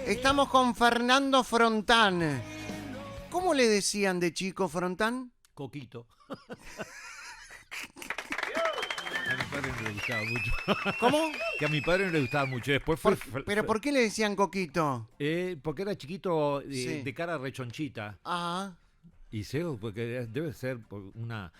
Estamos con Fernando Frontán. ¿Cómo le decían de chico Frontán? Coquito. A mi padre no le gustaba mucho. ¿Cómo? Que a mi padre no le gustaba mucho. Después fue... ¿Pero por qué le decían Coquito? Porque era chiquito, Sí. de cara rechonchita. Ah, Y sé, porque debe ser por una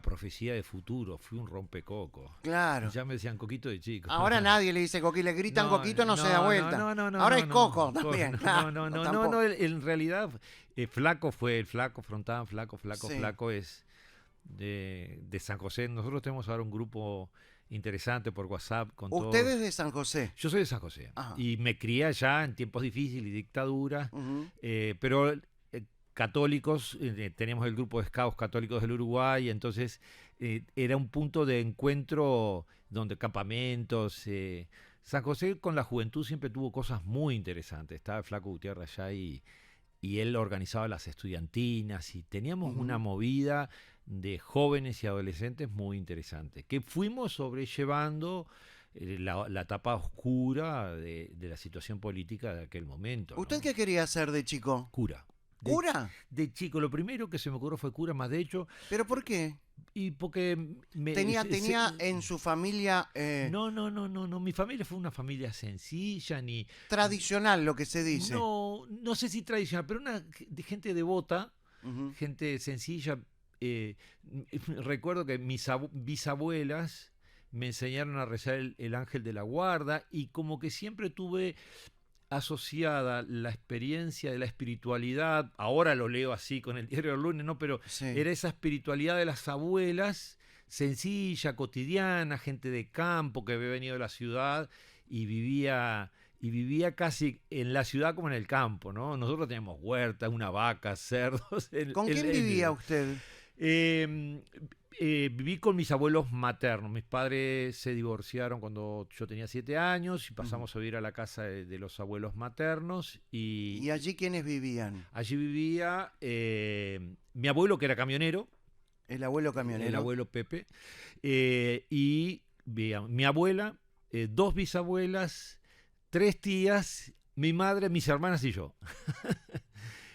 profecía de futuro. Fui un rompecoco. claro. Ya me decían Coquito de chico. Ahora nadie le dice Coquito, le gritan Coquito, no se da vuelta. No, Ahora no, es no. Coco también. No, claro, no, no, no, tampoco. no, en realidad, Flaco fue el Flaco, Frontán, Sí. Flaco es de San José. Nosotros tenemos ahora un grupo interesante por WhatsApp con Usted todos. es de San José. Yo soy de San José Ajá. y me crié allá en tiempos difíciles y dictadura, Ujú. pero católicos, teníamos el grupo de Scouts Católicos del Uruguay, entonces era un punto de encuentro donde campamentos. San José con la juventud siempre tuvo cosas muy interesantes. Estaba el Flaco Gutiérrez allá y él organizaba las estudiantinas y teníamos Ujú. una movida de jóvenes y adolescentes muy interesante, que fuimos sobrellevando la etapa oscura de la situación política de aquel momento, ¿no? ¿Usted qué quería ser de chico? Cura. ¿Cura? De chico, lo primero que se me ocurrió fue cura, más de hecho, ¿Pero por qué? y porque Tenía en su familia no, mi familia fue una familia sencilla, ni tradicional, lo que se dice. no sé si tradicional, pero de gente devota, Ujú. gente sencilla. Recuerdo que mis bisabuelas me enseñaron a rezar el ángel de la guarda y como que siempre tuve asociada la experiencia de la espiritualidad, ahora lo leo así con el diario del lunes, ¿no? Pero Sí. era esa espiritualidad de las abuelas, sencilla, cotidiana, gente de campo que había venido de la ciudad y vivía casi en la ciudad como en el campo, ¿no? Nosotros teníamos huertas, una vaca, cerdos. ¿Con quién vivía usted? Eh, viví con mis abuelos maternos. Mis padres se divorciaron cuando yo tenía 7 años y pasamos a vivir a la casa de los abuelos maternos. Y ¿Y allí quiénes vivían? allí vivía mi abuelo, que era camionero, El abuelo camionero. el abuelo Pepe, y mi abuela, 2 bisabuelas, 3 tías, mi madre, mis hermanas y yo.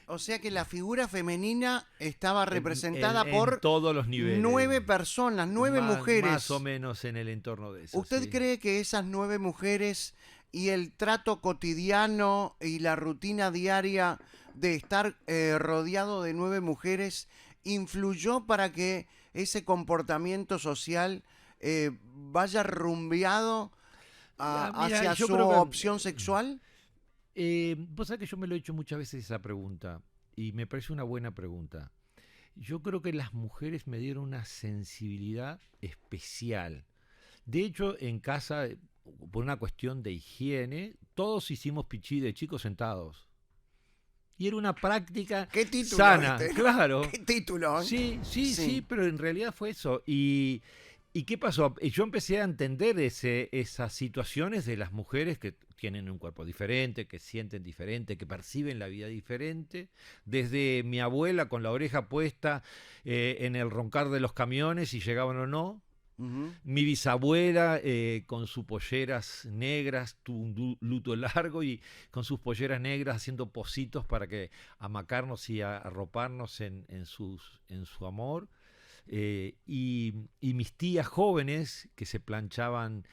O sea que la figura femenina estaba representada En por todos los niveles. 9 personas, 9 mujeres. Más o menos en el entorno de eso. ¿Usted sí. cree que esas 9 mujeres y el trato cotidiano y la rutina diaria de estar rodeado de 9 mujeres influyó para que ese comportamiento social vaya rumbeado Mira, hacia yo su creo que opción sexual? vos sabés que yo me lo he hecho muchas veces esa pregunta y me parece una buena pregunta. Yo creo que las mujeres me dieron una sensibilidad especial. De hecho, en casa, por una cuestión de higiene, todos hicimos pichí de chicos sentados. Y era una práctica ¿Qué título sana, este? claro. ¿Qué título? Sí, pero en realidad fue eso. ¿Y qué pasó? Yo empecé a entender esas situaciones de las mujeres que tienen un cuerpo diferente, que sienten diferente, que perciben la vida diferente. Desde mi abuela con la oreja puesta en el roncar de los camiones, si llegaban o no. Ujú. Mi bisabuela con sus polleras negras, tuvo un luto largo y con sus polleras negras haciendo pocitos para que amacarnos y arroparnos en su amor. Y mis tías jóvenes que se planchaban,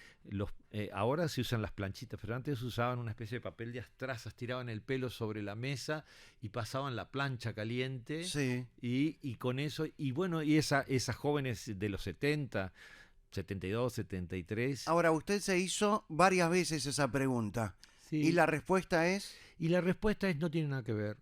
ahora se usan las planchitas, pero antes usaban una especie de papel de astrazas, tiraban el pelo sobre la mesa y pasaban la plancha caliente. Sí. Y con eso, y bueno, y esas jóvenes de los 70, 72, 73. Ahora, usted se hizo varias veces esa pregunta. Sí. Y la respuesta es... Y la respuesta es no tiene nada que ver.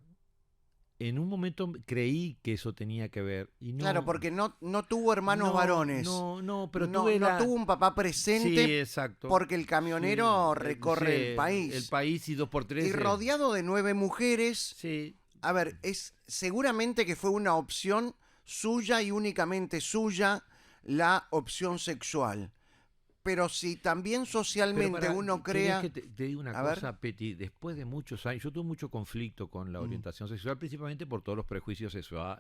En un momento creí que eso tenía que ver. Y no, Claro, porque no tuvo hermanos varones. No, pero no, tuve no tuvo un papá presente Sí, exacto. porque el camionero Sí, recorre sí, el país. El país y 2x3. Y rodeado de 9 mujeres. Sí. A ver, es seguramente que fue una opción suya y únicamente suya la opción sexual. Pero si también socialmente uno crea... Que te digo una A ver. cosa, Peti, después de muchos años, yo tuve mucho conflicto con la orientación sexual, principalmente por todos los prejuicios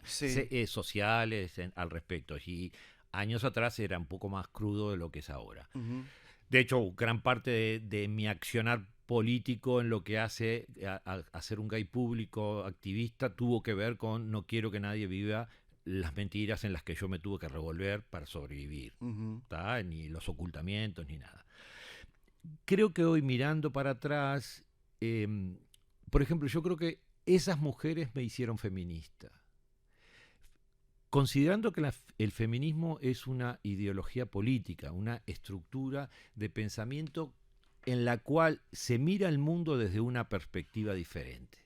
Sí. sociales al respecto. Y años atrás era un poco más crudo de lo que es ahora. Ujú. De hecho, gran parte de mi accionar político en lo que hace a ser un gay público activista tuvo que ver con no quiero que nadie viva las mentiras en las que yo me tuve que revolver para sobrevivir, ¿tá? Ni los ocultamientos ni nada. Creo que hoy mirando para atrás, por ejemplo, yo creo que esas mujeres me hicieron feminista. Considerando que el feminismo es una ideología política, una estructura de pensamiento en la cual se mira el mundo desde una perspectiva diferente.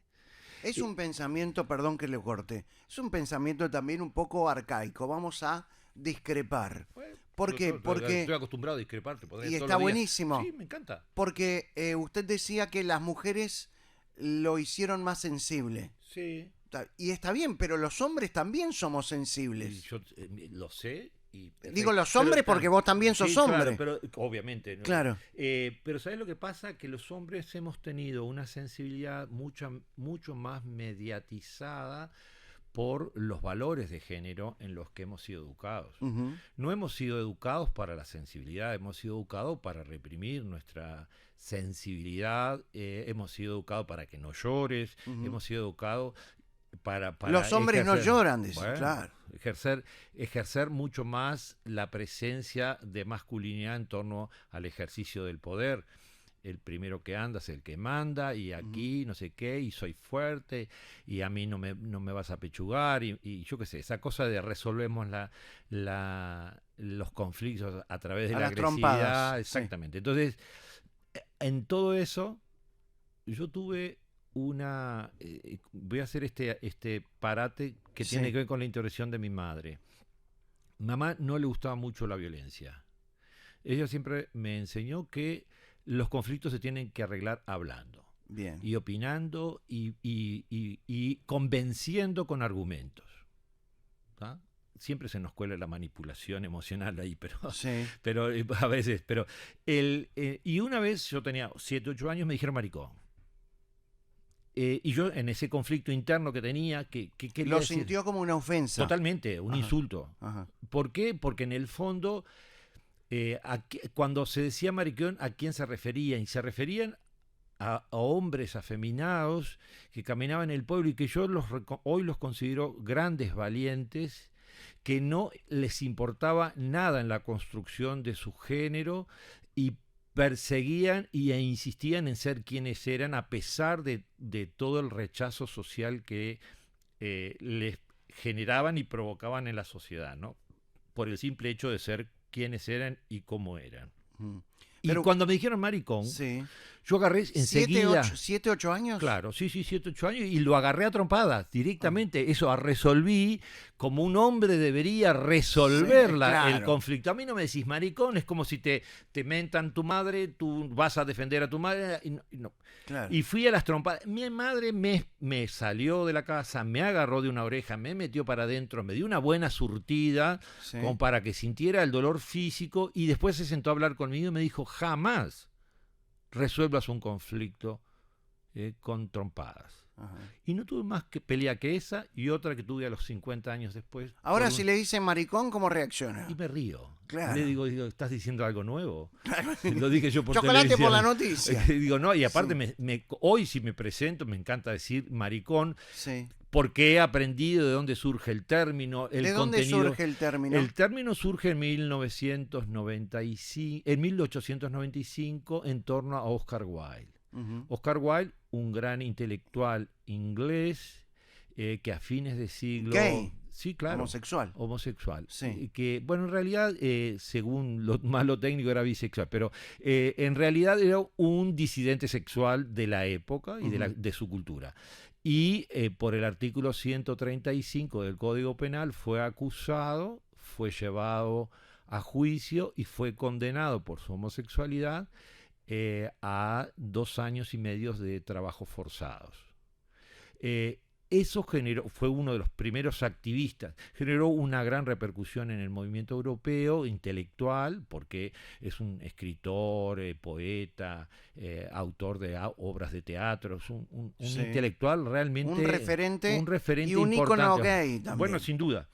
Es un pensamiento, perdón que le corte, es un pensamiento también un poco arcaico. Vamos a discrepar. ¿Por qué? Porque estoy acostumbrado a discrepar. Y está buenísimo. Sí, me encanta. Porque usted decía que las mujeres lo hicieron más sensible. Sí. Y está bien, pero los hombres también somos sensibles. Y yo lo sé. Digo los hombres porque vos también sos hombre. Claro, pero obviamente. ¿no? Claro. Pero ¿sabes lo que pasa? Que los hombres hemos tenido una sensibilidad mucho más mediatizada por los valores de género en los que hemos sido educados. No hemos sido educados para la sensibilidad, hemos sido educados para reprimir nuestra sensibilidad, hemos sido educados para que no llores, hemos sido educados para los hombres ejercer, no lloran, dice, bueno, claro. Ejercer mucho más la presencia de masculinidad en torno al ejercicio del poder. El primero que anda es el que manda, y aquí no sé qué, y soy fuerte, y a mí no me vas a pechugar, y yo qué sé, esa cosa de resolvemos los conflictos a través de la agresividad. Trompadas, exactamente. Sí. Entonces, en todo eso, yo tuve voy a hacer este parate que tiene que ver con la intervención de mi madre. Mamá no le gustaba mucho la violencia. Ella siempre me enseñó que los conflictos se tienen que arreglar hablando. Bien. Y opinando y convenciendo con argumentos. ¿Tá? Siempre se nos cuela la manipulación emocional ahí, pero a veces. Y una vez yo tenía 7, 8 años, me dijeron maricón. Y yo en ese conflicto interno que tenía, ¿qué lo sintió como una ofensa? Totalmente, un insulto. Ajá. ¿Por qué? Porque en el fondo, cuando se decía maricón, ¿a quién se referían? Y se referían a hombres afeminados que caminaban en el pueblo y que yo hoy los considero grandes valientes, que no les importaba nada en la construcción de su género y perseguían e insistían en ser quienes eran a pesar de todo el rechazo social que les generaban y provocaban en la sociedad, ¿no? Por el simple hecho de ser quienes eran y cómo eran. Pero, y cuando me dijeron maricón, yo agarré enseguida... 7, 8 años? Claro, sí, 7, 8 años, y lo agarré a trompadas directamente. Eso resolví como un hombre debería resolver el conflicto. A mí no me decís maricón, es como si te mentan tu madre, tú vas a defender a tu madre. No. Claro. Y fui a las trompadas. Mi madre me salió de la casa, me agarró de una oreja, me metió para adentro, me dio una buena surtida, como para que sintiera el dolor físico, y después se sentó a hablar conmigo y me dijo, jamás resuelvas un conflicto con trompadas. Ajá. Y no tuve más que pelea que esa, y otra que tuve a los 50 años después. Ahora si le dicen maricón, ¿cómo reacciona? Y me río. Claro. Le digo, ¿estás diciendo algo nuevo? Lo dije yo por Chocolate televisión. por la noticia. Digo, no, y aparte hoy si me presento me encanta decir maricón. Sí. Porque he aprendido de dónde surge el término, el contenido. ¿De dónde surge el término? El término surge en 1895 en torno a Oscar Wilde. Oscar Wilde, un gran intelectual inglés que a fines de siglo... Gay. Sí, claro. Homosexual. Sí. Que, bueno, en realidad, según lo más lo técnico, era bisexual, pero en realidad era un disidente sexual de la época y de su cultura. Y por el artículo 135 del Código Penal fue acusado, fue llevado a juicio y fue condenado por su homosexualidad a 2 años y medio de trabajos forzados. Eso fue uno de los primeros activistas, generó una gran repercusión en el movimiento europeo intelectual, porque es un escritor, poeta, autor de obras de teatro, es un intelectual realmente... Un referente y un ícono gay también. Bueno, sin duda.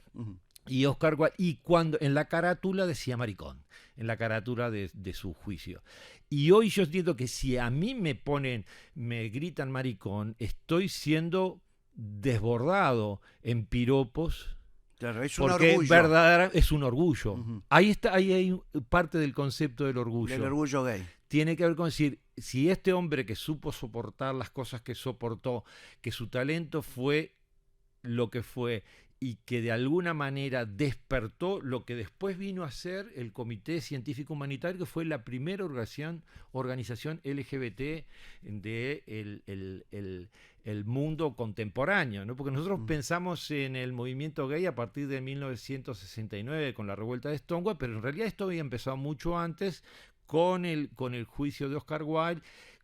Y Oscar Wilde, y cuando en la carátula decía maricón, en la carátula de su juicio. Y hoy yo entiendo que si a mí me gritan maricón, estoy siendo desbordado en piropos, Claro, es un porque orgullo. verdadera es un orgullo. Ujú. Ahí está, ahí hay parte del concepto del Del orgullo. orgullo gay. Tiene que ver con decir, si este hombre que supo soportar las cosas que soportó, que su talento fue lo que fue y que de alguna manera despertó lo que después vino a ser el Comité Científico Humanitario, que fue la primera organización LGBT de el mundo contemporáneo, ¿no? Porque nosotros pensamos en el movimiento gay a partir de 1969 con la revuelta de Stonewall, pero en realidad esto había empezado mucho antes con el juicio de Oscar Wilde,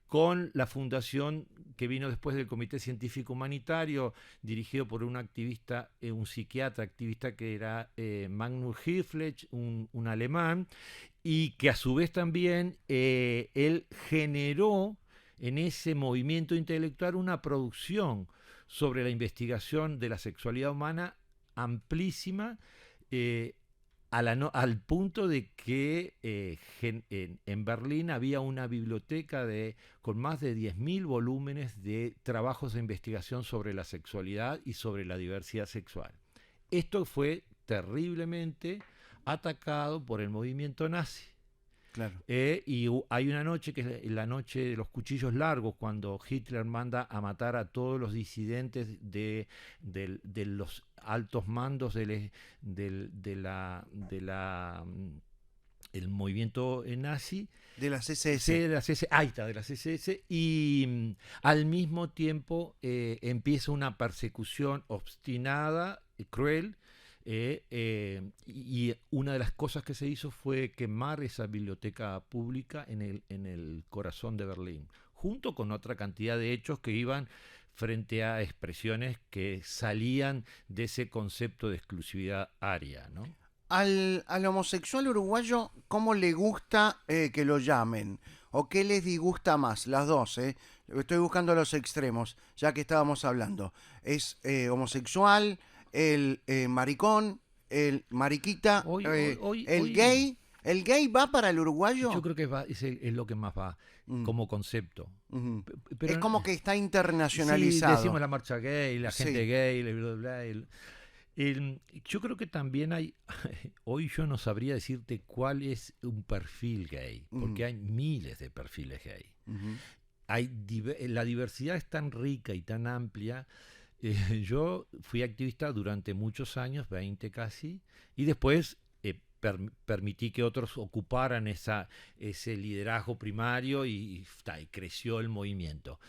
con la fundación que vino después del Comité Científico Humanitario, dirigido por un activista, un psiquiatra activista que era Magnus Hirschfeld, un alemán, y que a su vez también él generó en ese movimiento intelectual una producción sobre la investigación de la sexualidad humana amplísima, al punto de que en Berlín había una biblioteca con más de 10.000 volúmenes de trabajos de investigación sobre la sexualidad y sobre la diversidad sexual. Esto fue terriblemente atacado por el movimiento nazi. Claro. Y hay una noche que es la noche de los cuchillos largos, cuando Hitler manda a matar a todos los disidentes de los altos mandos el movimiento nazi. De la CSS. Sí, de la CSS, ahí está, de la CSS, y al mismo tiempo empieza una persecución obstinada, cruel, y una de las cosas que se hizo fue quemar esa biblioteca pública en el corazón de Berlín, junto con otra cantidad de hechos que iban frente a expresiones que salían de ese concepto de exclusividad aria, ¿no? Al homosexual uruguayo, ¿cómo le gusta que lo llamen? ¿O qué les disgusta más? Las dos, ¿eh? Estoy buscando los extremos, ya que estábamos hablando. ¿Es homosexual, el maricón, el mariquita, el gay? ¿El gay va para el uruguayo? Yo creo que es lo que más va como concepto. Pero, es como que está sí, internacionalizado. decimos la marcha gay, la gente Sí. gay, bla, bla, bla, yo creo que también hoy yo no sabría decirte cuál es un perfil gay, porque hay miles de perfiles gay. La diversidad es tan rica y tan amplia. Yo fui activista durante muchos años, 20 casi, y después permití que otros ocuparan ese liderazgo primario y creció el movimiento.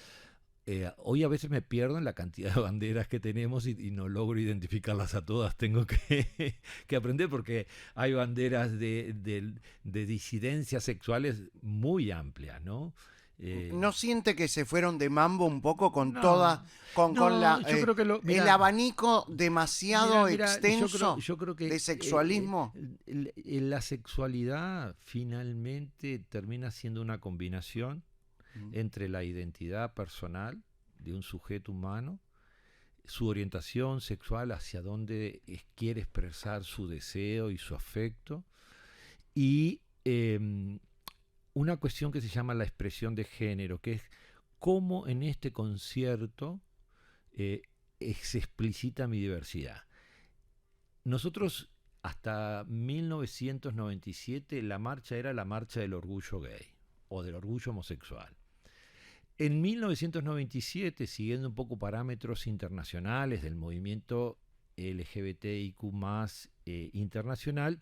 Hoy a veces me pierdo en la cantidad de banderas que tenemos y no logro identificarlas a todas. Tengo que aprender, porque hay banderas de disidencias sexuales muy amplias, ¿no? ¿No siente que se fueron de mambo un poco con No, yo creo que el abanico demasiado mira, extenso yo creo que de sexualismo? la sexualidad finalmente termina siendo una combinación entre la identidad personal de un sujeto humano, su orientación sexual, hacia dónde quiere expresar su deseo y su afecto, y una cuestión que se llama la expresión de género, que es cómo en este concierto se explicita mi diversidad. Nosotros, hasta 1997, la marcha era la marcha del orgullo gay o del orgullo homosexual. En 1997, siguiendo un poco parámetros internacionales del movimiento LGBTIQ+, internacional,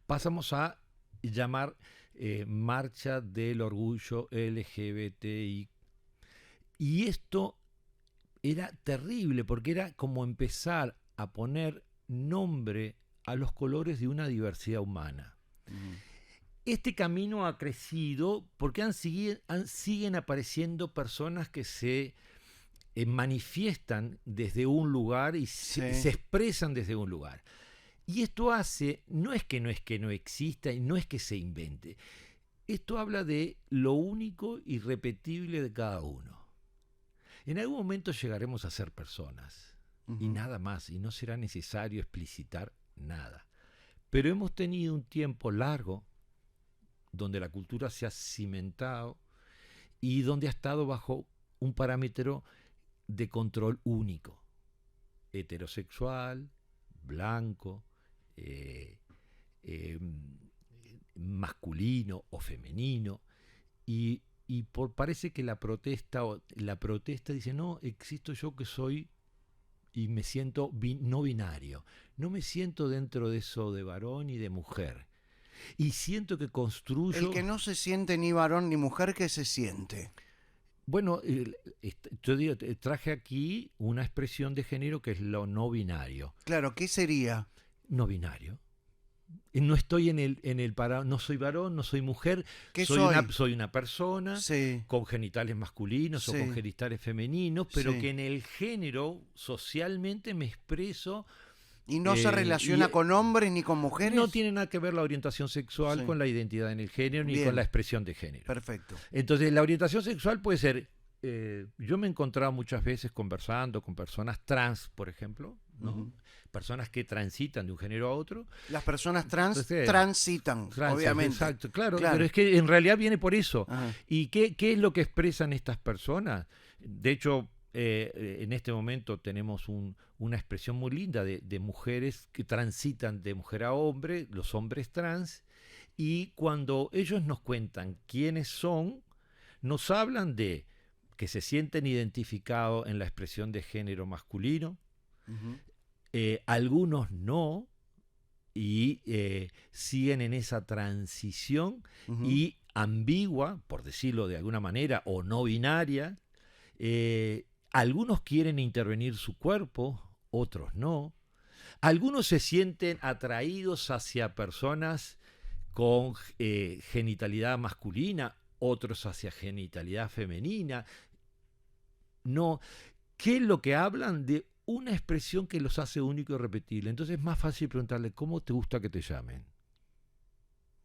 pasamos a llamar Marcha del Orgullo LGBTI. Y esto era terrible, porque era como empezar a poner nombre a los colores de una diversidad humana. Este camino ha crecido porque siguen apareciendo personas que se manifiestan desde un lugar y se expresan desde un lugar. Y esto no es que no exista y no es que se invente. Esto habla de lo único y repetible de cada uno. En algún momento llegaremos a ser personas. y nada más, y no será necesario explicitar nada. Pero hemos tenido un tiempo largo donde la cultura se ha cimentado y donde ha estado bajo un parámetro de control único, heterosexual, blanco, masculino o femenino, y parece que la protesta dice, no, existo yo que soy y me siento no binario, no me siento dentro de eso de varón y de mujer, y siento que construyo... El que no se siente ni varón ni mujer, ¿qué se siente? Bueno, yo digo, traje aquí una expresión de género que es lo no binario. Claro, ¿qué sería? No binario. No estoy en el no soy varón, no soy mujer, ¿Qué soy una persona sí. con genitales masculinos Sí. o con genitales femeninos, pero Sí. que en el género socialmente me expreso. ¿Y no se relaciona con hombres ni con mujeres? No tiene nada que ver la orientación sexual Sí. con la identidad en el género ni Bien. con la expresión de género. Perfecto. Entonces, la orientación sexual puede ser... yo me he encontrado muchas veces conversando con personas trans, por ejemplo, ¿no? Ujú. Personas que transitan de un género a otro. Las personas trans Entonces, transitan, obviamente. Exacto, claro, Claro. pero es que en realidad viene por eso. Ajá. ¿Y qué es lo que expresan estas personas? De hecho, en este momento tenemos una expresión muy linda de mujeres que transitan de mujer a hombre, los hombres trans, y cuando ellos nos cuentan quiénes son, nos hablan de que se sienten identificados en la expresión de género masculino, Ujú. algunos no, y siguen en esa transición Ujú. y ambigua, por decirlo de alguna manera, o no binaria. Algunos quieren intervenir su cuerpo, otros no. Algunos se sienten atraídos hacia personas con genitalidad masculina, otros hacia genitalidad femenina. No, ¿qué es lo que hablan? De una expresión que los hace único y repetible. Entonces es más fácil preguntarle, ¿cómo te gusta que te llamen?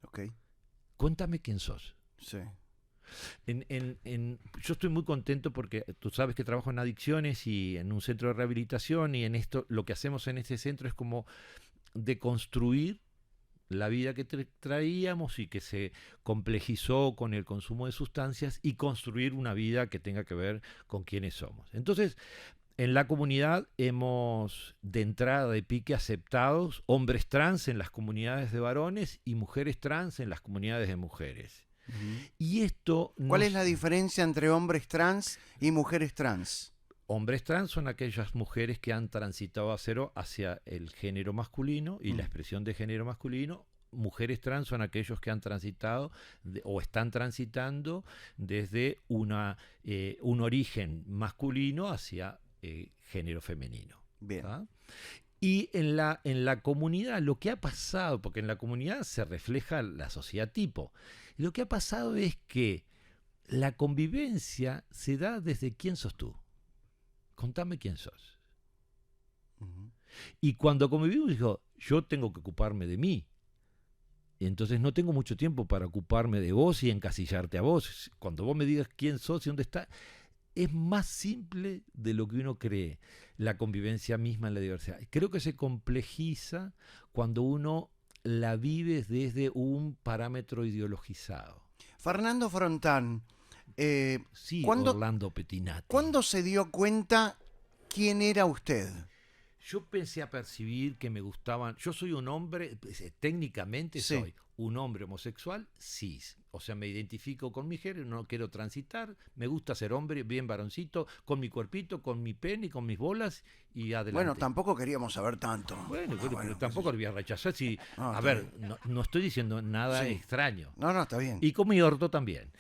Ok, Cuéntame quién sos. sí. Yo estoy muy contento porque tú sabes que trabajo en adicciones y en un centro de rehabilitación, y en esto lo que hacemos en este centro es como deconstruir la vida que traíamos y que se complejizó con el consumo de sustancias, y construir una vida que tenga que ver con quiénes somos. Entonces, en la comunidad hemos de entrada de pique aceptados hombres trans en las comunidades de varones y mujeres trans en las comunidades de mujeres. Ujú. Y esto ¿Cuál es la diferencia entre hombres trans y mujeres trans? Hombres trans son aquellas mujeres que han transitado hacia el género masculino y la expresión de género masculino. Mujeres trans son aquellos que han transitado o están transitando desde un origen masculino hacia género femenino. Bien. ¿Tá? Y en la comunidad, lo que ha pasado, porque en la comunidad se refleja la sociedad tipo, lo que ha pasado es que la convivencia se da desde quién sos tú. Contame quién sos. Ujú. Y cuando convivimos, dijo, yo tengo que ocuparme de mí. Entonces no tengo mucho tiempo para ocuparme de vos y encasillarte a vos. Cuando vos me digas quién sos y dónde estás, es más simple de lo que uno cree, la convivencia misma en la diversidad. Creo que se complejiza cuando uno la vive desde un parámetro ideologizado. Fernando Frontán, Sí, ¿cuándo- Orlando Pettinati. ¿cuándo se dio cuenta quién era usted? Yo pensé a percibir que me gustaban. Yo soy un hombre, técnicamente Sí. soy un hombre homosexual cis. O sea, me identifico con mi género, no quiero transitar. Me gusta ser hombre, bien varoncito, con mi cuerpito, con mi pene, con mis bolas y adelante. Bueno, tampoco queríamos saber tanto. Bueno, pero bueno, tampoco lo voy a rechazar. Si, No, a está ver, bien. no estoy diciendo nada Sí. extraño. No, está bien. Y con mi orto también.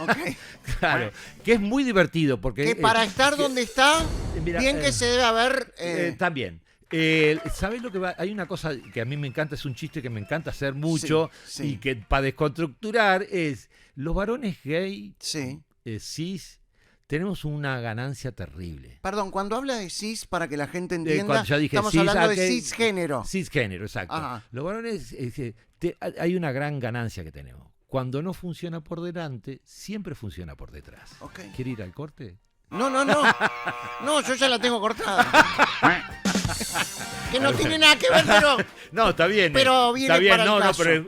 Ok. Claro, que es muy divertido porque... Que para estar donde está, mira, bien que se debe haber... también. ¿Sabes lo que va? Hay una cosa que a mí me encanta, es un chiste que me encanta hacer mucho Sí, sí. y que para desconstructurar es, los varones gay, Sí. cis, tenemos una ganancia terrible. Perdón, cuando habla de cis, para que la gente entienda, Cuando ya dije estamos cis, hablando de que- cisgénero. Cisgénero, exacto. Ajá. Los varones, hay una gran ganancia que tenemos. Cuando no funciona por delante, siempre funciona por detrás. Ok. ¿Quiere ir al corte? No, no, no. No, yo ya la tengo cortada. Que no tiene nada que ver, pero... No, está bien. Pero viene está bien, para el no, caso. pero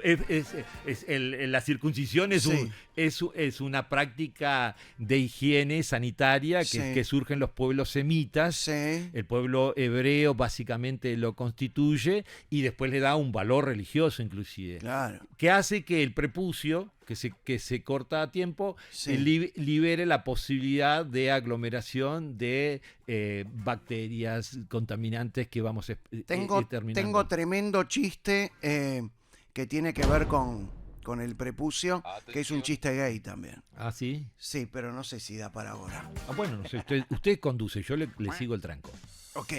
la circuncisión es, Sí. es una práctica de higiene sanitaria Sí. que surge en los pueblos semitas. Sí. El pueblo hebreo básicamente lo constituye y después le da un valor religioso inclusive. Claro. Que hace que el prepucio, que se corta a tiempo, Sí. libere la posibilidad de aglomeración de bacterias contaminantes que vamos Tengo terminando. tremendo chiste que tiene que ver con el prepucio, que es un chiste gay también. ¿Ah, sí? Sí, pero no sé si da para ahora. Ah, bueno, no sé, usted conduce, yo le sigo el tranco. Ok.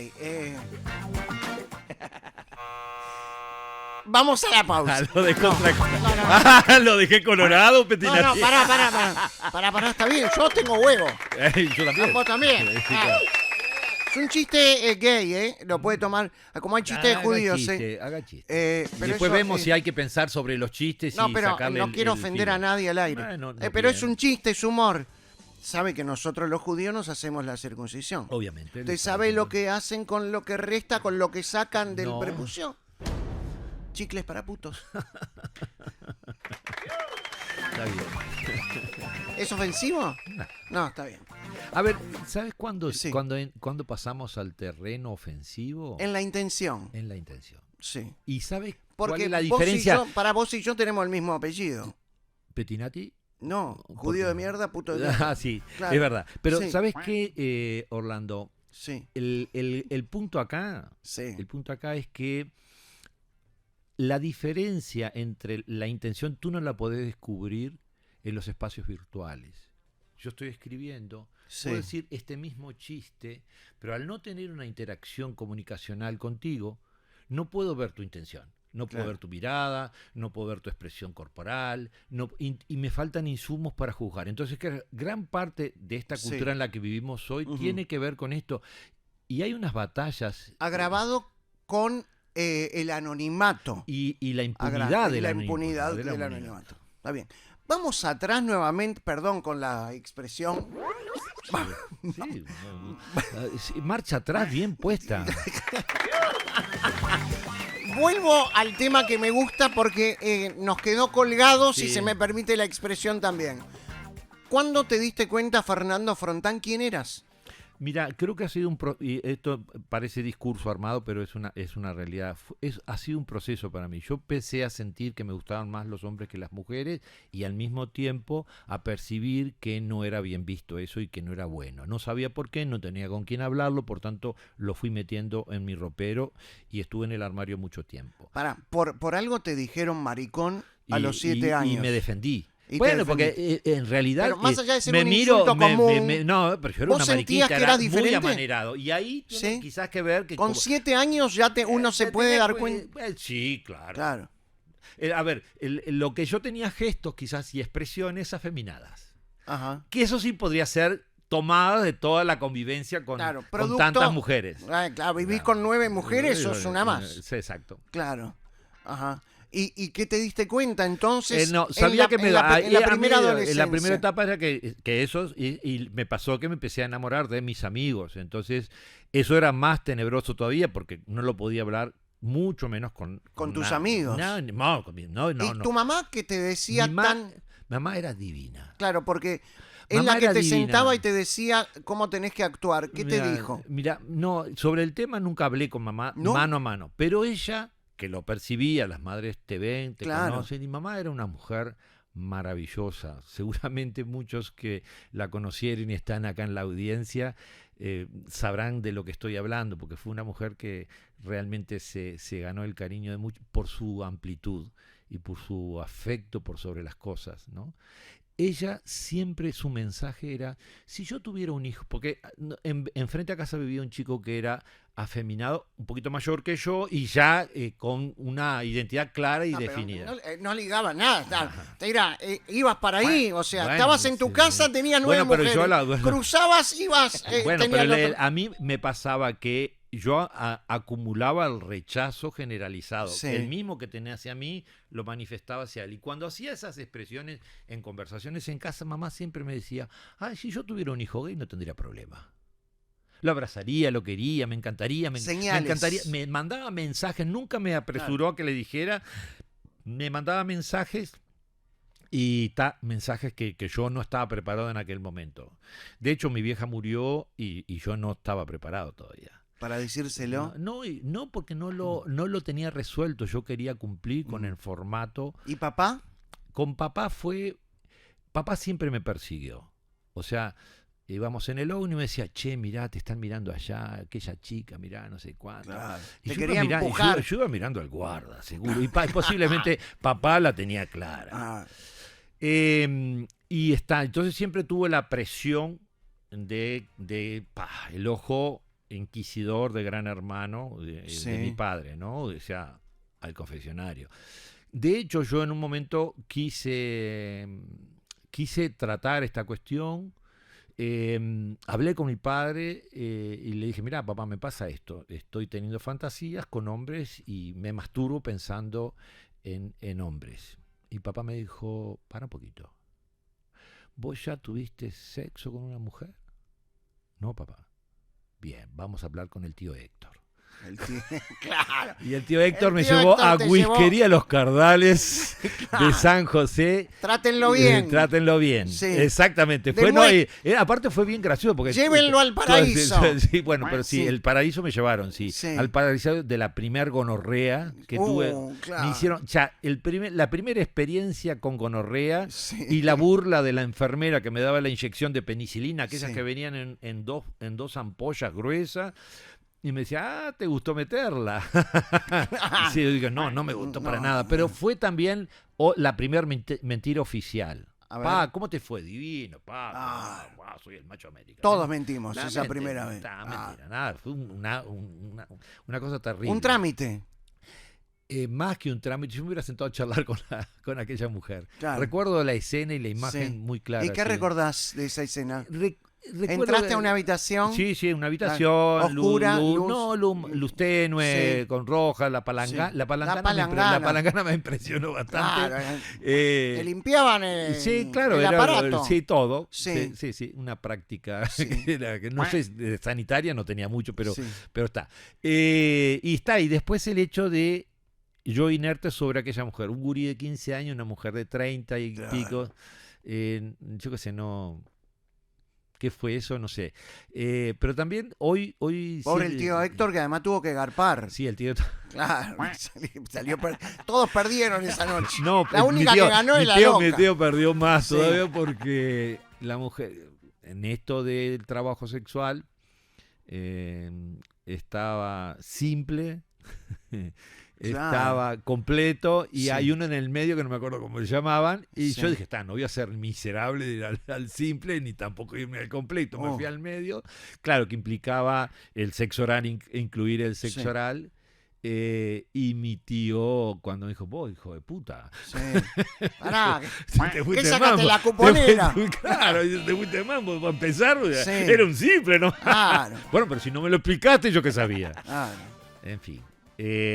Vamos a la pausa. Ah, lo dejó tranco. no, no. Ah, lo dejé colorado, No, Petinati. no, pará, está bien, yo tengo huevo. Yo también. Vos también. Sí, Ah. claro. Es un chiste gay, ¿eh? Lo puede tomar, como hay chistes de judíos, ¿eh? Haga chiste. Pero Y después eso, vemos si hay que pensar sobre los chistes No, y pero sacarle no quiero el ofender filo. a nadie al aire. Bueno, no Pero bien. es un chiste, es humor. Sabe que nosotros los judíos nos hacemos la circuncisión. Obviamente. ¿Usted sabe lo que hacen con lo que resta, con lo que sacan del No. prepucio? Chicles para putos. Está bien. ¿Es ofensivo? No. No, está bien. A ver, ¿sabes cuándo, Sí. cuándo pasamos al terreno ofensivo? En la intención. En la intención. Sí. ¿Y sabes cuál Porque es la vos y diferencia? yo, para vos y yo tenemos el mismo apellido. Petinati. No, ¿Por judío qué? de mierda, puto de mierda. Ah, sí, Claro. es verdad. Pero Sí. ¿sabes qué, Orlando? Sí, El punto acá, sí. el punto acá es que la diferencia entre la intención tú no la podés descubrir en los espacios virtuales. Yo estoy escribiendo, Sí. puedo decir este mismo chiste, pero al no tener una interacción comunicacional contigo, no puedo ver tu intención. No puedo Claro. ver tu mirada, no puedo ver tu expresión corporal, y me faltan insumos para juzgar. Entonces, gran parte de esta Sí. cultura en la que vivimos hoy Ujú. tiene que ver con esto. Y hay unas batallas Agravado con el anonimato. y la Y impunidad de la la impunidad del anonimato. Está bien. Vamos atrás nuevamente, perdón con la expresión. Sí, sí, marcha atrás bien puesta. Vuelvo al tema que me gusta porque nos quedó colgado, si Sí. se me permite la expresión también. ¿Cuándo te diste cuenta, Fernando Frontán, quién eras? Mira, creo que ha sido y esto parece discurso armado, pero es una realidad. Ha sido un proceso para mí. Yo empecé a sentir que me gustaban más los hombres que las mujeres y al mismo tiempo a percibir que no era bien visto eso y que no era bueno. No sabía por qué, no tenía con quién hablarlo, por tanto lo fui metiendo en mi ropero y estuve en el armario mucho tiempo. Por algo te dijeron maricón a los 7 Y años. me defendí. Y te Bueno, defendiste. porque en realidad Pero más allá de ser me un miro, insulto común, no, pero yo era ¿vos una sentías mariquita, que era eras muy diferente? amanerado. Y ahí tiene ¿Sí? quizás que ver que Con 7 años ya uno se puede dar cuenta. Sí, claro. Claro. A ver, lo que yo tenía gestos quizás y expresiones afeminadas. Ajá. Que eso sí podría ser tomada de toda la convivencia con, Claro, con producto- tantas mujeres. Claro, vivís Claro. con 9 mujeres, sos una más. Sí, exacto. Claro. Ajá. ¿Y qué te diste cuenta entonces? No, sabía que me en la a primera mí, adolescencia. en la primera etapa era que eso, y me pasó que me empecé a enamorar de mis amigos. Entonces, eso era más tenebroso todavía porque no lo podía hablar, mucho menos con tus amigos. No, ¿Y tu mamá que te decía Mi tan... mamá era divina. Claro, porque es Mamá la que era te divina. sentaba y te decía cómo tenés que actuar. ¿Qué te dijo? Mira, no, sobre el tema nunca hablé con mamá ¿No? mano a mano, pero ella, que lo percibía, las madres te ven, te Claro. conocen, y mamá era una mujer maravillosa. Seguramente muchos que la conocieron y están acá en la audiencia sabrán de lo que estoy hablando, porque fue una mujer que realmente se ganó el cariño de muchos por su amplitud y por su afecto por sobre las cosas, ¿no? Ella siempre su mensaje era, si yo tuviera un hijo, porque enfrente a casa vivía un chico que era afeminado, un poquito mayor que yo y ya con una identidad clara y No, pero definida. no ligaba nada. Ibas para ahí, o sea, Bueno, estabas en tu sí. casa, tenías 9 Bueno, pero mujeres. yo Cruzabas, ibas, bueno, tenías pero el otro. a mí me pasaba que yo acumulaba el rechazo generalizado. Sí. El mismo que tenía hacia mí lo manifestaba hacia él. Y cuando hacía esas expresiones en conversaciones en casa, mamá siempre me decía, ay, si yo tuviera un hijo gay no tendría problema. Lo abrazaría, lo quería, me encantaría, me encantaría. Me mandaba mensajes, nunca me apresuró a que le dijera, me mandaba mensajes y mensajes que yo no estaba preparado en aquel momento. De hecho, mi vieja murió y yo no estaba preparado todavía. ¿Para decírselo? No, porque no lo tenía resuelto. Yo quería cumplir con el formato. ¿Y papá? Con papá papá siempre me persiguió. O sea, íbamos en el OVNI y me decía, che, mirá, te están mirando allá, aquella chica, mirá, no sé cuánto. Claro. Y Te yo quería iba empujar. yo iba mirando al guarda, seguro. Y posiblemente papá la tenía clara. Ah, Entonces siempre tuve la presión de el ojo inquisidor de Gran Hermano Sí. de mi padre, ¿no? O sea, al confesionario. De hecho, yo en un momento quise tratar esta cuestión. Hablé con mi padre y le dije, mira, papá, me pasa esto. Estoy teniendo fantasías con hombres y me masturbo pensando en hombres. Y papá me dijo, para un poquito. ¿Vos ya tuviste sexo con una mujer? No, papá. Bien, vamos a hablar con el tío Héctor. Claro. Y el tío Héctor El me tío llevó Héctor a te Whiskería Los Cardales Claro. de San José. Trátenlo bien. Trátenlo bien. Sí. Exactamente. Aparte fue bien gracioso. Porque, Llévenlo al paraíso. Sí, bueno, pero sí, Sí. el paraíso me llevaron, sí. Sí. Al paraíso de la primer gonorrea que tuve. Claro. Me hicieron, la primera experiencia con gonorrea Sí. y la burla de la enfermera que me daba la inyección de penicilina, aquellas Sí. que venían en dos ampollas gruesas. Y me decía, ¿te gustó meterla? Y sí, yo digo, no me gustó para nada. Pero fue también la primera mentira oficial. A ver. Pa, ¿cómo te fue? Divino, pa. Soy el macho americano. Todos mentimos La esa mente, primera vez. Mentira, nada. Fue una cosa terrible. Un trámite. Más que un trámite, yo me hubiera sentado a charlar con aquella mujer. Claro. Recuerdo la escena y la imagen Sí. muy clara. ¿Y qué sí. recordás de esa escena? Recuerdo ¿Entraste a una habitación? Sí, una habitación. Oscura, Luz tenue, Sí. con roja, la Sí. palangana. La palangana. La palangana me impresionó bastante. Claro. Eh, Te limpiaban sí, claro, el aparato. Sí, todo. Sí. Sí, una práctica Sí. que no sé, sanitaria no tenía mucho, pero Sí. está. Y después el hecho de yo inerte sobre aquella mujer, un gurí de 15 años, una mujer de 30 y Claro. pico, yo qué sé, no... ¿Qué fue eso? No sé. Pero también hoy Pobre sí, el tío Héctor, que además tuvo que garpar. Sí, el tío... Claro, todos perdieron esa noche. No, La única mi tío, que ganó es la mi loca. tío perdió más Sí. todavía porque la mujer, en esto del trabajo sexual, estaba simple, estaba completo y Sí. hay uno en el medio que no me acuerdo cómo le llamaban y Sí. yo dije, no voy a ser miserable de ir al simple ni tampoco irme al completo, me fui al medio, claro que implicaba el sexo oral, incluir el sexo Sí. oral. Y mi tío, cuando me dijo, vos, hijo de puta. Sí. Pará, Te fuiste ¿qué de sacaste mambo. la cuponera? Claro, te fuiste de mambo. Para empezar, Sí. era un simple, ¿no? Claro, Bueno, pero si no me lo explicaste, yo qué sabía. claro. En fin,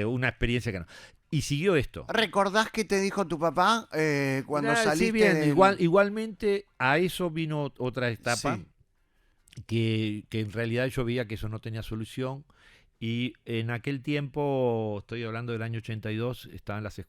una experiencia que no. Y siguió esto. ¿Recordás qué te dijo tu papá cuando saliste? Sí, bien, del- igualmente a eso vino otra etapa Sí. que en realidad yo veía que eso no tenía solución. Y en aquel tiempo, estoy hablando del año 82,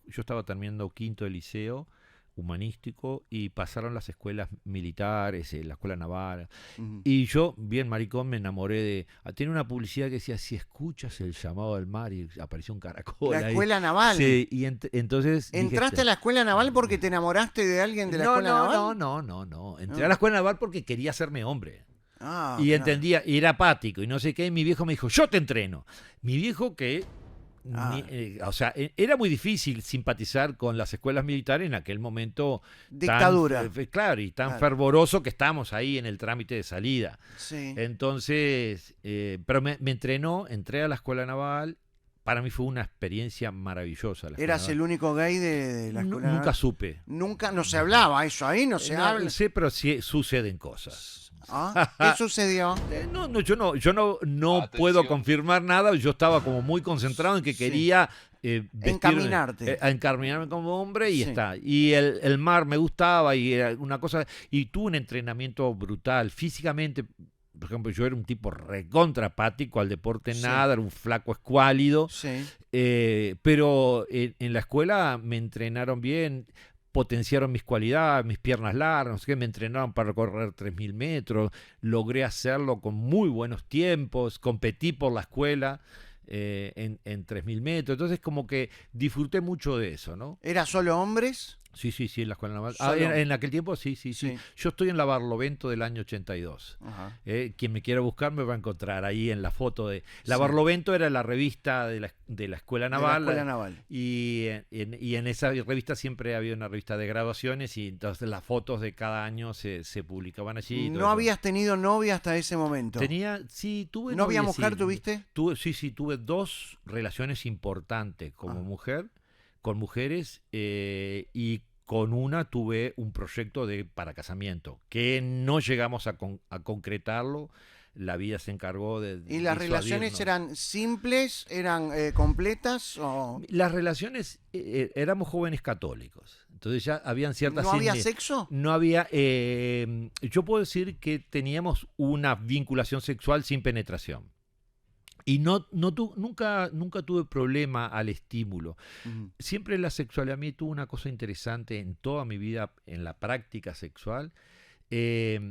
yo estaba terminando quinto de liceo humanístico y pasaron las escuelas militares, la escuela naval. Ujú. Y yo, bien maricón, me enamoré de... Tiene una publicidad que decía, si escuchas el llamado del mar, y apareció un caracol La ahí. escuela naval. Sí, y entonces... dije, ¿Entraste a la escuela naval porque te enamoraste de alguien de la escuela naval? No. Entré Ah. a la escuela naval porque quería hacerme hombre. Ah, Y claro. entendía, y era apático, y no sé qué, y mi viejo me dijo, yo te entreno. Mi viejo que, o sea, era muy difícil simpatizar con las escuelas militares en aquel momento. Dictadura. Claro, y tan Claro. fervoroso que estamos ahí en el trámite de salida. Sí. Entonces, pero me entrenó, entré a la escuela naval, para mí fue una experiencia maravillosa. La ¿Eras escuela el único gay de la naval. escuela Nunca naval? supe. Nunca, no se hablaba eso ahí, no se No, habla. sé, pero sí suceden cosas. ¿Ah? ¿Qué sucedió? Yo no puedo confirmar nada. Yo estaba como muy concentrado en que Sí. quería Encaminarte. encaminarme como hombre y Sí. está. Y el mar me gustaba y era una cosa. Y tuve un entrenamiento brutal. Físicamente, por ejemplo, yo era un tipo recontrapático al deporte, Sí. nada, era un flaco escuálido. Sí. Pero en la escuela me entrenaron bien, potenciaron mis cualidades, mis piernas largas, no sé qué, me entrenaron para correr 3.000 metros, logré hacerlo con muy buenos tiempos, competí por la escuela en 3.000 metros, entonces como que disfruté mucho de eso, ¿no? ¿Era solo hombres? Sí, en la escuela naval. Solo. En aquel tiempo sí. Sí. Yo estoy en la Barlovento del año 82. Ajá. Quien me quiera buscar me va a encontrar ahí en la foto de... La Sí. Barlovento era la revista de la Escuela De la Naval. escuela naval. Y en esa revista siempre había una revista de graduaciones y entonces las fotos de cada año se publicaban allí. y todo ¿No eso. habías tenido novia hasta ese momento? Tuve ¿Novia novia, mujer sí. tuviste? Tuve 2 relaciones importantes como Ah. mujer, con mujeres, y con una tuve un proyecto para casamiento, que no llegamos a concretarlo. La vida se encargó de ¿Y las relaciones disuadirnos. eran simples? ¿Eran completas? ¿O Las relaciones, éramos jóvenes católicos, entonces ya habían ciertas... no había sexo? No había... yo puedo decir que teníamos una vinculación sexual sin penetración. Y nunca tuve problema al estímulo. Ujú. Siempre la sexualidad a mí tuvo una cosa interesante en toda mi vida, en la práctica sexual,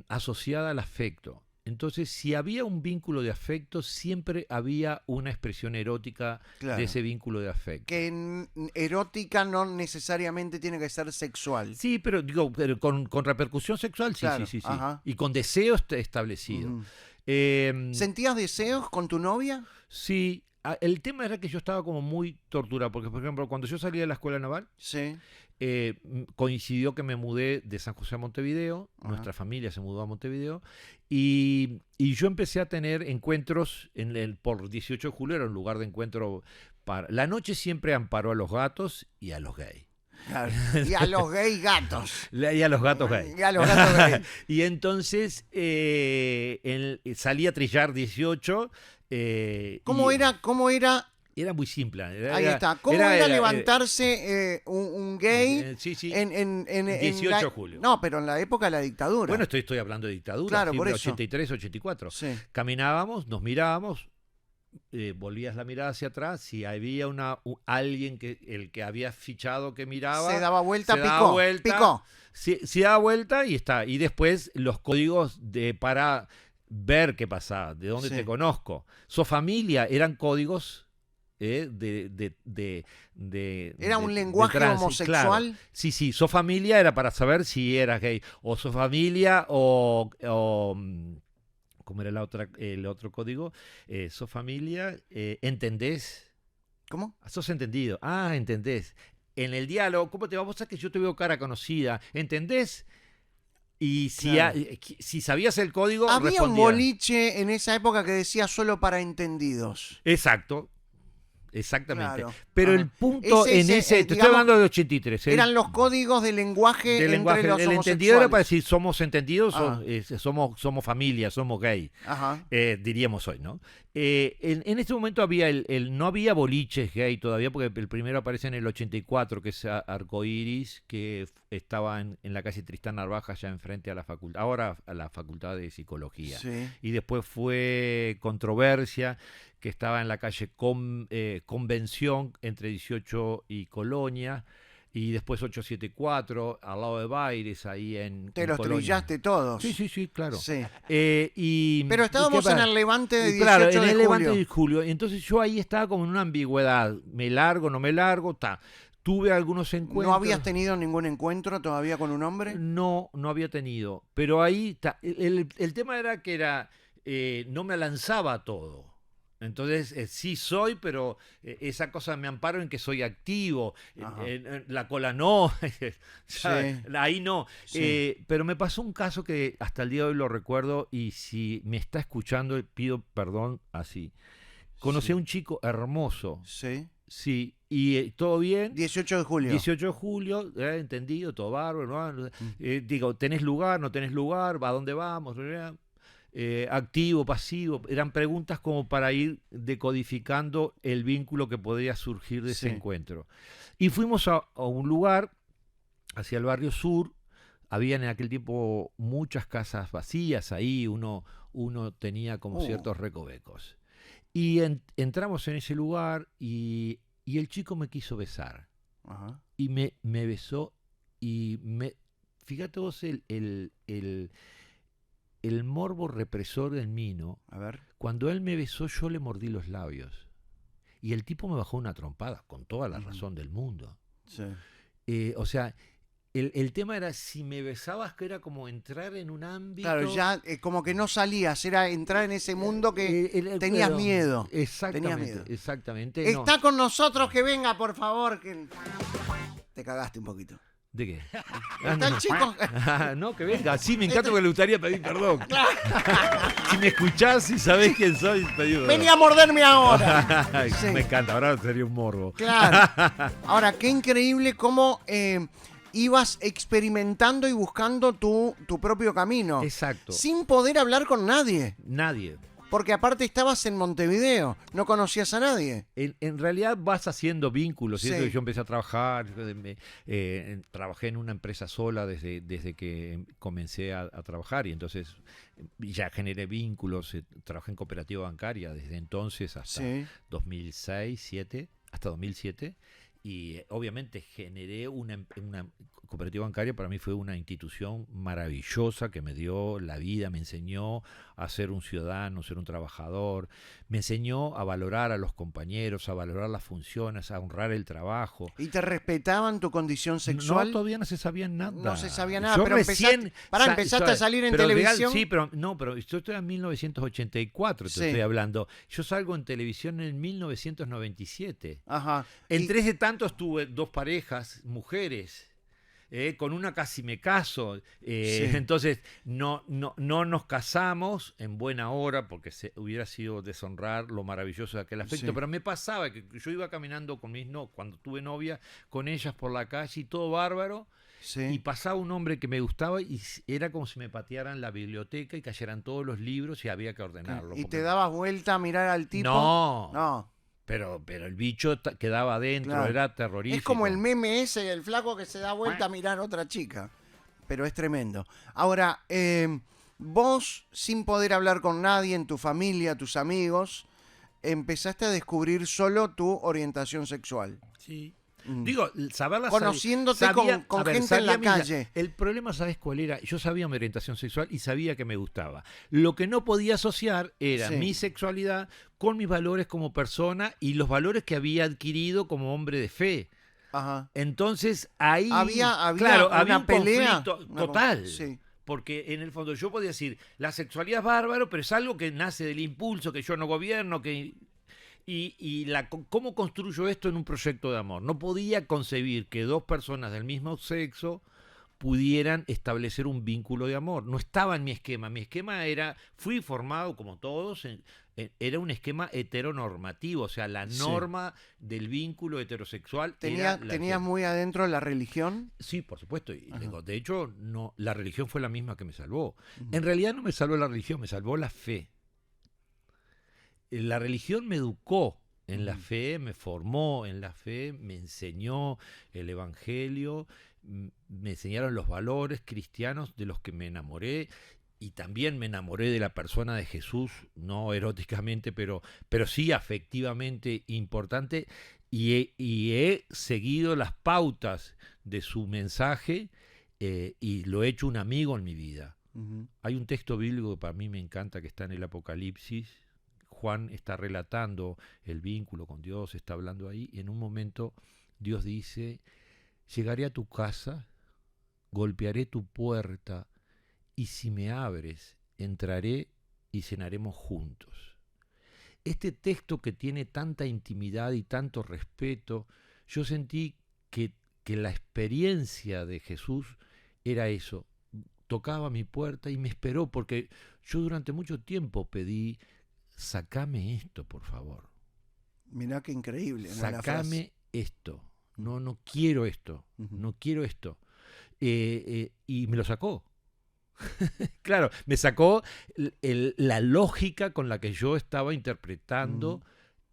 asociada al afecto. Entonces, si había un vínculo de afecto, siempre había una expresión erótica Claro. de ese vínculo de afecto. Que erótica no necesariamente tiene que ser sexual. Sí, pero digo, pero con repercusión sexual, sí, Claro, sí. ajá. Y con deseo establecido. Ujú. Eh, ¿Sentías deseos con tu novia? sí, el tema era que yo estaba como muy torturado, porque por ejemplo, cuando yo salí de la escuela naval, Sí. coincidió que me mudé de San José a Montevideo, Ajá. nuestra familia se mudó a Montevideo, y yo empecé a tener encuentros por 18 de julio, era un lugar de encuentro la noche siempre amparó a los gatos y a los gays. Claro. Y a los gay gatos. Y a los gatos gays. Y a los gatos gay. Y entonces salí a trillar 18. ¿Cómo era? Era muy simple. Ahí está. ¿Cómo era levantarse un gay sí, en 18 de julio. No, pero en la época de la dictadura. Bueno, estoy hablando de dictadura, Claro, sí, por de eso. 83, 84. Sí. Caminábamos, nos mirábamos, volvías la mirada hacia atrás, si había alguien el que había fichado que miraba, Se daba vuelta, se picó. daba vuelta, Picó. Si daba vuelta y está. Y después los códigos para ver qué pasaba, de dónde Sí. te conozco. Su familia eran códigos ¿Era un de lenguaje trance, homosexual? claro. Sí, su familia era para saber si eras gay. O su familia o ¿cómo era el otro código? Su familia, ¿entendés? ¿Cómo? ¿Sos entendido? Ah, entendés. En el diálogo, ¿cómo te va a mostrar que yo te veo cara conocida? ¿Entendés? Y Claro. si sabías el código, Había un respondía. boliche en esa época que decía solo para entendidos. Exacto. Exactamente. Claro. Pero Ajá. el punto Te te digamos, estoy hablando de 83. Eran los códigos de lenguaje del entre lenguaje. los El entendido homosexuales. era para decir somos entendidos, Ah. somos familia, somos gay. Ajá. Diríamos hoy, ¿no? En este momento no había boliches gay todavía, porque el primero aparece en el 84, que es Arcoiris, que estaba en la calle Tristán Narvaja, ya enfrente a la facultad, ahora a la Facultad de Psicología. Sí. Y después fue Controversia, que estaba en la calle Convención, entre 18 y Colonia. Y después 874, al lado de Baires, ahí en Te los Colonia. trillaste todos. Sí, claro. Sí. Pero estábamos en el Levante de 18 claro, en de el Levante julio. de julio. Entonces yo ahí estaba como en una ambigüedad. Me largo, no me largo, Tuve algunos encuentros. ¿No habías tenido ningún encuentro todavía con un hombre? No había tenido. Pero ahí el tema era que no me lanzaba a todo. Entonces, sí soy, pero esa cosa me amparo en que soy activo. Ajá. La cola no. Sí. Ahí no. Sí. Pero me pasó un caso que hasta el día de hoy lo recuerdo, y si me está escuchando, pido perdón así. Conocí a un chico hermoso, Sí. sí, y todo bien. 18 de julio. 18 de julio, entendido, todo bárbaro, ¿no? Mm. Digo, ¿tenés lugar, no tenés lugar? ¿A dónde vamos? Activo, pasivo. Eran preguntas como para ir decodificando el vínculo que podía surgir de ese Sí. encuentro. Y fuimos a un lugar, hacia el barrio sur. Habían en aquel tiempo muchas casas vacías ahí, uno tenía como ciertos recovecos. Y entramos en ese lugar y el chico me quiso besar. Ajá. Y me besó y fíjate vos el morbo represor en mí, ¿no? A ver. Cuando él me besó, yo le mordí los labios. Y el tipo me bajó una trompada, con toda la razón del mundo. Sí. O sea, el tema era, si me besabas, que era como entrar en un ámbito... Claro, ya como que no salías, era entrar en ese mundo que tenías pero, miedo. Exactamente, Tenías miedo. exactamente. Está con nosotros, que venga, por favor. Que... Te cagaste un poquito. ¿De qué? ¿Está el chico? No, que venga. Sí, me encanta porque le gustaría pedir perdón. Si me escuchás y sabés quién soy, pedí perdón. Vení a morderme ahora. Sí. Me encanta, ahora sería un morbo. Claro. Ahora, qué increíble cómo ibas experimentando y buscando tu propio camino. Exacto. Sin poder hablar con nadie. Nadie. Porque aparte estabas en Montevideo, no conocías a nadie. En realidad vas haciendo vínculos. Sí. ¿Cierto? Yo empecé a trabajar, trabajé en una empresa sola desde que comencé a trabajar y entonces ya generé vínculos. Trabajé en cooperativa bancaria desde entonces hasta Sí. 2006, hasta 2007. Y obviamente generé una cooperativa bancaria. Para mí fue una institución maravillosa que me dio la vida, me enseñó a ser un ciudadano, ser un trabajador, me enseñó a valorar a los compañeros, a valorar las funciones, a honrar el trabajo. ¿Y te respetaban tu condición sexual? No, todavía no se sabía nada. No se sabía nada, Yo pero recién empezaste a salir en pero televisión. Sí, pero yo estoy en 1984, te Sí. estoy hablando. Yo salgo en televisión en 1997. Ajá. Entre ese tanto tuve dos parejas, mujeres. Con una casi me caso, Sí. entonces no nos casamos en buena hora porque hubiera sido deshonrar lo maravilloso de aquel aspecto, Sí. pero me pasaba que yo iba caminando con cuando tuve novia, con ellas por la calle y todo bárbaro, Sí. y pasaba un hombre que me gustaba y era como si me patearan la biblioteca y cayeran todos los libros y había que ordenarlo. ¿Y porque- te dabas vuelta a mirar al tipo? No. No. Pero el bicho quedaba adentro, Claro. era terrorífico. Es como el meme ese, el flaco que se da vuelta a mirar a otra chica. Pero es tremendo. Ahora, vos, sin poder hablar con nadie, en tu familia, tus amigos, empezaste a descubrir solo tu orientación sexual. Sí. Mm. Digo, saberla Conociéndote sabía- con a ver, gente en sabía la calle. El problema, ¿sabes cuál era? Yo sabía mi orientación sexual y sabía que me gustaba. Lo que no podía asociar era Sí. mi sexualidad con mis valores como persona y los valores que había adquirido como hombre de fe. Ajá. Entonces ahí Había claro, una había un pelea. conflicto Una total. Sí. Porque en el fondo yo podía decir, la sexualidad es bárbaro, pero es algo que nace del impulso, que yo no gobierno, que... ¿Cómo construyo esto en un proyecto de amor? No podía concebir que dos personas del mismo sexo pudieran establecer un vínculo de amor. No estaba en mi esquema. Mi esquema fui formado como todos, era un esquema heteronormativo, o sea, la Sí. norma del vínculo heterosexual ¿Tenías muy adentro la religión? Sí, por supuesto. Y Ajá. de hecho, no, la religión fue la misma que me salvó. Ujú. En realidad no me salvó la religión, me salvó la fe. La religión me educó en la Ujú. fe, me formó en la fe, me enseñó el evangelio, me enseñaron los valores cristianos de los que me enamoré y también me enamoré de la persona de Jesús, no eróticamente, pero sí afectivamente importante y he seguido las pautas de su mensaje y lo he hecho un amigo en mi vida. Ujú. Hay un texto bíblico que para mí me encanta que está en el Apocalipsis. Juan está relatando el vínculo con Dios, está hablando ahí, y en un momento Dios dice, llegaré a tu casa, golpearé tu puerta, y si me abres, entraré y cenaremos juntos. Este texto que tiene tanta intimidad y tanto respeto, yo sentí que la experiencia de Jesús era eso. Tocaba mi puerta y me esperó, porque yo durante mucho tiempo pedí sacame esto, por favor. Mirá qué increíble, ¿no? La frase. Sacame esto. No quiero esto. Ujú. No quiero esto. Y me lo sacó. Claro, me sacó la lógica con la que yo estaba interpretando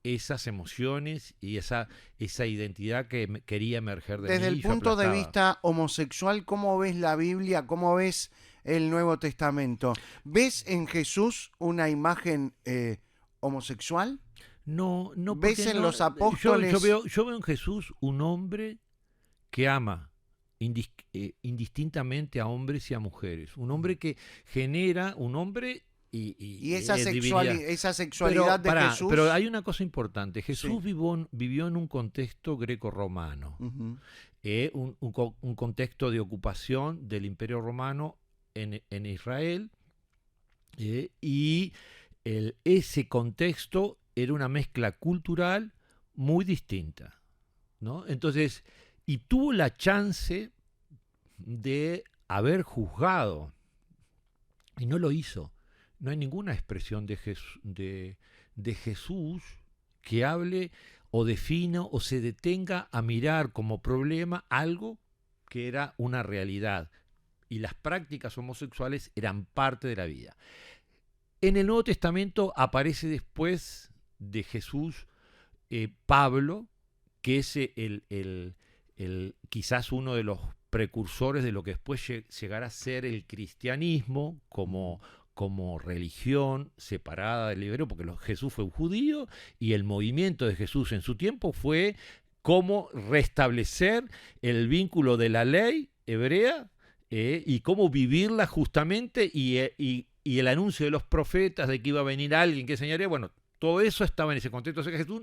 esas emociones y esa identidad que quería emerger de mí. Desde el y yo punto de aplastaba. vista homosexual, ¿cómo ves la Biblia? ¿Cómo ves el Nuevo Testamento? ¿Ves en Jesús una imagen homosexual? No, ¿Ves porque en no, los apóstoles? yo veo en Jesús un hombre que ama indistintamente a hombres y a mujeres. Un hombre que genera, un hombre Y esa, divinidad. esa sexualidad de Jesús. Pero hay una cosa importante. Jesús Sí. vivió en un contexto greco-romano, Ujú. un contexto de ocupación del Imperio Romano en Israel, y ese contexto era una mezcla cultural muy distinta, ¿no? Entonces, y tuvo la chance de haber juzgado, y no lo hizo. No hay ninguna expresión de Jesús que hable o defina o se detenga a mirar como problema algo que era una realidad. Y las prácticas homosexuales eran parte de la vida. En el Nuevo Testamento aparece después de Jesús Pablo, que es quizás uno de los precursores de lo que después llegará a ser el cristianismo como religión separada del hebreo, porque Jesús fue un judío y el movimiento de Jesús en su tiempo fue cómo restablecer el vínculo de la ley hebrea y cómo vivirla justamente y el anuncio de los profetas de que iba a venir alguien que enseñaría, bueno, todo eso estaba en ese contexto. O sea que Jesús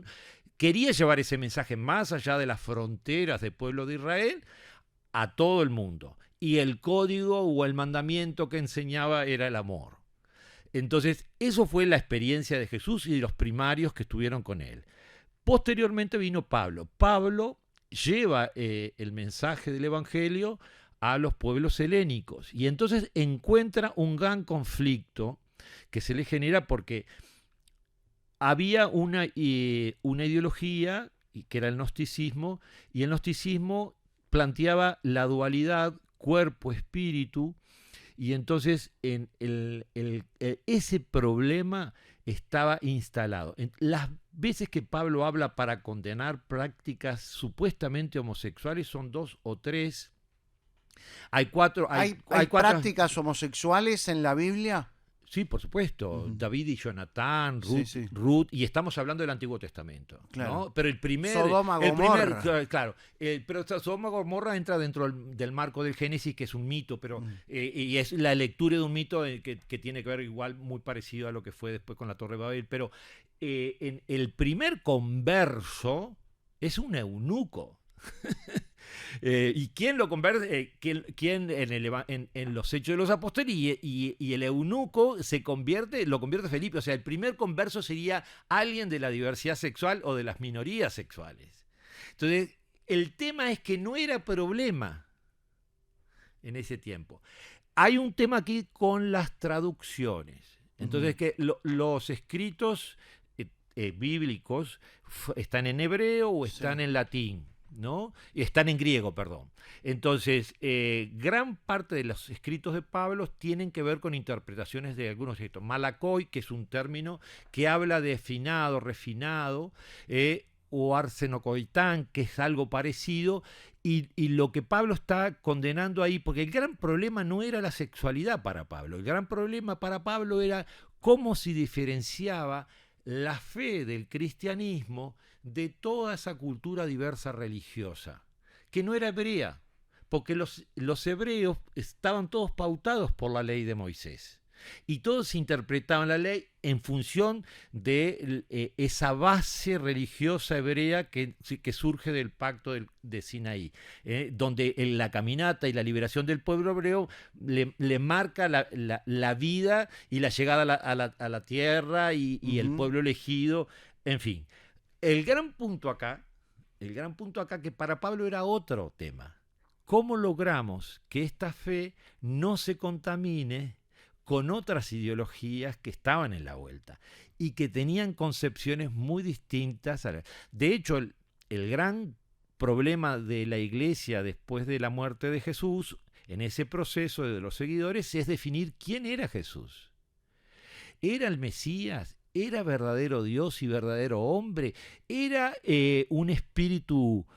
quería llevar ese mensaje más allá de las fronteras del pueblo de Israel a todo el mundo. Y el código o el mandamiento que enseñaba era el amor. Entonces, eso fue la experiencia de Jesús y de los primarios que estuvieron con él. Posteriormente vino Pablo. Pablo lleva el mensaje del Evangelio a los pueblos helénicos y entonces encuentra un gran conflicto que se le genera porque había una ideología que era el gnosticismo, y el gnosticismo planteaba la dualidad cuerpo-espíritu, y entonces ese problema estaba instalado. Las veces que Pablo habla para condenar prácticas supuestamente homosexuales son 2 o 3. Hay cuatro. ¿Hay cuatro. prácticas homosexuales en la Biblia? Sí, por supuesto. David y Jonatán, Ruth, y estamos hablando del Antiguo Testamento. Claro. ¿no? Pero el primer. Sodoma, Gomorra. Claro. Pero Sodoma Gomorra entra dentro del marco del Génesis, que es un mito, pero y es la lectura de un mito que tiene que ver igual muy parecido a lo que fue después con la Torre de Babel. Pero en el primer converso es un eunuco. ¿Y quién lo convierte? ¿Quién en los Hechos de los Apóstoles? Y el eunuco lo convierte Felipe. O sea, el primer converso sería alguien de la diversidad sexual o de las minorías sexuales. Entonces, el tema es que no era problema en ese tiempo. Hay un tema aquí con las traducciones. Entonces, que los escritos bíblicos están en hebreo o están en latín, ¿no? Están en griego, perdón. Entonces, gran parte de los escritos de Pablo tienen que ver con interpretaciones de algunos textos. Malakoi, que es un término que habla de afinado, refinado, o arsenocoitán, que es algo parecido, y lo que Pablo está condenando ahí, porque el gran problema no era la sexualidad para Pablo, el gran problema para Pablo era cómo se diferenciaba la fe del cristianismo de toda esa cultura diversa religiosa, que no era hebrea, porque los hebreos estaban todos pautados por la ley de Moisés, y todos interpretaban la ley en función de esa base religiosa hebrea que surge del pacto de Sinaí, donde la caminata y la liberación del pueblo hebreo le marca la vida y la llegada a la tierra y el pueblo elegido, en fin. El gran punto acá que para Pablo era otro tema. ¿Cómo logramos que esta fe no se contamine con otras ideologías que estaban en la vuelta y que tenían concepciones muy distintas. De hecho, el gran problema de la iglesia después de la muerte de Jesús, en ese proceso de los seguidores, es definir quién era Jesús. ¿Era el Mesías? ¿Era verdadero Dios y verdadero hombre? ¿Era un espíritu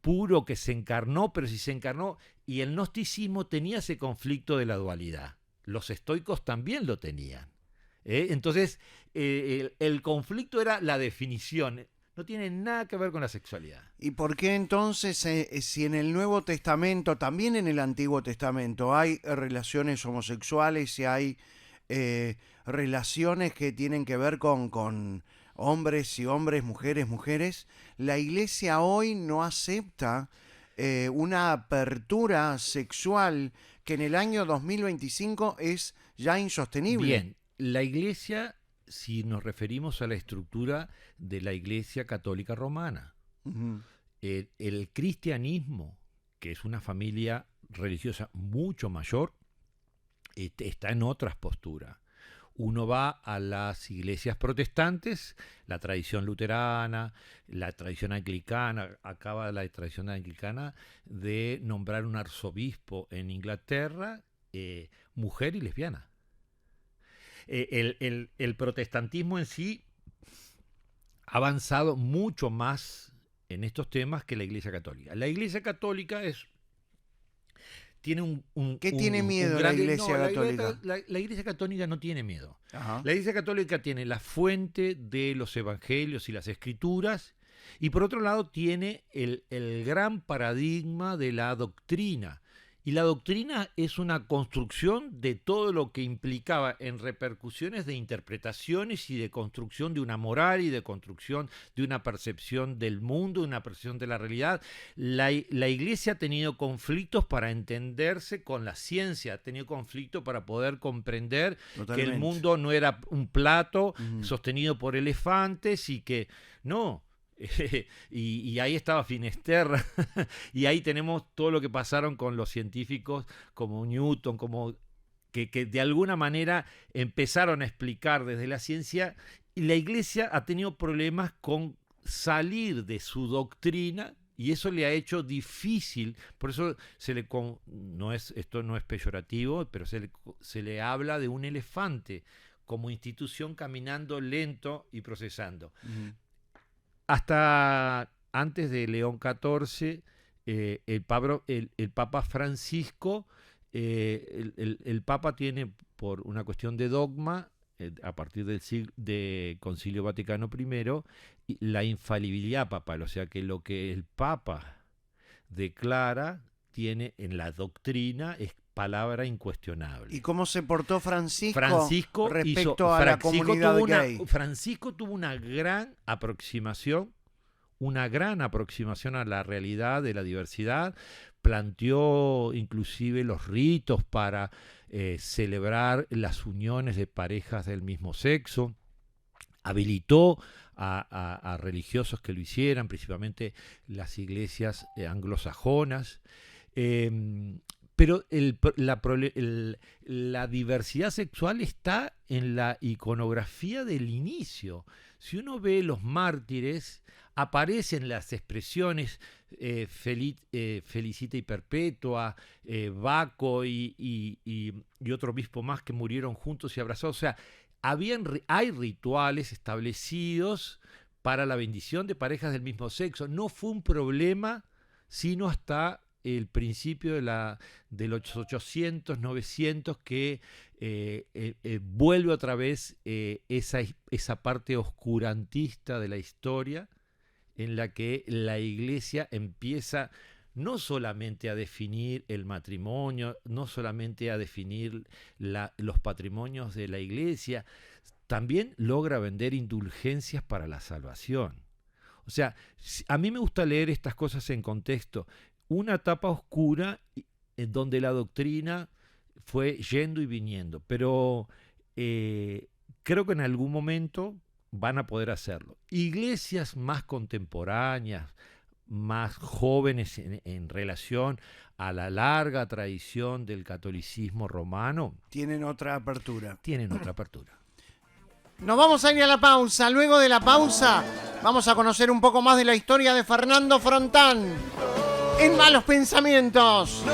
puro que se encarnó? Pero si se encarnó, y el gnosticismo tenía ese conflicto de la dualidad. Los estoicos también lo tenían. Entonces, el conflicto era la definición. No tiene nada que ver con la sexualidad. ¿Y por qué entonces, si en el Nuevo Testamento, también en el Antiguo Testamento, hay relaciones homosexuales y hay relaciones que tienen que ver con hombres y hombres, mujeres, mujeres, la Iglesia hoy no acepta una apertura sexual que en el año 2025 es ya insostenible? Bien, la Iglesia, si nos referimos a la estructura de la Iglesia Católica Romana, Ujú. el cristianismo, que es una familia religiosa mucho mayor, está en otras posturas. Uno va a las iglesias protestantes, la tradición luterana, la tradición anglicana. Acaba la tradición anglicana de nombrar un arzobispo en Inglaterra, mujer y lesbiana. El protestantismo en sí ha avanzado mucho más en estos temas que la Iglesia Católica. La Iglesia Católica tiene ¿Qué tiene miedo la Iglesia Católica? La Iglesia Católica no tiene miedo. Ajá. La Iglesia Católica tiene la fuente de los evangelios y las escrituras, y por otro lado tiene el gran paradigma de la doctrina. Y la doctrina es una construcción de todo lo que implicaba en repercusiones de interpretaciones y de construcción de una moral y de construcción de una percepción del mundo, de una percepción de la realidad. La Iglesia ha tenido conflictos para entenderse con la ciencia, ha tenido conflictos para poder comprender Totalmente. que el mundo no era un plato Ujú. sostenido por elefantes y que no. Y ahí estaba Finisterra y ahí tenemos todo lo que pasaron con los científicos como Newton, que de alguna manera empezaron a explicar desde la ciencia, y la Iglesia ha tenido problemas con salir de su doctrina, y eso le ha hecho difícil. Por eso esto no es peyorativo, pero se le habla de un elefante como institución caminando lento y procesando. Ujú. Hasta antes de León XIV, el Papa Francisco, el Papa tiene, por una cuestión de dogma, a partir del Concilio Vaticano I, la infalibilidad papal, o sea que lo que el Papa declara tiene en la doctrina es palabra incuestionable. ¿Y cómo se portó Francisco Francisco a la comunidad gay? Francisco tuvo una gran aproximación a la realidad de la diversidad, planteó inclusive los ritos para celebrar las uniones de parejas del mismo sexo, habilitó a religiosos que lo hicieran, principalmente las iglesias anglosajonas. Pero la diversidad sexual está en la iconografía del inicio. Si uno ve los mártires, aparecen las expresiones Felicita y Perpetua, Baco y otro obispo más que murieron juntos y abrazados. O sea, hay rituales establecidos para la bendición de parejas del mismo sexo. No fue un problema sino hasta el principio de los 800, 900, que vuelve otra vez esa parte oscurantista de la historia, en la que la Iglesia empieza no solamente a definir el matrimonio, no solamente a definir los patrimonios de la Iglesia, también logra vender indulgencias para la salvación. O sea, a mí me gusta leer estas cosas en contexto. Una etapa oscura en donde la doctrina fue yendo y viniendo, pero creo que en algún momento van a poder hacerlo. Iglesias más contemporáneas, más jóvenes en relación a la larga tradición del catolicismo romano, Tienen otra apertura. tienen otra apertura. Nos vamos a ir a la pausa. Luego de la pausa vamos a conocer un poco más de la historia de Fernando Frontán en Malos Pensamientos.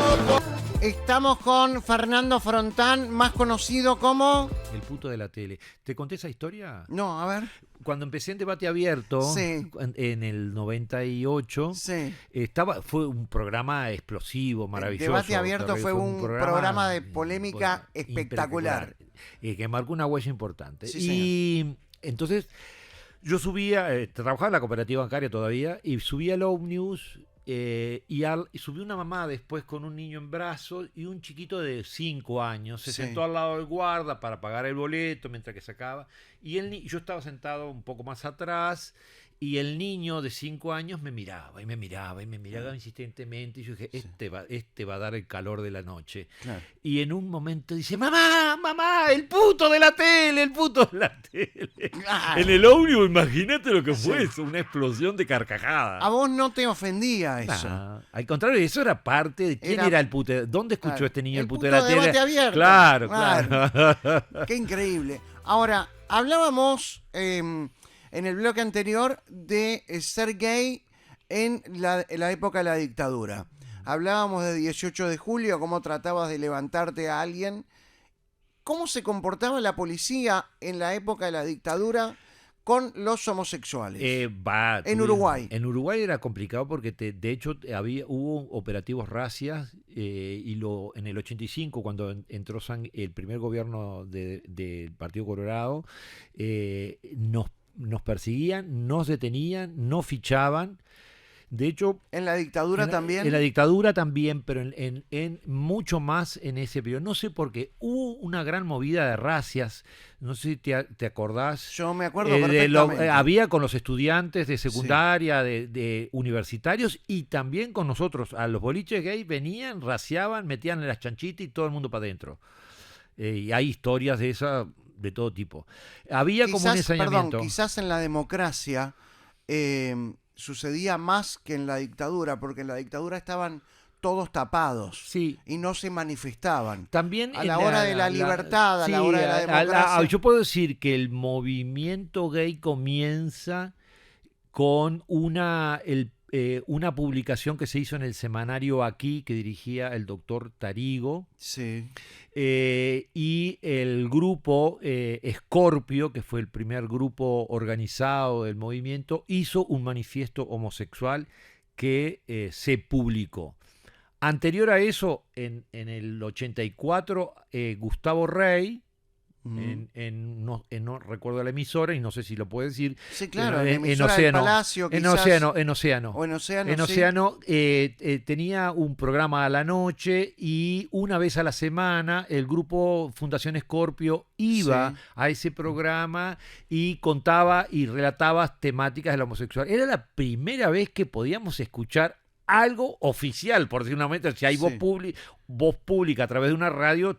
Estamos con Fernando Frontán, más conocido como... El puto de la tele. ¿Te conté esa historia? No, a ver. Cuando empecé en Debate Abierto, Sí. en el 98, Sí. fue un programa explosivo, maravilloso. Debate Abierto fue un programa de polémica bueno, espectacular. Que marcó una huella importante. Sí, y entonces yo subía, trabajaba en la cooperativa bancaria todavía, y subía al Omnibus. Y subí una mamá después con un niño en brazos y un chiquito de 5 años. Se Sí. sentó al lado del guarda para pagar el boleto mientras que sacaba. Y yo estaba sentado un poco más atrás y el niño de 5 años me miraba y me miraba y me miraba insistentemente. Y yo dije, este va a dar el calor de la noche. Claro. Y en un momento dice, mamá, mamá, el puto de la tele, el puto de la tele. Claro. En el audio, imagínate lo que fue Sí. eso, una explosión de carcajadas. A vos no te ofendía eso. Nah, al contrario, eso era parte de quién Era- era el puto. ¿Dónde escuchó Claro. este niño El el puto puto de la Debate tele? Abierto. Claro, Claro. claro. Qué increíble. Ahora, hablábamos en el bloque anterior de ser gay en la época de la dictadura. Hablábamos de 18 de julio, cómo tratabas de levantarte a alguien. ¿Cómo se comportaba la policía en la época de la dictadura con los homosexuales? En Uruguay. En Uruguay era complicado porque de hecho hubo operativos racias en el 85 cuando entró el primer gobierno del Partido Colorado, nos perseguían, nos detenían, nos fichaban. De hecho, ¿En la dictadura también? en la dictadura también, pero en mucho más en ese periodo. No sé por qué. Hubo una gran movida de racias. No sé si te acordás. Yo me acuerdo De perfectamente. había con los estudiantes de secundaria, de universitarios y también con nosotros. A los boliches gay venían, raciaban, metían en las chanchitas y todo el mundo para adentro. Y hay historias de esas de todo tipo. Había como un ensañamiento. Perdón, quizás en la democracia sucedía más que en la dictadura, porque en la dictadura estaban todos tapados Sí. y no se manifestaban. También A la hora de la libertad, a la sí, hora de la democracia. yo puedo decir que el movimiento gay comienza con una publicación que se hizo en el semanario Aquí, que dirigía el doctor Tarigo, Sí. y el grupo Scorpio, que fue el primer grupo organizado del movimiento, hizo un manifiesto homosexual que se publicó. Anterior a eso, en el 84, Gustavo Rey, no recuerdo la emisora y no sé si lo puedo decir. Sí, claro, pero en la emisora del Palacio, en quizás. Océano. O en Océano, En sí. Océano tenía un programa a la noche y una vez a la semana el grupo Fundación Scorpio iba Sí. a ese programa y contaba y relataba temáticas de la homosexualidad. Era la primera vez que podíamos escuchar algo oficial, por decir una manera. Si hay Sí. voz pública a través de una radio,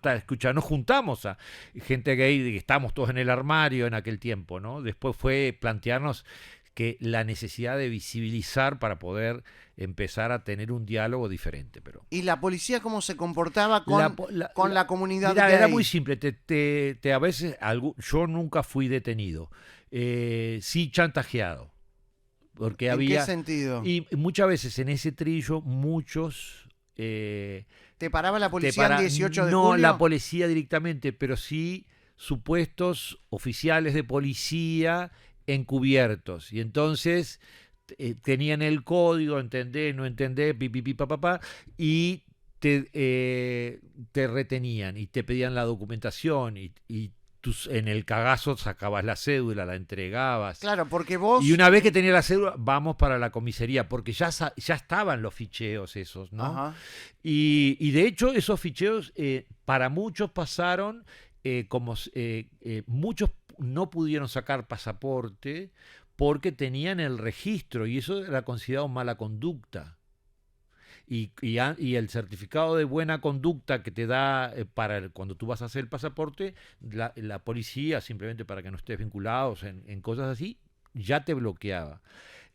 nos juntamos a gente gay, que estábamos todos en el armario en aquel tiempo, ¿no? Después fue plantearnos que la necesidad de visibilizar para poder empezar a tener un diálogo diferente. Pero ¿Y la policía cómo se comportaba con la comunidad Mirá, gay? era muy simple. A veces yo nunca fui detenido, sí chantajeado. Porque ¿En había qué sentido? y muchas veces en ese trillo muchos ¿Te paraba la policía el 18 de no julio? la policía directamente, pero sí supuestos oficiales de policía encubiertos. Y entonces tenían el código, entendés, no entendés, pipipi, papá, y te retenían y te pedían la documentación y en el cagazo sacabas la cédula, la entregabas. Claro, porque vos... Y una vez que tenía la cédula, vamos para la comisaría, porque ya estaban los ficheos esos, ¿no? Ajá. Y de hecho esos ficheos para muchos pasaron, muchos no pudieron sacar pasaporte porque tenían el registro y eso era considerado mala conducta. Y el certificado de buena conducta que te da cuando tú vas a hacer el pasaporte, la policía, simplemente para que no estés vinculados en cosas así, ya te bloqueaba.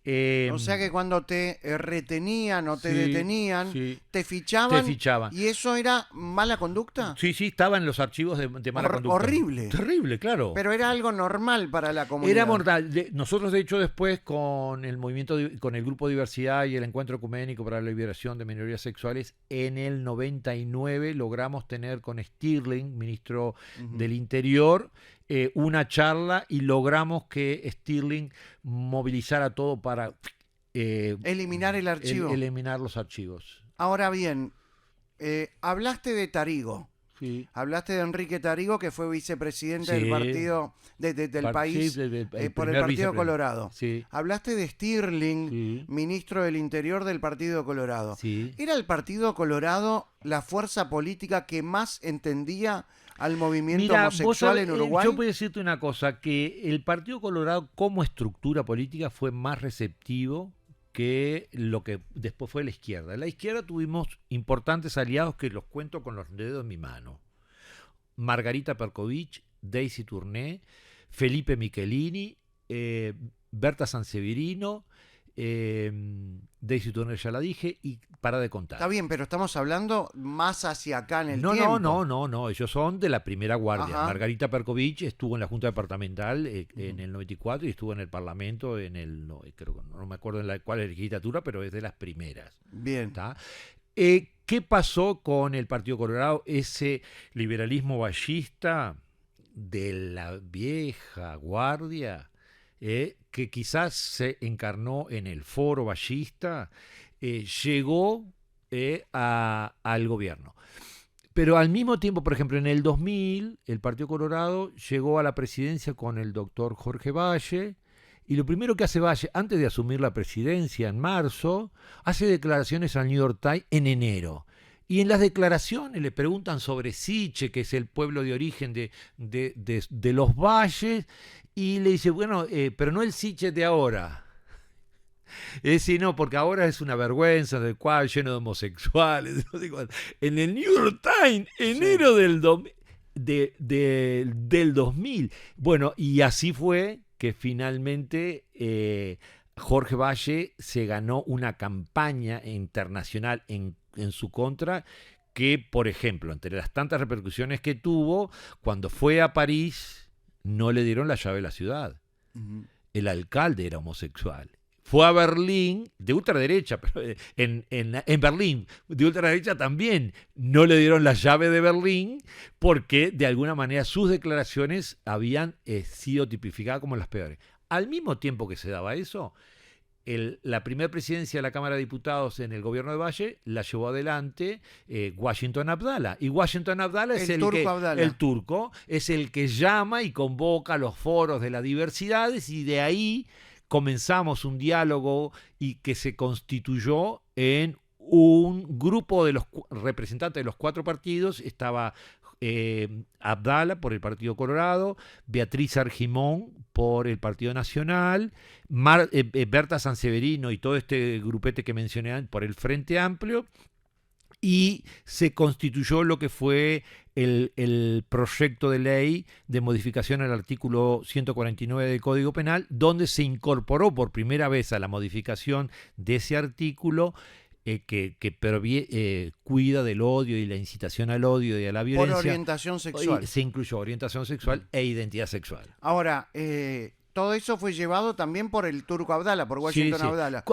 O sea que cuando te retenían o te Sí, detenían, sí, te te fichaban, fichaban. y eso era mala conducta. Sí, sí, estaba en los archivos de mala conducta. Horrible. Terrible, claro. Pero era algo normal para la comunidad. Era mortal. Nosotros, de hecho, después con el movimiento, con el Grupo Diversidad y el Encuentro Ecuménico para la Liberación de Minorías Sexuales, en el 99 logramos tener con Stirling, ministro del Interior, una charla y logramos que Stirling movilizara todo para Eliminar el archivo. eliminar los archivos. Ahora bien, hablaste de Tarigo. Sí. Hablaste de Enrique Tarigo, que fue vicepresidente Sí. del partido del país Sí, por el primer Partido vicepresidente. Colorado. Sí. Hablaste de Stirling, Sí. ministro del Interior del Partido Colorado. Sí. ¿Era el Partido Colorado la fuerza política que más entendía al movimiento Mira, vos homosexual sabés, en Uruguay? yo puedo decirte una cosa, que el Partido Colorado como estructura política fue más receptivo que lo que después fue la izquierda. En la izquierda tuvimos importantes aliados que los cuento con los dedos en mi mano. Margarita Perkovich, Daisy Tourné, Felipe Michelini, Berta Sanseverino, Daisy Tourné ya la dije, y para de contar. Está bien, pero estamos hablando más hacia acá en el No, tiempo. no, ellos son de la primera guardia. Ajá. Margarita Perkovich estuvo en la Junta Departamental en el 94 y estuvo en el Parlamento en el, creo que no me acuerdo en cuál legislatura, pero es de las primeras. Bien. ¿Tá? ¿Qué pasó con el Partido Colorado? Ese liberalismo ballista de la vieja guardia, que quizás se encarnó en el foro ballista, llegó al gobierno. Pero al mismo tiempo, por ejemplo, en el 2000, el Partido Colorado llegó a la presidencia con el doctor Jorge Valle, y lo primero que hace Valle, antes de asumir la presidencia en marzo, hace declaraciones al New York Times en enero. Y en las declaraciones le preguntan sobre Siche, que es el pueblo de origen de los valles, y le dice, bueno, pero no el Siche de ahora. Es decir, no, porque ahora es una vergüenza del cual lleno de homosexuales. No sé cuál. En el New York Times, enero del 2000. Bueno, y así fue que finalmente Jorge Valle se ganó una campaña internacional en su contra, que, por ejemplo, entre las tantas repercusiones que tuvo, cuando fue a París no le dieron la llave de la ciudad. El alcalde era homosexual. Fue a Berlín, de ultraderecha, pero en Berlín, de ultraderecha también, no le dieron la llave de Berlín porque de alguna manera sus declaraciones habían sido tipificadas como las peores. Al mismo tiempo que se daba eso, la primera presidencia de la Cámara de Diputados en el gobierno de Valle la llevó adelante Washington Abdallah. Y Washington Abdallah es el turco, es el que llama y convoca a los foros de las diversidades, y de ahí comenzamos un diálogo y que se constituyó en un grupo de los representantes de los cuatro partidos. Estaba Abdallah por el Partido Colorado, Beatriz Argimón por el Partido Nacional, Berta Sanseverino y todo este grupete que mencioné por el Frente Amplio, y se constituyó lo que fue el proyecto de ley de modificación al artículo 149 del Código Penal, donde se incorporó por primera vez a la modificación de ese artículo que cuida del odio y la incitación al odio y a la violencia. Por orientación sexual. Se incluyó orientación sexual e identidad sexual. Ahora, todo eso fue llevado también por el turco Abdallah, por Washington Abdallah.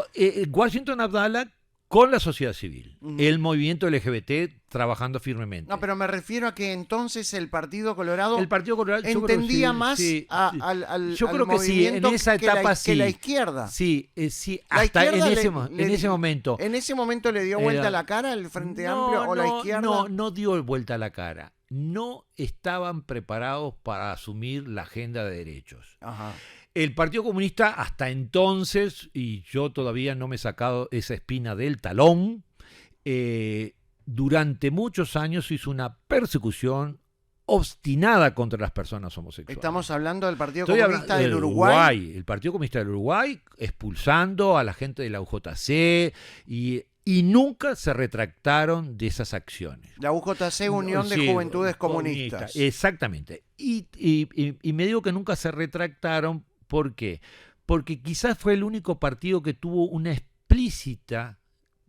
Washington Abdallah con la sociedad civil, el movimiento LGBT trabajando firmemente. No, pero me refiero a que entonces el Partido Colorado, entendía más al yo creo que sí, en movimiento esa etapa que la izquierda. Sí, La hasta izquierda en ese momento. ¿En ese momento le dio vuelta la cara el Frente Amplio o la izquierda? No dio vuelta la cara. No estaban preparados para asumir la agenda de derechos. Ajá. El Partido Comunista hasta entonces, y yo todavía no me he sacado esa espina del talón, durante muchos años hizo una persecución obstinada contra las personas homosexuales. Estamos hablando del Partido Comunista del Uruguay. El Partido Comunista del Uruguay expulsando a la gente de la UJC y nunca se retractaron de esas acciones. La UJC, Unión de Juventudes Comunistas. Exactamente. Y me digo que nunca se retractaron. ¿Por qué? porque quizás fue el único partido que tuvo una explícita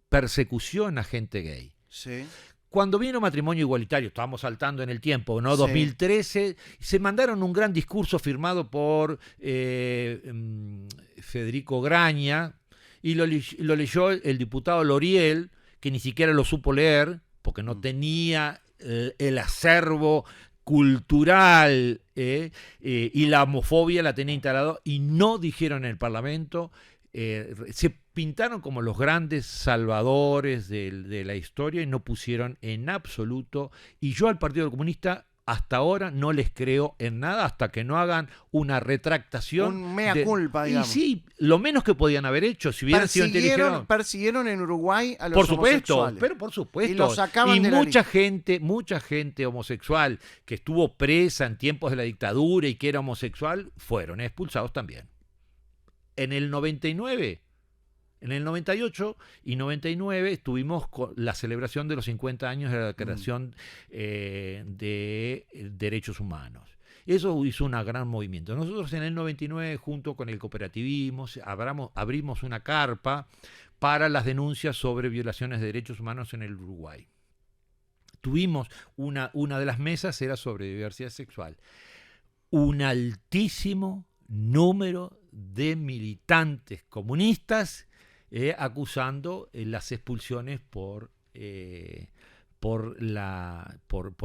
persecución a gente gay. Sí. Cuando vino Matrimonio Igualitario, estábamos saltando en el tiempo, ¿no? Sí. 2013, se mandaron un gran discurso firmado por Federico Graña, y lo leyó el diputado Loriel, que ni siquiera lo supo leer, porque no tenía el acervo cultural, y la homofobia la tenía instalado, y no dijeron en el Parlamento. Se pintaron como los grandes salvadores de la historia y no pusieron en absoluto. Y yo al Partido Comunista hasta ahora no les creo en nada hasta que no hagan una retractación. Un mea culpa, digamos. Y sí, lo menos que podían haber hecho, si hubieran sido inteligentes. Persiguieron en Uruguay a los por supuesto, homosexuales. pero por supuesto. Y los sacaban y de mucha gente homosexual que estuvo presa en tiempos de la dictadura y que era homosexual, fueron expulsados también. En el 99, en el 98 y 99 tuvimos la celebración de los 50 años de la Declaración de Derechos Humanos. Eso hizo un gran movimiento. Nosotros en el 99, junto con el cooperativismo, abrimos una carpa para las denuncias sobre violaciones de derechos humanos en el Uruguay. Tuvimos una de las mesas era sobre diversidad sexual. Un altísimo número de militantes comunistas acusando las expulsiones por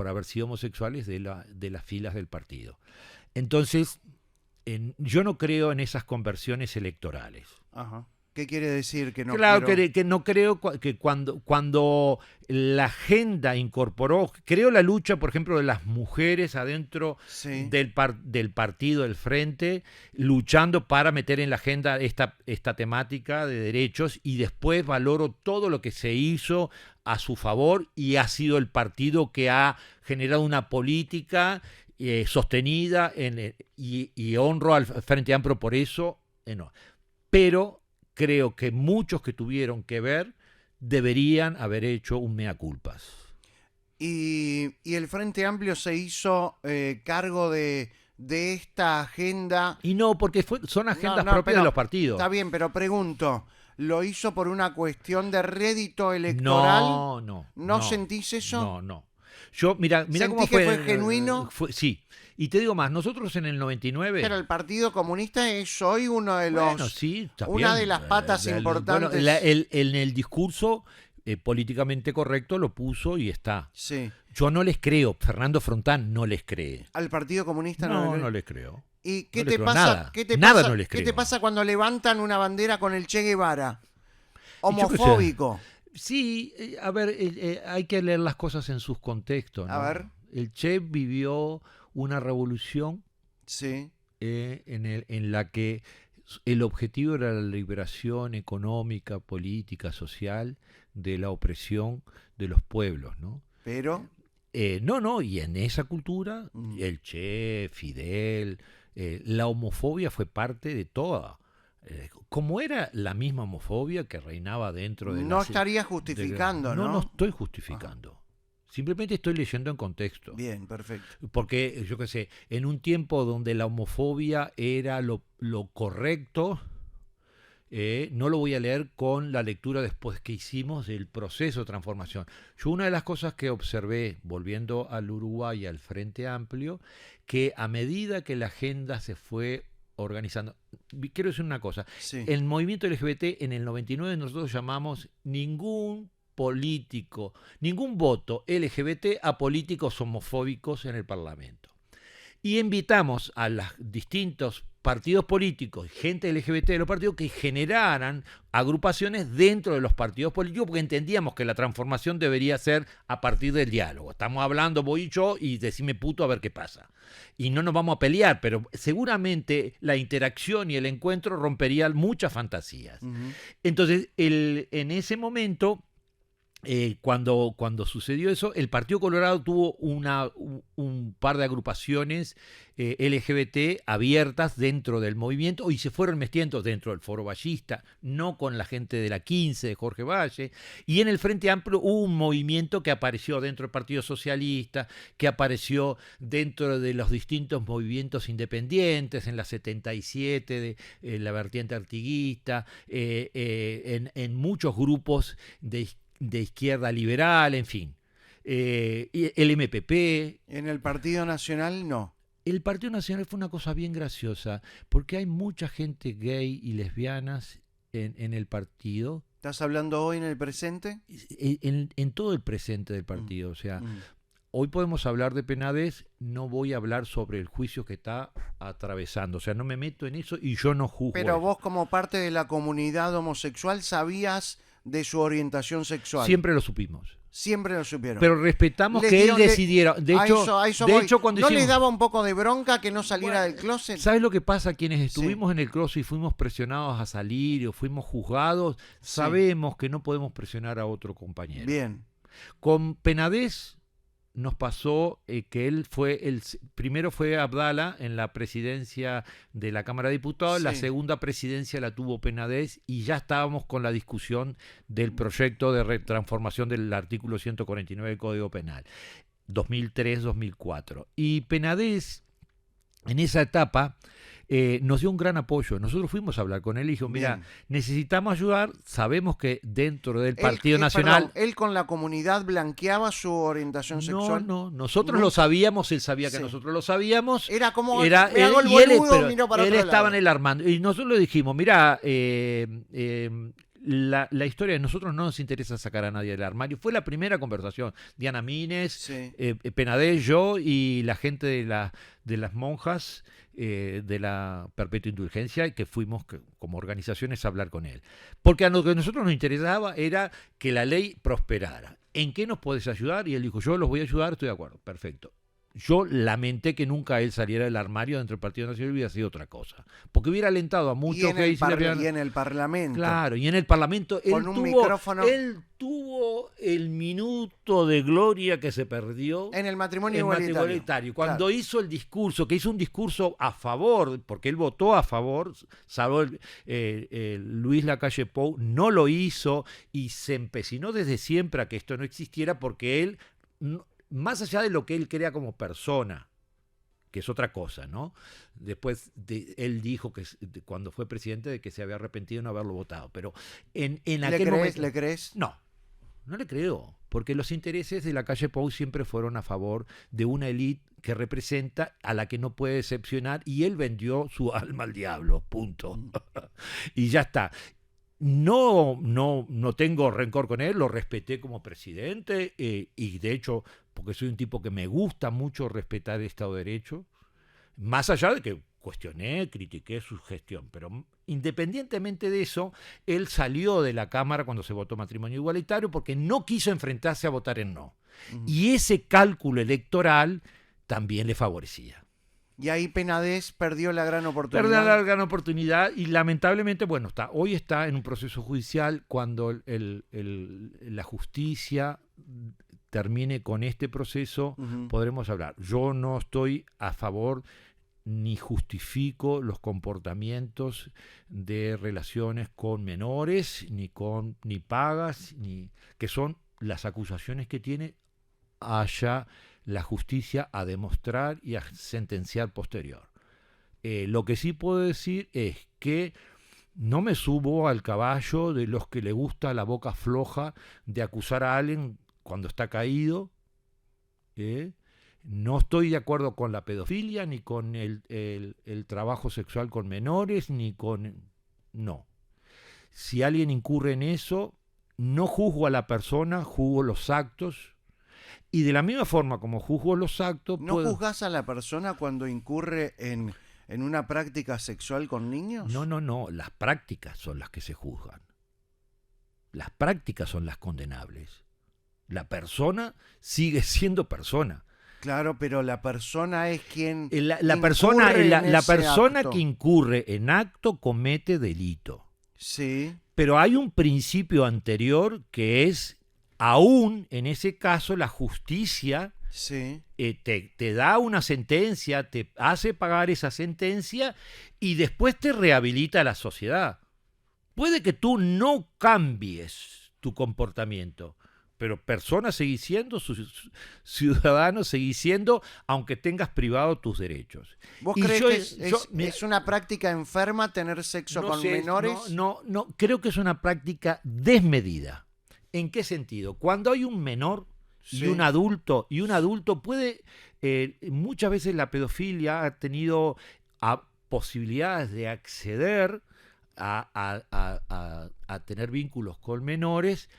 haber sido homosexuales de las filas del partido. Entonces, yo no creo en esas conversiones electorales. Ajá. ¿Qué quiere decir que no? Claro, que no creo que cuando la agenda incorporó, creo la lucha, por ejemplo, de las mujeres adentro del partido, del frente, luchando para meter en la agenda esta temática de derechos, y después valoro todo lo que se hizo a su favor y ha sido el partido que ha generado una política sostenida y honro al Frente Amplio por eso. No. Pero creo que muchos que tuvieron que ver deberían haber hecho un mea culpas. Y el Frente Amplio se hizo cargo de esta agenda. Y no, porque son agendas propias de los partidos. Está bien, pero pregunto, ¿lo hizo por una cuestión de rédito electoral? No. ¿Sentís eso? No. Yo, mira cómo fue. ¿Fue genuino? Sí. Y te digo más, nosotros en el 99... Pero el Partido Comunista es hoy uno de los... Bueno, sí, una de las patas importantes. Bueno, en el discurso políticamente correcto lo puso y está. Sí. Yo no les creo, Fernando Frontán no les cree. ¿Al Partido Comunista no les creo? ¿Y qué no te pasa? Nada. ¿Qué te nada pasa, no les creo. ¿Qué te pasa cuando levantan una bandera con el Che Guevara? Homofóbico. Sí, a ver, hay que leer las cosas en sus contextos, ¿no? A ver. El Che vivió una revolución sí. En la que el objetivo era la liberación económica, política, social de la opresión de los pueblos, ¿no? Pero... y en esa cultura, el Che, Fidel, la homofobia fue parte de toda. Como era la misma homofobia que reinaba dentro de No estaría justificando, ¿no? No estoy justificando. Simplemente estoy leyendo en contexto. Bien, perfecto. Porque, yo qué sé, en un tiempo donde la homofobia era lo correcto, no lo voy a leer con la lectura después que hicimos del proceso de transformación. Yo una de las cosas que observé, volviendo al Uruguay y al Frente Amplio, que a medida que la agenda se fue organizando, quiero decir una cosa, el movimiento LGBT en el 99 nosotros llamamos ningún voto LGBT a políticos homofóbicos en el Parlamento. Y invitamos a los distintos partidos políticos, gente LGBT de los partidos, que generaran agrupaciones dentro de los partidos políticos, porque entendíamos que la transformación debería ser a partir del diálogo. Estamos hablando vos y yo y decime puto a ver qué pasa. Y no nos vamos a pelear, pero seguramente la interacción y el encuentro romperían muchas fantasías. Entonces, en ese momento... cuando sucedió eso, el Partido Colorado tuvo un par de agrupaciones LGBT abiertas dentro del movimiento y se fueron metiendo dentro del Foro Ballista, no con la gente de la 15 de Jorge Valle. Y en el Frente Amplio hubo un movimiento que apareció dentro del Partido Socialista, que apareció dentro de los distintos movimientos independientes, en la 77, la vertiente artiguista, en muchos grupos de izquierda liberal, en fin. El MPP. En el Partido Nacional no. El Partido Nacional fue una cosa bien graciosa, porque hay mucha gente gay y lesbianas en el partido. ¿Estás hablando hoy en el presente? En todo el presente del partido. O sea, hoy podemos hablar de Penades, no voy a hablar sobre el juicio que está atravesando. O sea, no me meto en eso y yo no juzgo. Pero eso. vos, como parte de la comunidad homosexual, ¿sabías de su orientación sexual? Siempre lo supimos. Siempre lo supieron. Pero respetamos que él decidiera. De hecho, cuando ¿No hicimos, les daba un poco de bronca que no saliera del closet? ¿Sabes lo que pasa? Quienes estuvimos en el closet y fuimos presionados a salir o fuimos juzgados, sabemos que no podemos presionar a otro compañero. Bien. Con Penades nos pasó que él primero fue Abdala en la presidencia de la Cámara de Diputados, la segunda presidencia la tuvo Penades y ya estábamos con la discusión del proyecto de transformación del artículo 149 del Código Penal, 2003-2004. Y Penades, en esa etapa, nos dio un gran apoyo. Nosotros fuimos a hablar con él y dijo, mira, necesitamos ayudar, sabemos que dentro del Partido Nacional... Perdón, ¿él con la comunidad blanqueaba su orientación sexual? No, nosotros lo sabíamos, él sabía que nosotros lo sabíamos. Era como, él estaba en el armando. Y nosotros le dijimos, mira, la historia de nosotros no nos interesa sacar a nadie del armario. Fue la primera conversación. Diana Mines, Penades, yo y la gente de las monjas de la Perpetua Indulgencia, y que fuimos como organizaciones a hablar con él. Porque a lo que a nosotros nos interesaba era que la ley prosperara. ¿En qué nos podés ayudar? Y él dijo, yo los voy a ayudar, estoy de acuerdo, perfecto. Yo lamenté que nunca él saliera del armario dentro del Partido Nacional y hubiera sido otra cosa. Porque hubiera alentado a muchos gays y en el Parlamento. Claro, y en el Parlamento él tuvo el minuto de gloria que se perdió en el matrimonio igualitario. Cuando hizo el discurso, que hizo un discurso a favor, porque él votó a favor, salvo Luis Lacalle Pou, no lo hizo y se empecinó desde siempre a que esto no existiera porque él... más allá de lo que él crea como persona, que es otra cosa, ¿no? Después él dijo que cuando fue presidente de que se había arrepentido de no haberlo votado, pero en aquel momento... ¿Le crees? No le creo, porque los intereses de Lacalle Pou siempre fueron a favor de una élite que representa a la que no puede decepcionar y él vendió su alma al diablo, punto. Y ya está. No tengo rencor con él, lo respeté como presidente y de hecho, porque soy un tipo que me gusta mucho respetar el Estado de Derecho, más allá de que cuestioné, critiqué su gestión, pero independientemente de eso, él salió de la Cámara cuando se votó matrimonio igualitario porque no quiso enfrentarse a votar en no. Y ese cálculo electoral también le favorecía. Y ahí Penades perdió la gran oportunidad. Perdió la gran oportunidad y lamentablemente, bueno, hoy está en un proceso judicial. Cuando la justicia termine con este proceso, podremos hablar. Yo no estoy a favor ni justifico los comportamientos de relaciones con menores, ni pagas, que son las acusaciones que tiene allá la justicia a demostrar y a sentenciar posterior. Lo que sí puedo decir es que no me subo al caballo de los que le gusta la boca floja de acusar a alguien cuando está caído. No estoy de acuerdo con la pedofilia, ni con el trabajo sexual con menores, ni con... No. Si alguien incurre en eso, no juzgo a la persona, juzgo los actos. Y de la misma forma como juzgo los actos... ¿No juzgás a la persona cuando incurre en una práctica sexual con niños? No. Las prácticas son las que se juzgan. Las prácticas son las condenables. La persona sigue siendo persona. Claro, pero la persona es quien... La persona que incurre en acto comete delito. Sí. Pero hay un principio anterior que es aún en ese caso la justicia Sí. te da una sentencia, te hace pagar esa sentencia y después te rehabilita la sociedad. Puede que tú no cambies tu comportamiento, pero persona seguís siendo, ciudadano seguís siendo, aunque tengas privado tus derechos. ¿Vos Y crees yo, que mira, es una práctica enferma tener sexo no con sé, menores? no, creo que es una práctica desmedida. ¿En qué sentido? Cuando hay un menor y un Sí. adulto puede, muchas veces la pedofilia ha tenido posibilidades de acceder a tener vínculos con menores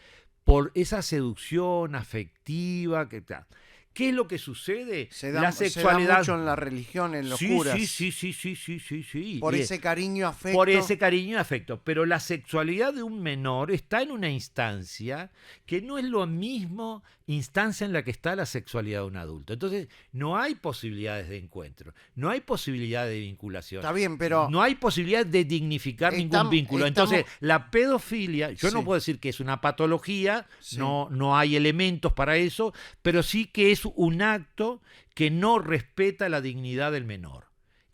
por esa seducción afectiva que tal. ¿Qué es lo que sucede? La Se da sexualidad. mucho en la religión, en los Sí, curas. sí. Por ese cariño, afecto. Por ese cariño y afecto. Pero la sexualidad de un menor está en una instancia que no es lo mismo instancia en la que está la sexualidad de un adulto. Entonces, no hay posibilidades de encuentro, no hay posibilidad de vinculación, Está bien, pero no hay posibilidad de dignificar ningún vínculo. Entonces, la pedofilia, yo no Sí. puedo decir que es una patología, Sí. no hay elementos para eso, pero sí que es un acto que no respeta la dignidad del menor.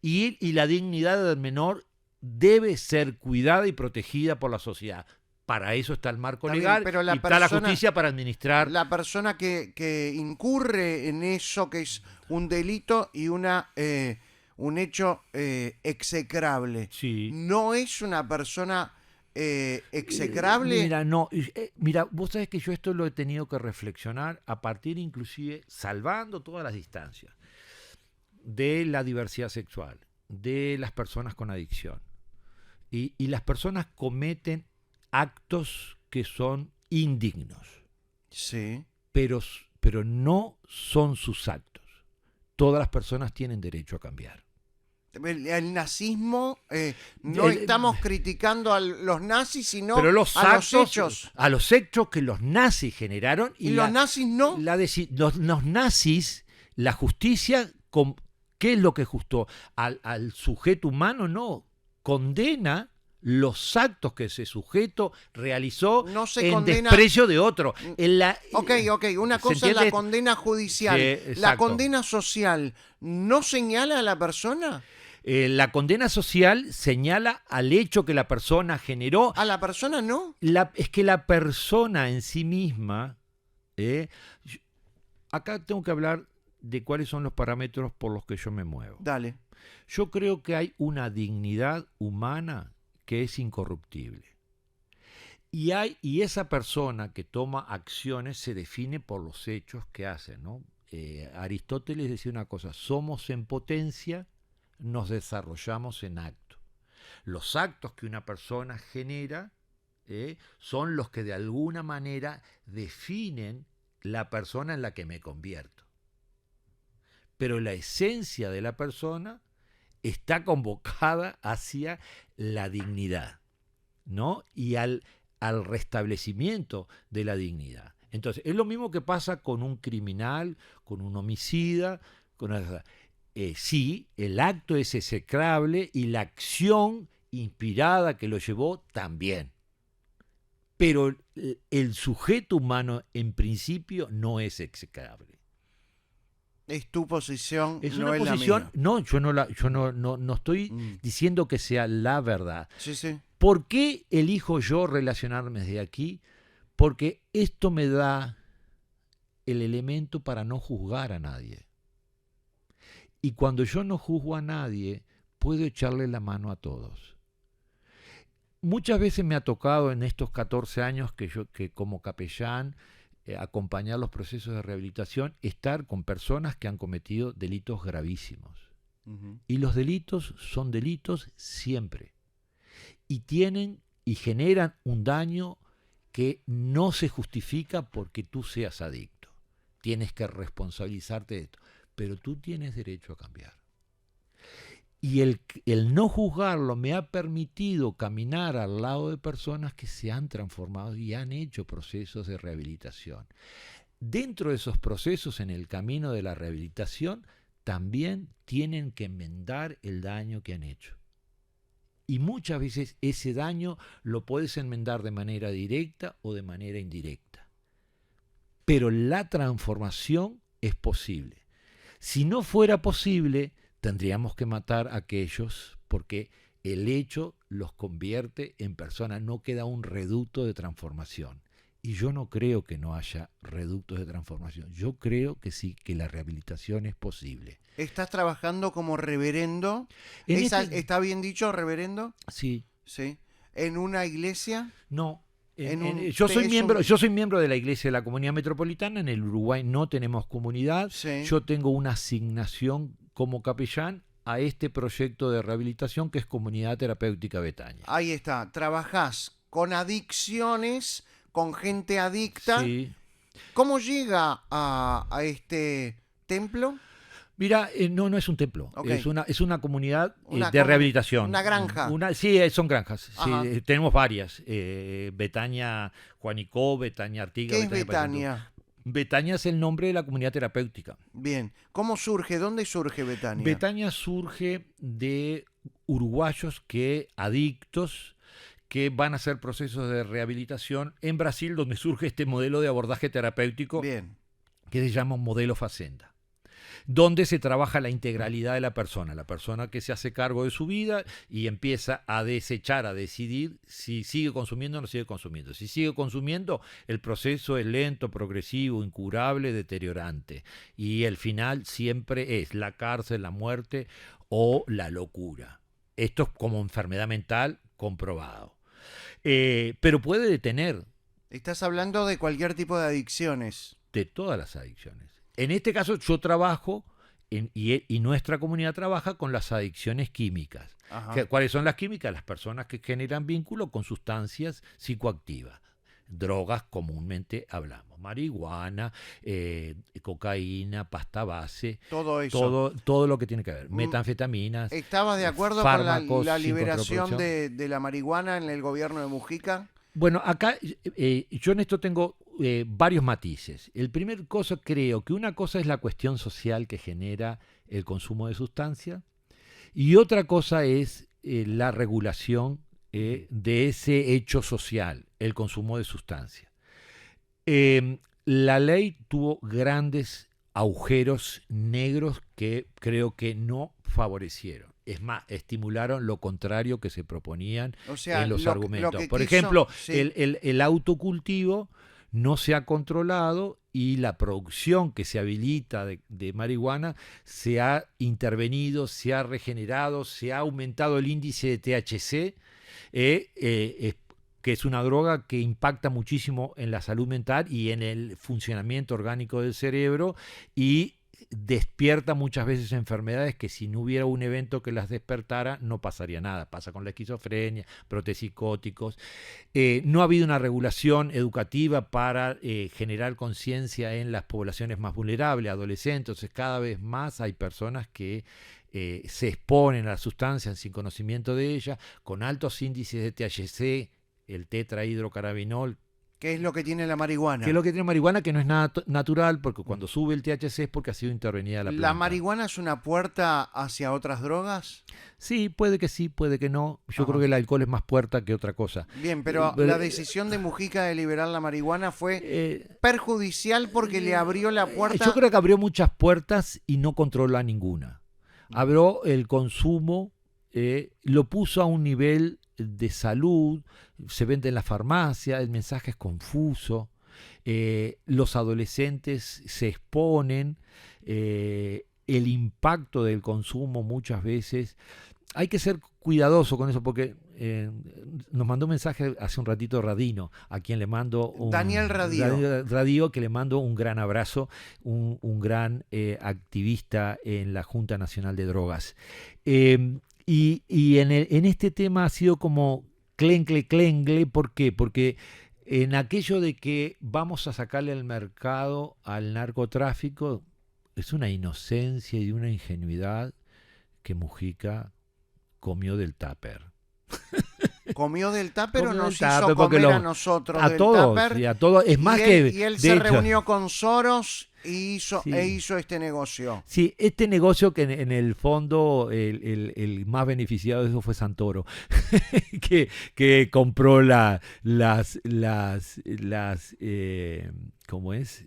Y la dignidad del menor debe ser cuidada y protegida por la sociedad. Para eso está el marco Está bien, legal pero y está la justicia para administrar. la persona que incurre en eso, que es un delito y un hecho execrable, Sí. ¿no es una persona execrable? Mira, no, mira, vos sabés que yo esto lo he tenido que reflexionar a partir inclusive, salvando todas las distancias, de la diversidad sexual, de las personas con adicción. Y las personas cometen actos que son indignos, Sí. pero no son sus actos. Todas las personas tienen derecho a cambiar. El nazismo, no El- estamos criticando a los nazis, sino pero los a actos, los hechos. a los hechos que los nazis generaron Y los nazis no. los nazis, la justicia, ¿qué es lo que justo? Al sujeto humano no, condena los actos que ese sujeto realizó No se en condena- desprecio de otro. Ok, una ¿se cosa es la entiende? condena judicial. Sí, La exacto. condena social, ¿no señala a la persona? La condena social señala al hecho que la persona generó. A la persona no. Es que la persona en sí misma, yo- acá tengo que hablar de cuáles son los parámetros por los que yo me muevo. Dale. Yo creo que hay una dignidad humana que es incorruptible. Y esa persona que toma acciones se define por los hechos que hace, ¿no? Aristóteles decía una cosa: somos en potencia, nos desarrollamos en acto. Los actos que una persona genera son los que de alguna manera definen la persona en la que me convierto. Pero la esencia de la persona está convocada hacia la dignidad, ¿no? Y al restablecimiento de la dignidad. Entonces, es lo mismo que pasa con un criminal, con un homicida, sí, el acto es execrable y la acción inspirada que lo llevó también. Pero el sujeto humano en principio no es execrable. Es tu posición, Es no una es la posición, mía. no, yo no estoy diciendo que sea la verdad. Sí, sí. ¿Por qué elijo yo relacionarme desde aquí? Porque esto me da el elemento para no juzgar a nadie. Y cuando yo no juzgo a nadie, puedo echarle la mano a todos. Muchas veces me ha tocado en estos 14 años que como capellán acompañar los procesos de rehabilitación, estar con personas que han cometido delitos gravísimos. Y los delitos son delitos siempre. Y tienen y generan un daño que no se justifica porque tú seas adicto. Tienes que responsabilizarte de esto. Pero tú tienes derecho a cambiar. Y el no juzgarlo me ha permitido caminar al lado de personas que se han transformado y han hecho procesos de rehabilitación. Dentro de esos procesos, en el camino de la rehabilitación, también tienen que enmendar el daño que han hecho. Y muchas veces ese daño lo puedes enmendar de manera directa o de manera indirecta. pero la transformación es posible. Si no fuera posible, tendríamos que matar a aquellos porque el hecho los convierte en personas, no queda un reducto de transformación. Y yo no creo que no haya reductos de transformación. Yo creo que sí, que la rehabilitación es posible. ¿Estás trabajando como reverendo? ¿Está bien dicho, reverendo? Sí. Sí. ¿En una iglesia? No. Yo soy miembro de la Iglesia de la Comunidad Metropolitana. En el Uruguay no tenemos comunidad. Sí. Yo tengo una asignación como capellán a este proyecto de rehabilitación que es Comunidad Terapéutica Betania. Ahí está. Trabajás con adicciones, con gente adicta. Sí. ¿Cómo llega a este templo? Mira, no es un templo, Okay. es una comunidad de rehabilitación. Una granja. Sí, son granjas. Ajá. Sí, tenemos varias. Betania Juanicó, Betania Artigas. ¿Qué es Betania? Betania es el nombre de la comunidad terapéutica. Bien. ¿Cómo surge? ¿Dónde surge Betania? Betania surge de uruguayos adictos que van a hacer procesos de rehabilitación en Brasil, donde surge este modelo de abordaje terapéutico. Bien. Que se llama modelo Facenda, donde se trabaja la integralidad de la persona que se hace cargo de su vida y empieza a desechar, a decidir si sigue consumiendo o no sigue consumiendo. Si sigue consumiendo, el proceso es lento, progresivo, incurable, deteriorante. Y el final siempre es la cárcel, la muerte o la locura. Esto es como enfermedad mental comprobado. Pero puede detener. Estás hablando de cualquier tipo de adicciones. De todas las adicciones. En este caso yo trabajo y nuestra comunidad trabaja con las adicciones químicas. ¿Cuáles son las químicas? Las personas que generan vínculo con sustancias psicoactivas. Drogas comúnmente hablamos. Marihuana, cocaína, pasta base. Todo eso. Todo lo que tiene que ver. Metanfetaminas. ¿Estabas de acuerdo con la liberación de la marihuana en el gobierno de Mujica? Bueno, acá yo en esto tengo varios matices. El primer cosa, creo que una cosa es la cuestión social que genera el consumo de sustancias y otra cosa es la regulación de ese hecho social, el consumo de sustancias. La ley tuvo grandes agujeros negros que creo que no favorecieron. Es más, estimularon lo contrario que se proponían en los argumentos. Por ejemplo, sí. el autocultivo no se ha controlado y la producción que se habilita de marihuana se ha intervenido, se ha regenerado, se ha aumentado el índice de THC, que es una droga que impacta muchísimo en la salud mental y en el funcionamiento orgánico del cerebro y despierta muchas veces enfermedades que si no hubiera un evento que las despertara no pasaría nada. Pasa con la esquizofrenia, brotes psicóticos. No ha habido una regulación educativa para generar conciencia en las poblaciones más vulnerables, adolescentes. Entonces cada vez más hay personas que se exponen a las sustancias sin conocimiento de ellas, con altos índices de THC, el tetrahidrocarabinol. ¿Qué es lo que tiene la marihuana? ¿Qué es lo que tiene marihuana? Que no es nada natural, porque cuando sube el THC es porque ha sido intervenida la planta. ¿La marihuana es una puerta hacia otras drogas? Sí, puede que no. Yo creo que el alcohol es más puerta que otra cosa. Bien, pero la decisión de Mujica de liberar la marihuana fue perjudicial porque le abrió la puerta. Yo creo que abrió muchas puertas y no controla ninguna. Abrió el consumo, lo puso a un nivel de salud, se vende en la farmacia, el mensaje es confuso, los adolescentes se exponen, el impacto del consumo muchas veces. Hay que ser cuidadoso con eso porque nos mandó un mensaje hace un ratito Radino, a quien le mando Daniel Radío, que le mando un gran abrazo, un gran activista en la Junta Nacional de Drogas. Y en este tema ha sido como clengle. ¿Por qué? Porque en aquello de que vamos a sacarle al mercado al narcotráfico, es una inocencia y una ingenuidad que Mujica comió del tupper. Comió del tupper o Comió nos del hizo tupper porque comer a lo- nosotros A del todos, tupper. y a todos. Es más Y él de se hecho, reunió con Soros sí. e hizo este negocio. Sí, este negocio que en el fondo el más beneficiado de eso fue Santoro, que compró ¿cómo es?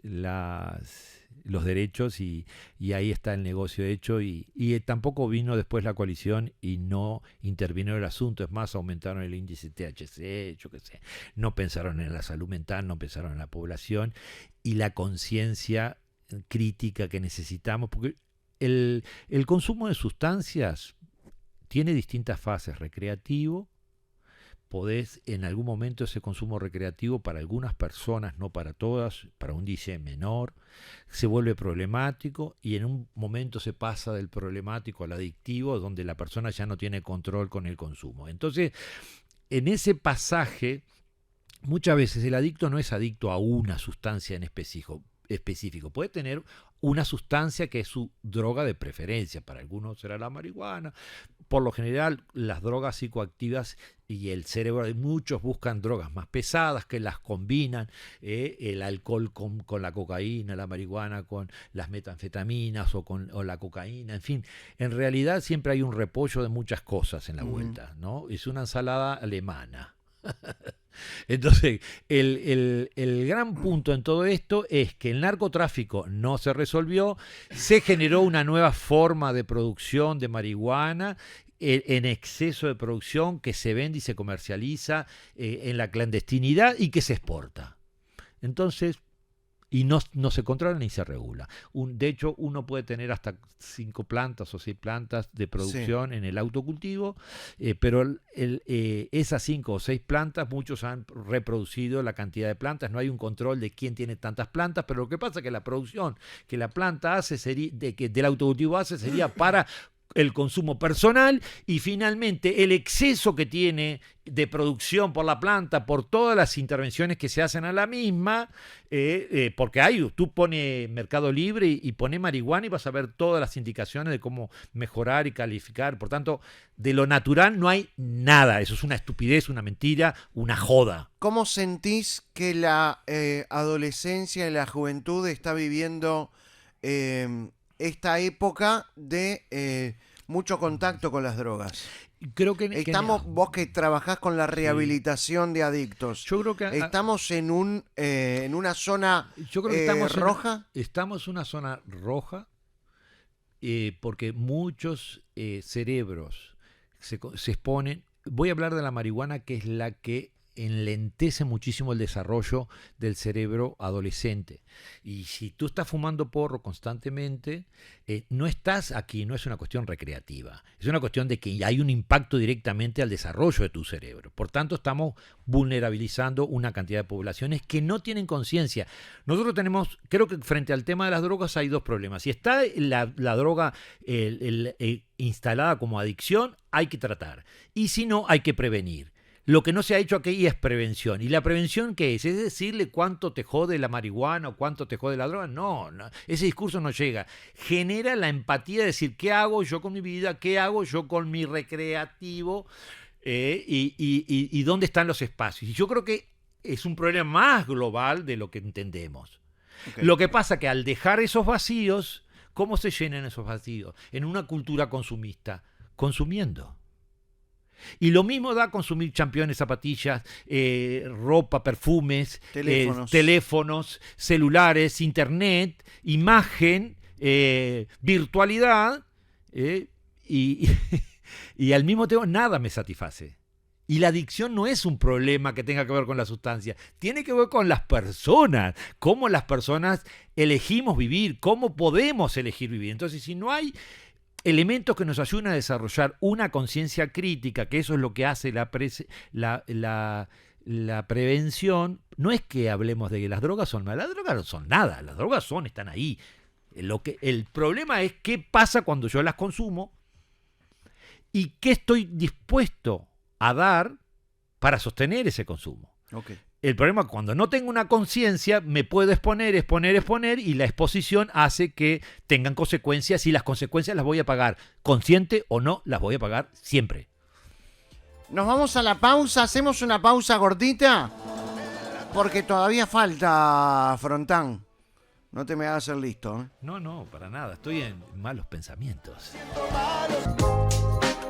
Los derechos y ahí está el negocio hecho y tampoco vino después la coalición y no intervino en el asunto. Es más, aumentaron el índice THC, yo qué sé. No pensaron en la salud mental, no pensaron en la población y la conciencia crítica que necesitamos, porque el consumo de sustancias tiene distintas fases. Recreativo, podés en algún momento ese consumo recreativo para algunas personas, no para todas, para un índice menor, se vuelve problemático y en un momento se pasa del problemático al adictivo, donde la persona ya no tiene control con el consumo. Entonces, en ese pasaje, muchas veces el adicto no es adicto a una sustancia en específico. Puede tener una sustancia que es su droga de preferencia. Para algunos será la marihuana. Por lo general, las drogas psicoactivas y el cerebro de muchos buscan drogas más pesadas que las combinan. El alcohol con la cocaína, la marihuana con las metanfetaminas o la cocaína. En fin, en realidad siempre hay un repollo de muchas cosas en la vuelta, ¿no? Es una ensalada alemana. Entonces, el gran punto en todo esto es que el narcotráfico no se resolvió, se generó una nueva forma de producción de marihuana en exceso de producción que se vende y se comercializa en la clandestinidad y que se exporta. Entonces, y no se controla ni se regula. De hecho, uno puede tener hasta 5 plantas o 6 plantas de producción en el autocultivo, pero esas 5 o 6 plantas, muchos han reproducido la cantidad de plantas, no hay un control de quién tiene tantas plantas, pero lo que pasa es que la producción que la planta hace, que del autocultivo hace, sería para el consumo personal y finalmente el exceso que tiene de producción por la planta, por todas las intervenciones que se hacen a la misma, porque tú pones Mercado Libre y pones marihuana y vas a ver todas las indicaciones de cómo mejorar y calificar. Por tanto, de lo natural no hay nada. Eso es una estupidez, una mentira, una joda. ¿Cómo sentís que la adolescencia y la juventud está viviendo esta época de mucho contacto con las drogas? Creo que vos que trabajás con la rehabilitación de adictos, yo creo que estamos en una zona yo creo que estamos roja. Estamos en una zona roja porque muchos cerebros se exponen. Voy a hablar de la marihuana, que es la que enlentece muchísimo el desarrollo del cerebro adolescente. Y si tú estás fumando porro constantemente, no estás aquí, no es una cuestión recreativa, es una cuestión de que hay un impacto directamente al desarrollo de tu cerebro. Por tanto, estamos vulnerabilizando una cantidad de poblaciones que no tienen conciencia. Nosotros creo que frente al tema de las drogas hay dos problemas. Si está la droga instalada como adicción, hay que tratar. Y si no, hay que prevenir. Lo que no se ha hecho aquí es prevención. ¿Y la prevención qué es? ¿Es decirle cuánto te jode la marihuana o cuánto te jode la droga? No, ese discurso no llega. Genera la empatía de decir, ¿qué hago yo con mi vida? ¿Qué hago yo con mi recreativo? Y dónde están los espacios. Y yo creo que es un problema más global de lo que entendemos. Okay. Lo que pasa que al dejar esos vacíos, ¿cómo se llenan esos vacíos? En una cultura consumista, consumiendo. Y lo mismo da consumir championes, zapatillas, ropa, perfumes, teléfonos, celulares, internet, imagen, virtualidad, y al mismo tiempo nada me satisface. Y la adicción no es un problema que tenga que ver con la sustancia, tiene que ver con las personas, cómo las personas elegimos vivir, cómo podemos elegir vivir. Entonces, si no hay elementos que nos ayuden a desarrollar una conciencia crítica, que eso es lo que hace la prevención, no es que hablemos de que las drogas son malas, las drogas no son nada, las drogas están ahí. El problema es qué pasa cuando yo las consumo y qué estoy dispuesto a dar para sostener ese consumo. Okay. El problema es que cuando no tengo una conciencia, me puedo exponer, y la exposición hace que tengan consecuencias y las consecuencias las voy a pagar. Consciente o no, las voy a pagar siempre. Nos vamos a la pausa, hacemos una pausa gordita, porque todavía falta Frontán. No te me hagas el listo, ¿eh? No, para nada. Estoy en malos pensamientos.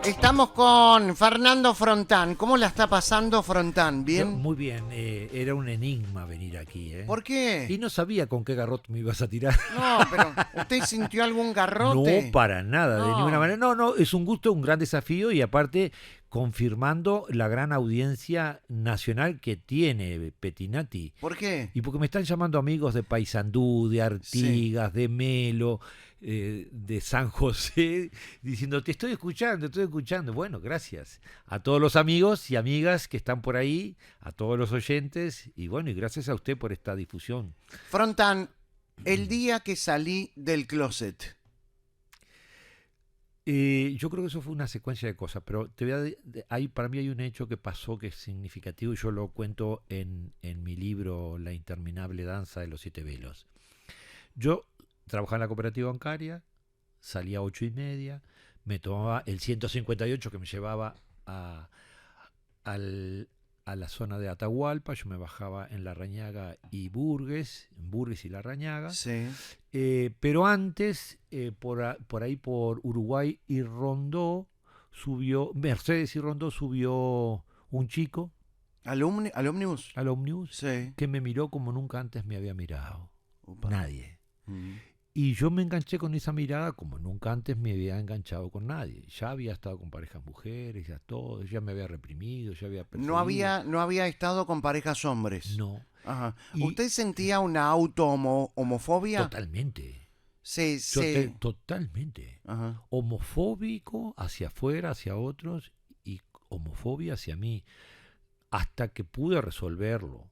Estamos con Fernando Frontán. ¿Cómo la está pasando Frontán? ¿Bien? Muy bien. Era un enigma venir aquí, ¿eh? ¿Por qué? Y no sabía con qué garrote me ibas a tirar. No, pero ¿usted sintió algún garrote? No, para nada, de No. ninguna manera. No, es un gusto, un gran desafío y aparte confirmando la gran audiencia nacional que tiene Petinati. ¿Por qué? Y porque me están llamando amigos de Paysandú, de Artigas, de Melo, de San José, diciendo, te estoy escuchando. Bueno, gracias a todos los amigos y amigas que están por ahí, a todos los oyentes, y bueno, y gracias a usted por esta difusión. Frontán, el día que salí del closet. Yo creo que eso fue una secuencia de cosas, pero para mí hay un hecho que pasó que es significativo y yo lo cuento en mi libro La interminable danza de los 7 velos. Yo trabajaba en la cooperativa bancaria, salía a 8:30, me tomaba el 158 que me llevaba a la zona de Atahualpa, yo me bajaba en Larrañaga y Burgues y Larrañaga. Sí. Pero antes, por ahí por Uruguay y Rondó, Mercedes y Rondó subió un chico ¿Al ómnibus? al ómnibus Sí. que me miró como nunca antes me había mirado. Upa. Nadie. Mm. Y yo me enganché con esa mirada como nunca antes me había enganchado con nadie. Ya había estado con parejas mujeres, ya todo, ya me había reprimido, ya había perseguido. No había estado con parejas hombres. No. Ajá. Y- ¿Usted sentía una homofobia? Totalmente. Sí. Totalmente. Ajá. Homofóbico hacia afuera, hacia otros, y homofobia hacia mí, hasta que pude resolverlo.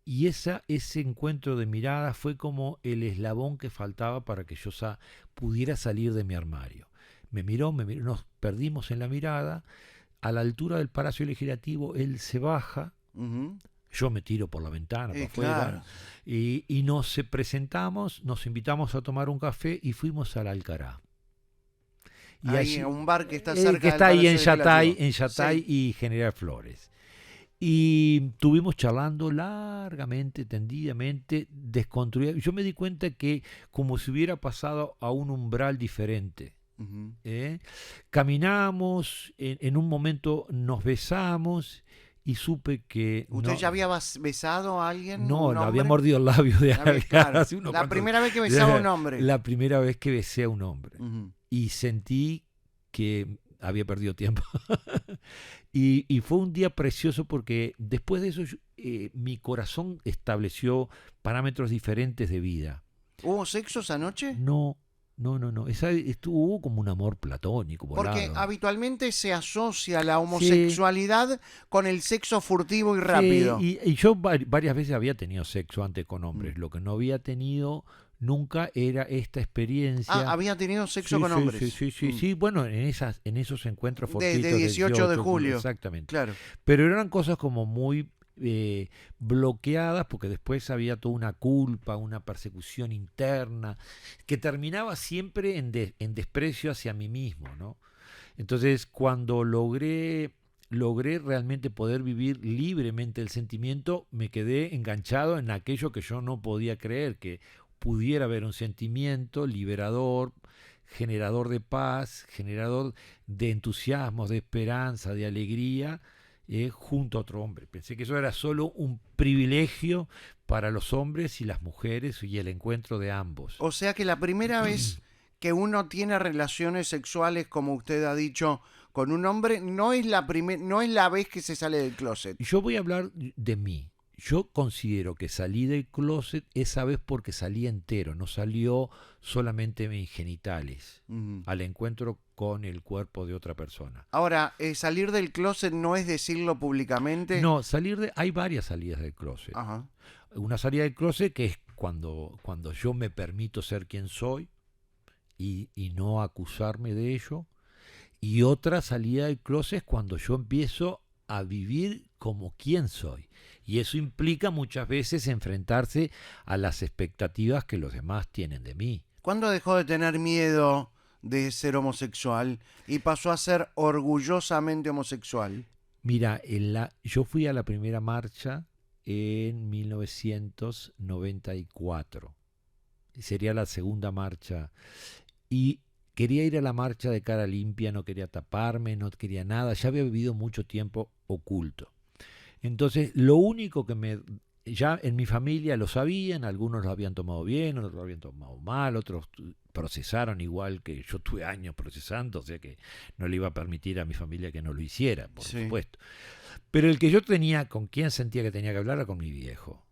Y ese encuentro de miradas fue como el eslabón que faltaba para que yo pudiera salir de mi armario. Me miró, nos perdimos en la mirada. A la altura del Palacio Legislativo, él se baja, Ujú. yo me tiro por la ventana, para afuera, Claro. y nos presentamos, nos invitamos a tomar un café y fuimos al Alcará. Y Ahí, allí- a un bar que está cerca que está del ahí en Palacio Yatay, Legislativo. Sí. y General Flores. Y estuvimos charlando largamente, tendidamente, desconstruido. Yo me di cuenta que como si hubiera pasado a un umbral diferente. Ujú. Caminamos, en un momento nos besamos y supe que ¿Usted ya había besado a alguien? no, un le había hombre? mordido el labio de alguien. Claro. hace unos La cuantos- primera vez que besaba a un hombre. La primera vez que besé a un hombre. Ujú. Y sentí que había perdido tiempo. y fue un día precioso porque después de eso mi corazón estableció parámetros diferentes de vida. ¿Hubo sexo esa noche? No. Hubo como un amor platónico. Porque volado. habitualmente se asocia la homosexualidad con el sexo furtivo y rápido. Sí, y yo varias veces había tenido sexo antes con hombres. Mm. Lo que no había tenido nunca era esta experiencia. Había tenido sexo Sí, con sí, hombres. Sí, bueno, en esos encuentros De fortuitos 18 de julio. Exactamente. Claro. Pero eran cosas como muy bloqueadas porque después había toda una culpa, una persecución interna que terminaba siempre en desprecio hacia mí mismo, ¿no? Entonces, cuando logré realmente poder vivir libremente el sentimiento, me quedé enganchado en aquello que yo no podía creer, que pudiera haber un sentimiento liberador, generador de paz, generador de entusiasmo, de esperanza, de alegría, junto a otro hombre. Pensé que eso era solo un privilegio para los hombres y las mujeres y el encuentro de ambos. O sea que la primera vez que uno tiene relaciones sexuales, como usted ha dicho, con un hombre, no es la vez que se sale del closet. Yo voy a hablar de mí. Yo considero que salí del closet esa vez porque salí entero, no salió solamente mis genitales Ujú. al encuentro con el cuerpo de otra persona. Ahora, salir del closet no es decirlo públicamente. No, hay varias salidas del closet. Ajá. Una salida del closet que es cuando yo me permito ser quien soy y no acusarme de ello. Y otra salida del closet es cuando yo empiezo a vivir como quien soy. Y eso implica muchas veces enfrentarse a las expectativas que los demás tienen de mí. ¿Cuándo dejó de tener miedo de ser homosexual y pasó a ser orgullosamente homosexual? Mira, yo fui a la primera marcha en 1994. Sería la segunda marcha. Y quería ir a la marcha de cara limpia, no quería taparme, no quería nada. Ya había vivido mucho tiempo oculto. Entonces, lo único que ya en mi familia lo sabían, algunos lo habían tomado bien, otros lo habían tomado mal, otros procesaron igual que yo tuve años procesando, o sea que no le iba a permitir a mi familia que no lo hiciera, por Sí. supuesto. Pero el que yo tenía, con quien sentía que tenía que hablar, era con mi viejo,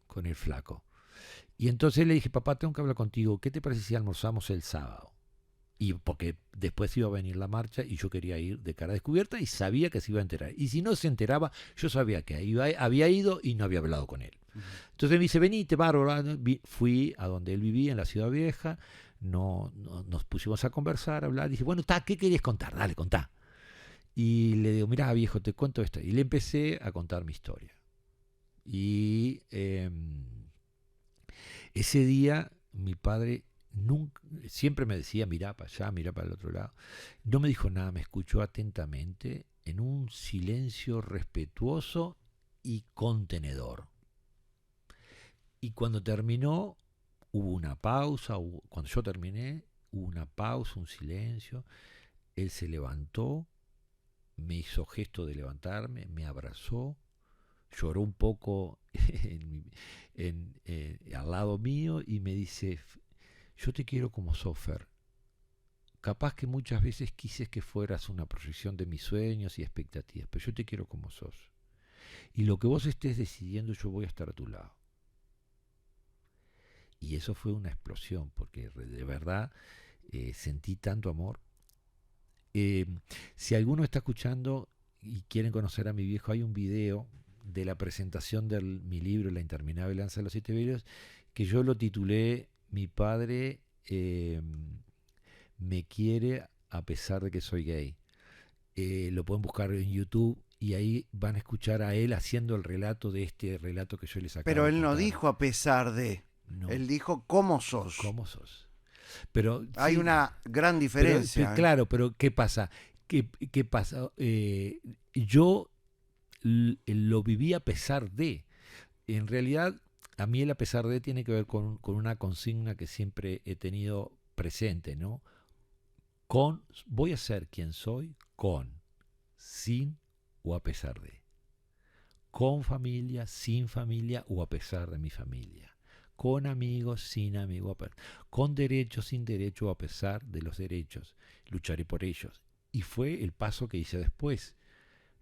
con el flaco. Y entonces le dije, papá, tengo que hablar contigo, ¿qué te parece si almorzamos el sábado? Y porque después iba a venir la marcha y yo quería ir de cara descubierta y sabía que se iba a enterar. Y si no se enteraba, yo sabía que había ido y no había hablado con él. Ujú. Entonces me dice, venite, bárbaro. Fui a donde él vivía, en la Ciudad Vieja. Nos pusimos a conversar, a hablar. Dije, bueno, ¿qué querías contar? Dale, contá. Y le digo, mirá, viejo, te cuento esto. Y le empecé a contar mi historia. Y ese día mi padre siempre me decía, mirá para allá, mirá para el otro lado. No me dijo nada, me escuchó atentamente en un silencio respetuoso y contenedor. Y cuando terminó, hubo una pausa, cuando yo terminé, hubo una pausa, un silencio. Él se levantó, me hizo gesto de levantarme, me abrazó, lloró un poco al lado mío y me dice, yo te quiero como Sofer. Capaz que muchas veces quise que fueras una proyección de mis sueños y expectativas, pero yo te quiero como sos. Y lo que vos estés decidiendo, yo voy a estar a tu lado. Y eso fue una explosión, porque de verdad sentí tanto amor. Si alguno está escuchando y quieren conocer a mi viejo, hay un video de la presentación de mi libro La interminable danza de los 7 vidrios, que yo lo titulé Mi padre me quiere a pesar de que soy gay. Lo pueden buscar en YouTube y ahí van a escuchar a él haciendo el relato de este relato que yo les acabo Pero de él no contar. dijo a pesar de, No, él dijo cómo sos. ¿cómo sos? Pero Hay sí, una gran diferencia. claro, pero ¿qué pasa? ¿Qué pasa? Yo lo viví a pesar de. En realidad, a mí el a pesar de tiene que ver con una consigna que siempre he tenido presente, ¿no? Voy a ser quien soy con, sin o a pesar de. Con familia, sin familia o a pesar de mi familia. Con amigos, sin amigos, con derecho, sin derecho o a pesar de los derechos. Lucharé por ellos. Y fue el paso que hice después.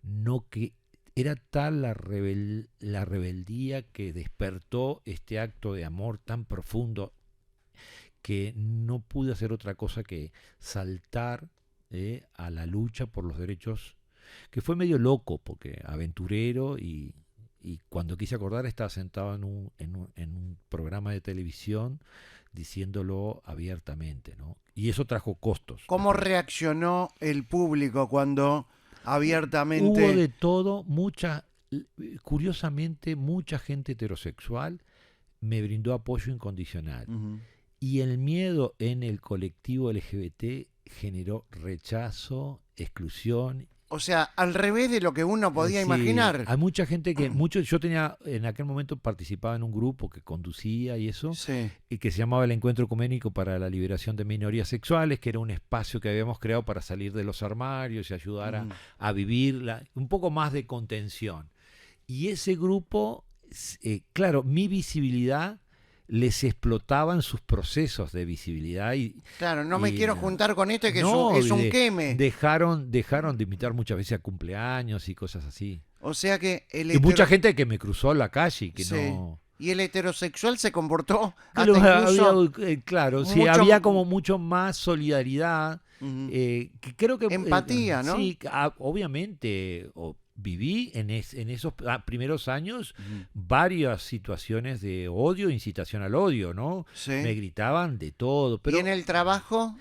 No que era tal la rebeldía que despertó este acto de amor tan profundo que no pude hacer otra cosa que saltar a la lucha por los derechos, que fue medio loco, porque aventurero y cuando quise acordar estaba sentado en un programa de televisión diciéndolo abiertamente, ¿no? Y eso trajo costos. ¿Cómo reaccionó el público cuando abiertamente... Hubo de todo, curiosamente, mucha gente heterosexual me brindó apoyo incondicional. Uh-huh. Y el miedo en el colectivo LGBT generó rechazo, exclusión. O sea, al revés de lo que uno podía Sí, imaginar. hay mucha gente yo tenía, en aquel momento participaba en un grupo que conducía y eso, Sí. y que se llamaba el Encuentro Ecuménico para la Liberación de Minorías Sexuales, que era un espacio que habíamos creado para salir de los armarios y ayudar Uh-huh. a vivir un poco más de contención. Y ese grupo, claro, mi visibilidad les explotaban sus procesos de visibilidad Claro, no me quiero juntar con este que no, es un queme. dejaron de invitar muchas veces a cumpleaños y cosas así. O sea que el Y mucha gente que me cruzó la calle y que Sí. no. Y el heterosexual se comportó hasta Claro, incluso claro, sí, mucho- había como mucho más solidaridad. Ujú. Que creo que Empatía, ¿no? Sí, obviamente viví en esos primeros años Ujú. varias situaciones de odio, incitación al odio, ¿no? Sí. Me gritaban de todo, pero ¿Y en el trabajo?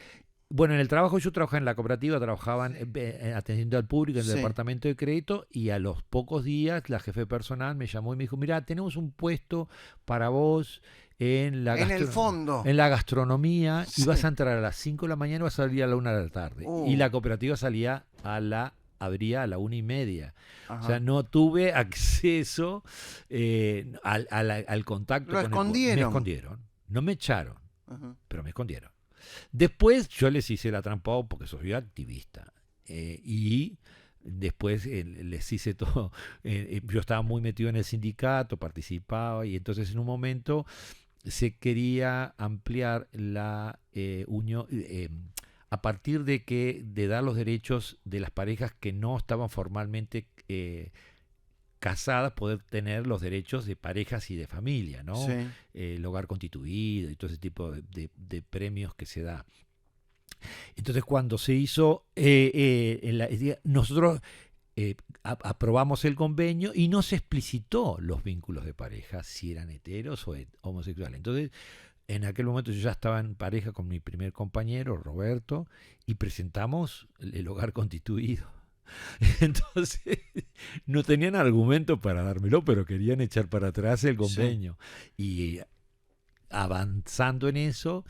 bueno, en el trabajo yo trabajaba en la cooperativa, trabajaban atendiendo al público en el Sí. departamento de crédito y a los pocos días la jefe de personal me llamó y me dijo, mira, tenemos un puesto para vos en la, En el fondo. en la gastronomía Sí. y vas a entrar a las 5 de la mañana y vas a salir a la 1 de la tarde. Uh. Y la cooperativa salía a la abría a la 1:30. O sea, Ajá. no tuve acceso al contacto Lo con el pueblo. Me escondieron. escondieron. No me echaron, Ajá. pero me escondieron. Después yo les hice la trampa porque soy activista. Y después les hice todo. Yo estaba muy metido en el sindicato, participaba, y entonces en un momento se quería ampliar la unión. A partir de dar los derechos de las parejas que no estaban formalmente casadas, poder tener los derechos de parejas y de familia, ¿no? Sí. El hogar constituido y todo ese tipo de premios que se da. Entonces, cuando se hizo, nosotros aprobamos el convenio y no se explicitó los vínculos de pareja, si eran heteros o homosexuales. Entonces, en aquel momento yo ya estaba en pareja con mi primer compañero, Roberto, y presentamos el hogar constituido. Entonces, no tenían argumento para dármelo, pero querían echar para atrás el Sí. convenio. Y avanzando en eso,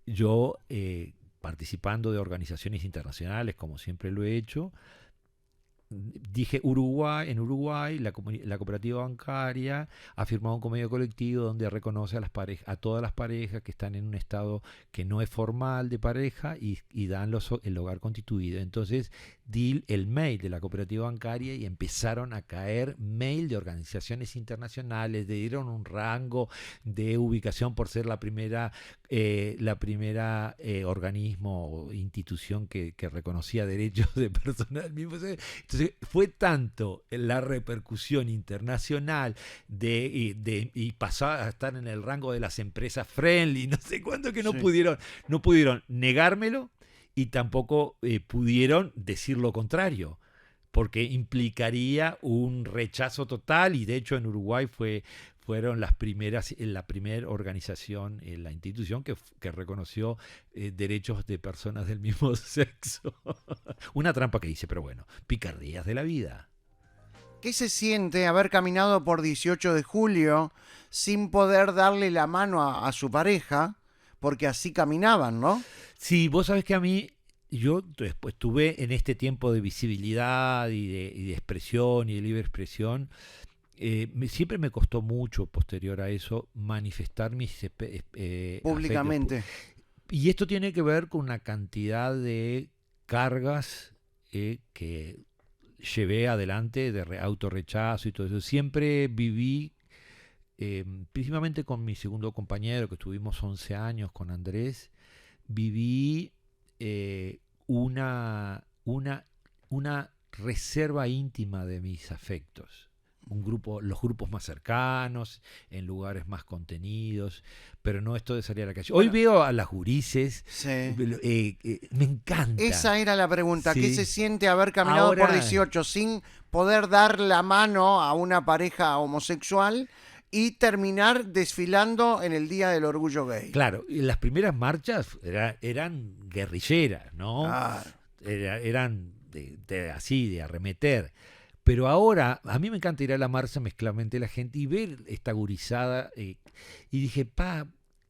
yo, participando de organizaciones internacionales, como siempre lo he hecho, dije en Uruguay, la cooperativa bancaria ha firmado un convenio colectivo donde reconoce a todas las parejas que están en un estado que no es formal de pareja y dan el hogar constituido. Entonces di el mail de la cooperativa bancaria y empezaron a caer mail de organizaciones internacionales, le dieron un rango de ubicación por ser la primera organismo o institución que reconocía derechos de personas del mismo sexo. Entonces fue tanto la repercusión internacional y pasó a estar en el rango de las empresas friendly, no sé cuánto, que no Sí. pudieron negármelo y tampoco pudieron decir lo contrario, porque implicaría un rechazo total, y de hecho en Uruguay fueron la primera organización, la institución que reconoció derechos de personas del mismo sexo. Una trampa que hice, pero bueno, picardías de la vida. ¿Qué se siente haber caminado por 18 de julio sin poder darle la mano a su pareja? Porque así caminaban, ¿no? Sí, vos sabés que a mí, yo después tuve en este tiempo de visibilidad y de expresión y de libre expresión, siempre me costó mucho posterior a eso manifestar mis afectos. Públicamente. Y esto tiene que ver con una cantidad de cargas que llevé adelante de autorrechazo y todo eso. Siempre viví, principalmente con mi segundo compañero, que estuvimos 11 años con Andrés, viví una reserva íntima de mis afectos. Los grupos más cercanos, en lugares más contenidos, pero no esto de salir a la calle. Hoy Bueno, veo a las gurises, sí. me encanta. Esa era la pregunta. ¿Qué Sí. se siente haber caminado por Ahora, 18 sin poder dar la mano a una pareja homosexual y terminar desfilando en el Día del Orgullo Gay? claro, y las primeras marchas eran guerrilleras, ¿no? Ah, Eran así, de arremeter. Pero ahora, a mí me encanta ir a la marcha mezclamente la gente y ver esta gurizada. Y dije,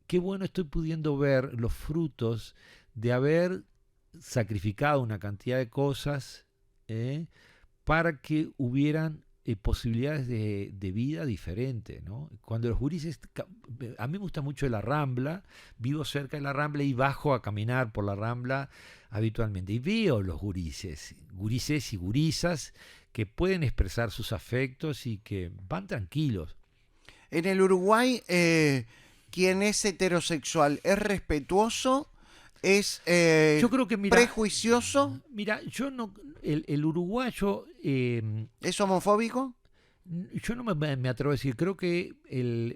qué bueno estoy pudiendo ver los frutos de haber sacrificado una cantidad de cosas para que hubieran posibilidades de vida diferentes, ¿no? Cuando los gurises, a mí me gusta mucho la Rambla, vivo cerca de la Rambla y bajo a caminar por la Rambla habitualmente y veo los gurises y gurisas que pueden expresar sus afectos y que van tranquilos. en el Uruguay, quien es heterosexual es respetuoso, es Yo creo que, prejuicioso, yo no, el uruguayo, es homofóbico. yo no me atrevo a decir, creo que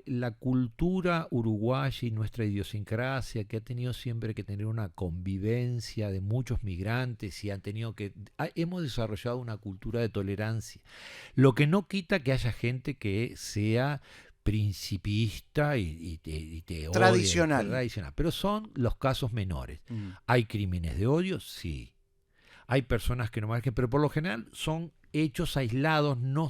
la cultura uruguaya y nuestra idiosincrasia, que ha tenido siempre que tener una convivencia de muchos migrantes y hemos desarrollado una cultura de tolerancia, lo que no quita que haya gente que sea principista y te odie, tradicional, pero son los casos menores. ¿Hay crímenes de odio? Sí. Hay personas que no marquen, pero por lo general son hechos aislados, no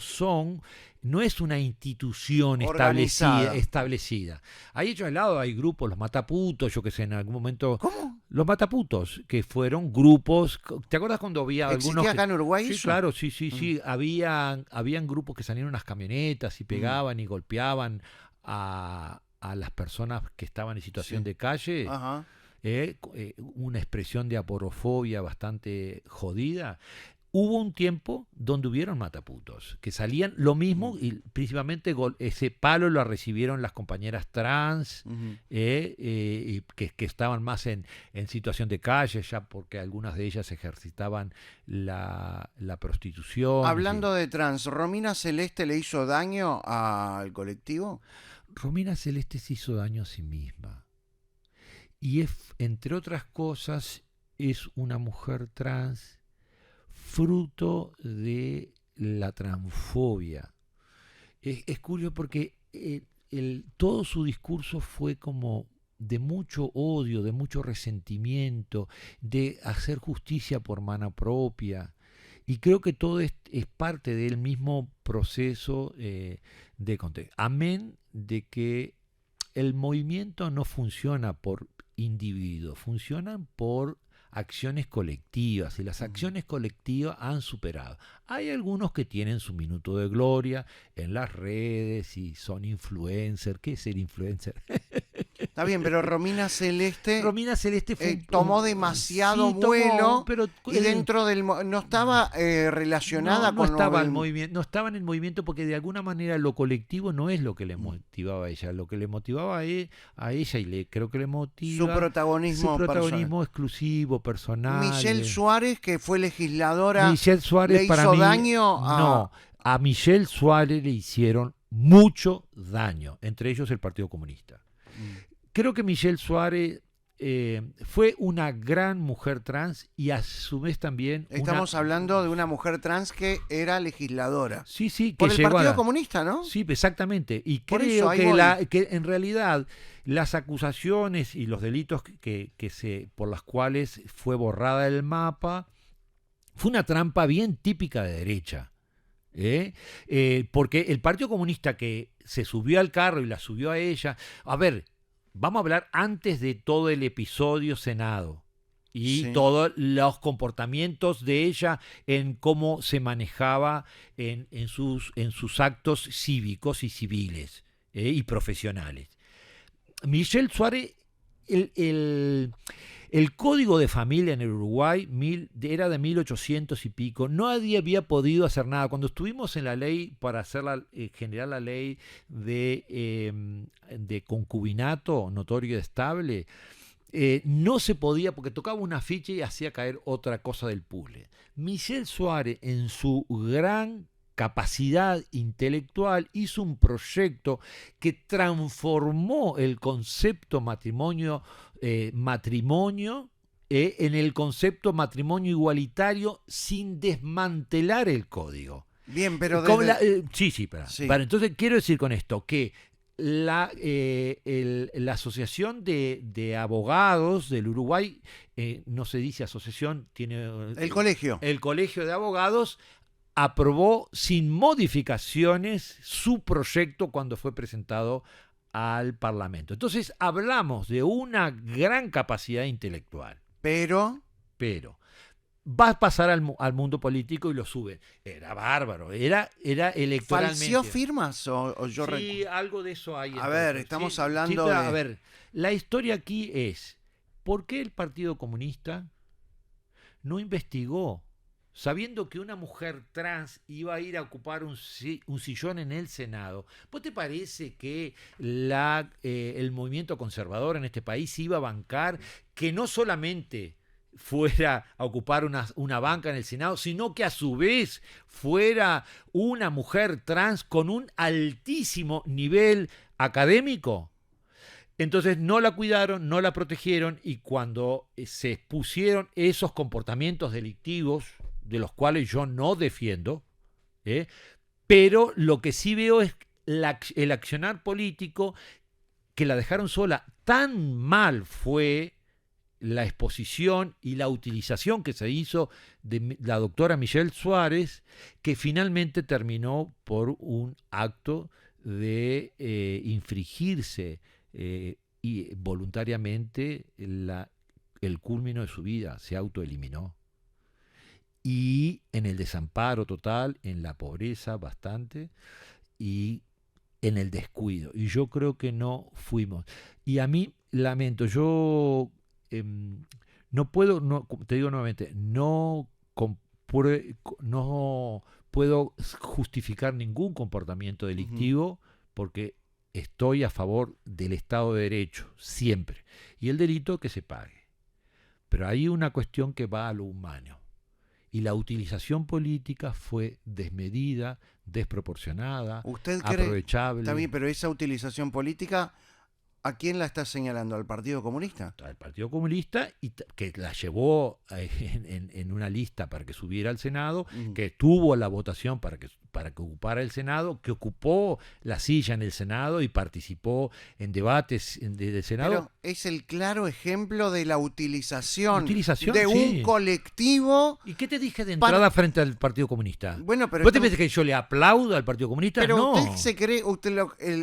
no es una institución Organizada. establecida. Ahí hecho al lado hay grupos, los mataputos, yo que sé, en algún momento. ¿Cómo? Los mataputos, que fueron grupos. ¿Te acuerdas cuando había algunos ¿Existía acá en Uruguay Sí, eso? claro, sí. Habían grupos que salían en unas camionetas y pegaban y golpeaban a las personas que estaban en situación Sí. de calle. Ajá. Una expresión de aporofobia bastante jodida. Hubo un tiempo donde hubieron mataputos, que salían lo mismo y principalmente ese palo lo recibieron las compañeras trans, Ujú. y que estaban más en situación de calle, ya porque algunas de ellas ejercitaban la prostitución. Hablando de trans, ¿Romina Celeste le hizo daño al colectivo? Romina Celeste se hizo daño a sí misma. Y entre otras cosas, es una mujer trans fruto de la transfobia. Es curioso porque todo su discurso fue como de mucho odio, de mucho resentimiento, de hacer justicia por mano propia. Y creo que todo es parte del mismo proceso de contexto. Amén de que el movimiento no funciona por individuos, funcionan por acciones colectivas y las acciones colectivas han superado. Hay algunos que tienen su minuto de gloria en las redes y son influencers. ¿Qué es ser influencer? Está bien, pero Romina Celeste Romina Celeste fue tomó demasiado sí, tomó, vuelo pero y dentro del... no estaba relacionada no con estaba el... el movimiento, no estaba en el movimiento porque de alguna manera lo colectivo no es lo que le Mm. motivaba a ella, lo que le motivaba a ella y creo que le su motiva protagonismo personal. protagonismo exclusivo, personal. Michelle Suárez, que fue legisladora, Michelle Suárez le para hizo mí daño no, a Michelle Suárez le hicieron mucho daño, entre ellos el Partido Comunista. Creo que Michelle Suárez fue una gran mujer trans y a su vez también Estamos hablando de una mujer trans que era legisladora. Sí, que Por el llegó Partido Comunista, ¿no? Sí, exactamente. Y Por creo eso, ahí que, voy. que en realidad las acusaciones y los delitos por las cuales fue borrada el mapa fue una trampa bien típica de derecha. Porque el Partido Comunista que se subió al carro y la subió a ella, a ver, vamos a hablar antes de todo el episodio Senado y Sí. todos los comportamientos de ella en cómo se manejaba en sus actos cívicos y civiles y profesionales. Michelle Suárez, el código de familia en el Uruguay era de 1800 y pico. Nadie había podido hacer nada. Cuando estuvimos en la ley para generar la ley de concubinato notorio y estable, no se podía porque tocaba una ficha y hacía caer otra cosa del puzzle. Michelle Suárez, en su gran capacidad intelectual, hizo un proyecto que transformó el concepto matrimonio en el concepto matrimonio igualitario sin desmantelar el código. Bien, pero Sí, espera. Sí. Vale, entonces quiero decir con esto que la Asociación de Abogados del Uruguay, no se dice asociación, tiene el colegio. el Colegio de Abogados aprobó sin modificaciones su proyecto cuando fue presentado al Parlamento. Entonces hablamos de una gran capacidad intelectual, Pero va a pasar al mundo político y lo sube. Era bárbaro, era electoralmente. ¿falseó firmas o yo Sí, algo de eso hay. A ver, estamos hablando pero, de... A ver, la historia aquí es, ¿por qué el Partido Comunista no investigó, sabiendo que una mujer trans iba a ir a ocupar un sillón en el Senado? ¿Vos te parece que el movimiento conservador en este país iba a bancar que no solamente fuera a ocupar una banca en el Senado, sino que a su vez fuera una mujer trans con un altísimo nivel académico? Entonces no la cuidaron, no la protegieron y cuando se expusieron esos comportamientos delictivos, de los cuales yo no defiendo, pero lo que sí veo es el accionar político que la dejaron sola. Tan mal fue la exposición y la utilización que se hizo de la doctora Michelle Suárez, que finalmente terminó por un acto de infringirse y voluntariamente el culmino de su vida, se autoeliminó. Y en el desamparo total, en la pobreza bastante y en el descuido. Y yo creo que no fuimos. Y a mí, lamento, yo no puedo, te digo nuevamente, no puedo justificar ningún comportamiento delictivo porque estoy a favor del Estado de Derecho, siempre. Y el delito que se pague. Pero hay una cuestión que va a lo humano. Y la utilización política fue desmedida, desproporcionada, ¿Usted aprovechable. Está bien, pero esa utilización política, ¿a quién la está señalando? ¿Al Partido Comunista? Al Partido Comunista, y que la llevó en una lista para que subiera al Senado, que tuvo la votación para que ocupara el Senado, que ocupó la silla en el Senado y participó en debates del Senado. Pero es el claro ejemplo de la utilización sí, de un colectivo. ¿Y qué te dije de entrada frente al Partido Comunista? Bueno, pero ¿Vos te pensás que yo le aplaudo al Partido Comunista? Pero no. usted se cree,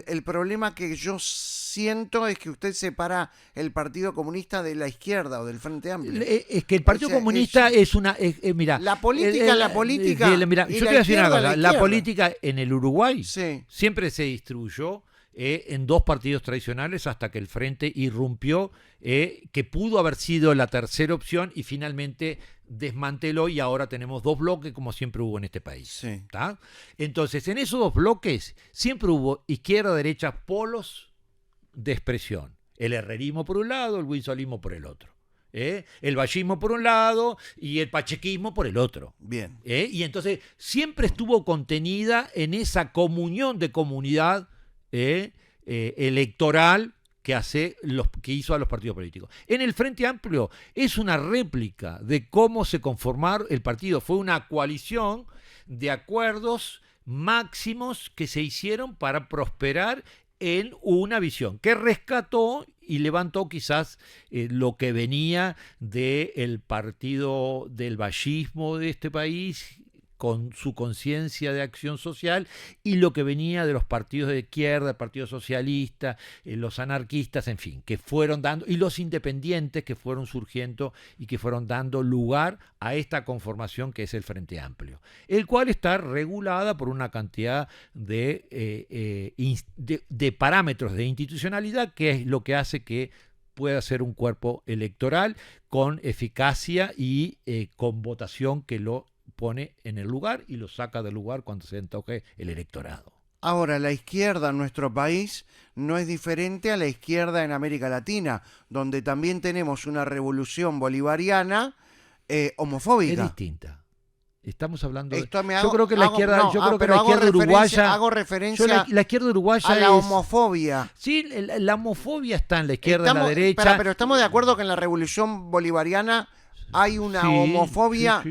el problema que yo siento es que usted separa el Partido Comunista de la izquierda o del Frente Amplio. Es que el Partido Comunista es una... mira, la política. Mira, yo te voy a decir una cosa. La política en el Uruguay siempre se distribuyó en dos partidos tradicionales hasta que el Frente irrumpió, que pudo haber sido la tercera opción y finalmente desmanteló, y ahora tenemos dos bloques como siempre hubo en este país. ¿Tá? Entonces, en esos dos bloques siempre hubo izquierda, derecha, polos de expresión. El herrerismo por un lado, el wilsonismo por el otro. El vallismo por un lado y el pachequismo por el otro. Bien. Y entonces siempre estuvo contenida en esa comunión de comunidad electoral que hizo a los partidos políticos. En el Frente Amplio es una réplica de cómo se conformaron el partido. Fue una coalición de acuerdos máximos que se hicieron para prosperar en una visión que rescató y levantó quizás lo que venía del partido del vallismo de este país con su conciencia de acción social y lo que venía de los partidos de izquierda, el Partido Socialista, los anarquistas, en fin, que fueron dando, y los independientes que fueron surgiendo y que fueron dando lugar a esta conformación que es el Frente Amplio, el cual está regulada por una cantidad de parámetros de institucionalidad, que es lo que hace que pueda ser un cuerpo electoral con eficacia y con votación que lo pone en el lugar y lo saca del lugar cuando se antoje el electorado. Ahora, la izquierda en nuestro país no es diferente a la izquierda en América Latina, donde también tenemos una revolución bolivariana homofóbica. Es distinta. Estamos hablando de... Yo creo que la izquierda, uruguaya... Hago referencia la izquierda uruguaya a la homofobia. Sí, la homofobia está en la izquierda, en la derecha. Pero estamos de acuerdo que en la revolución bolivariana hay una homofobia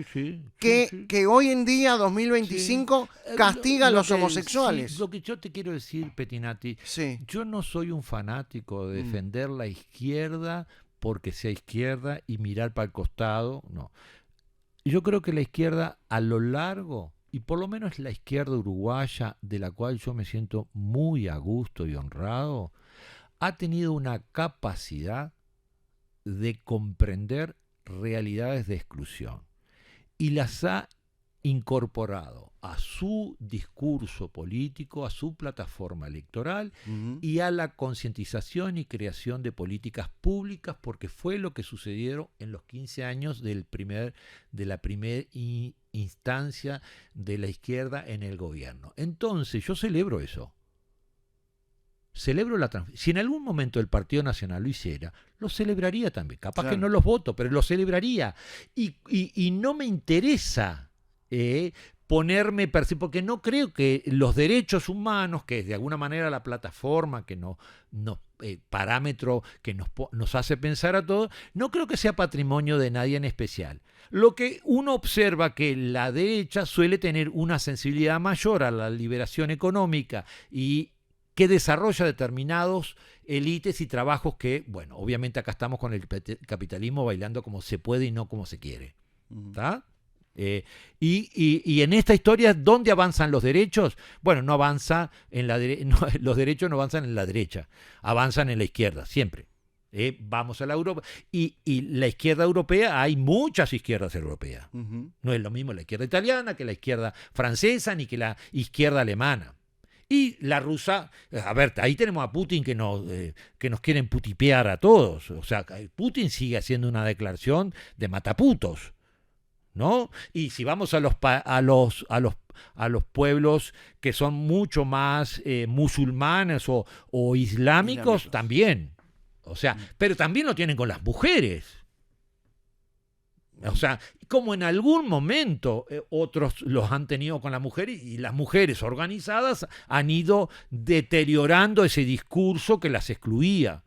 que hoy en día, 2025, castiga a los homosexuales. Lo que yo te quiero decir, Petinati, yo no soy un fanático de defender la izquierda porque sea izquierda y mirar para el costado, no. Yo creo que la izquierda a lo largo, y por lo menos la izquierda uruguaya, de la cual yo me siento muy a gusto y honrado, ha tenido una capacidad de comprender realidades de exclusión y las ha incorporado a su discurso político, a su plataforma electoral y a la concientización y creación de políticas públicas, porque fue lo que sucedieron en los 15 años de la primera instancia de la izquierda en el gobierno. Entonces yo celebro eso. Celebro la transición. Si en algún momento el Partido Nacional lo hiciera, lo celebraría también. Capaz que no los voto, pero lo celebraría. Y no me interesa ponerme, porque no creo que los derechos humanos, que es de alguna manera la plataforma que parámetro que nos hace pensar a todos, no creo que sea patrimonio de nadie en especial. Lo que uno observa que la derecha suele tener una sensibilidad mayor a la liberación económica y que desarrolla determinados élites y trabajos que, bueno, obviamente acá estamos con el capitalismo bailando como se puede y no como se quiere. ¿Está? Y en esta historia, ¿dónde avanzan los derechos? Bueno, no avanza en la los derechos no avanzan en la derecha, avanzan en la izquierda, siempre. Vamos a la Europa. Y la izquierda europea, hay muchas izquierdas europeas. No es lo mismo la izquierda italiana que la izquierda francesa, ni que la izquierda alemana. Y la rusa, a ver, ahí tenemos a Putin que nos quieren putipear a todos. O sea, Putin sigue haciendo una declaración de mataputos, ¿no? Y si vamos a los pueblos que son mucho más musulmanes o islámicos, también. O sea, pero también lo tienen con las mujeres. O sea, como en algún momento otros los han tenido con las mujeres, y las mujeres organizadas han ido deteriorando ese discurso que las excluía.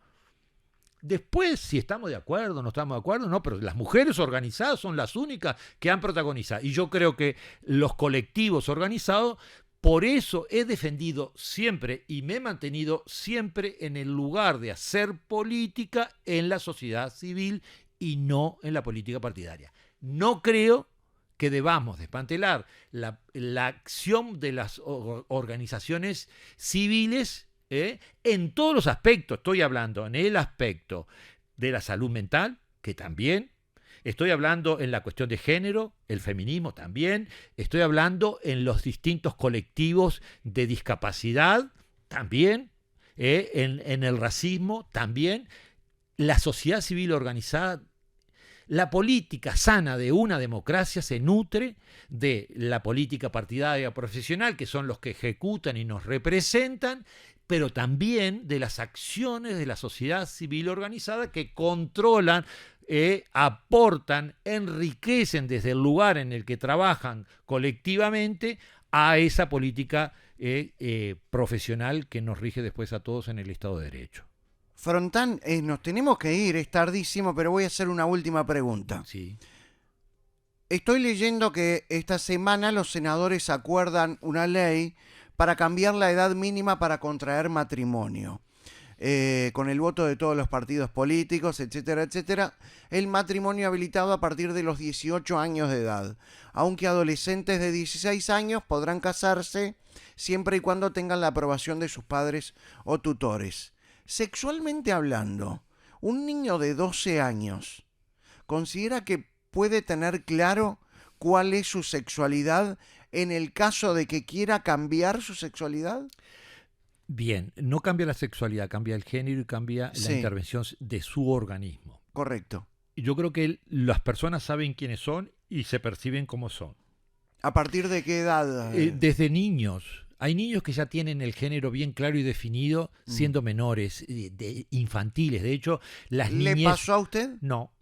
Después, si estamos de acuerdo, no estamos de acuerdo, no, pero las mujeres organizadas son las únicas que han protagonizado. Y yo creo que los colectivos organizados, por eso he defendido siempre y me he mantenido siempre en el lugar de hacer política en la sociedad civil y no en la política partidaria. No creo que debamos desmantelar la acción de las organizaciones civiles en todos los aspectos. Estoy hablando en el aspecto de la salud mental, que también. Estoy hablando en la cuestión de género, el feminismo también. Estoy hablando en los distintos colectivos de discapacidad también. En el racismo también. La sociedad civil organizada. La política sana de una democracia se nutre de la política partidaria profesional, que son los que ejecutan y nos representan, pero también de las acciones de la sociedad civil organizada que controlan, aportan, enriquecen desde el lugar en el que trabajan colectivamente a esa política profesional que nos rige después a todos en el Estado de Derecho. Frontán, nos tenemos que ir, es tardísimo, pero voy a hacer una última pregunta. Sí. Estoy leyendo que esta semana los senadores acuerdan una ley para cambiar la edad mínima para contraer matrimonio. Con el voto de todos los partidos políticos, etcétera, etcétera, el matrimonio habilitado a partir de los 18 años de edad, aunque adolescentes de 16 años podrán casarse siempre y cuando tengan la aprobación de sus padres o tutores. Sexualmente hablando, un niño de 12 años considera que puede tener claro cuál es su sexualidad en el caso de que quiera cambiar su sexualidad. Bien, no cambia la sexualidad, cambia el género y cambia la intervención de su organismo. Correcto. Yo creo que las personas saben quiénes son y se perciben como son. ¿A partir de qué edad? Desde niños. Hay niños que ya tienen el género bien claro y definido siendo menores, infantiles. De hecho, las niñas... ¿Le pasó a usted? No.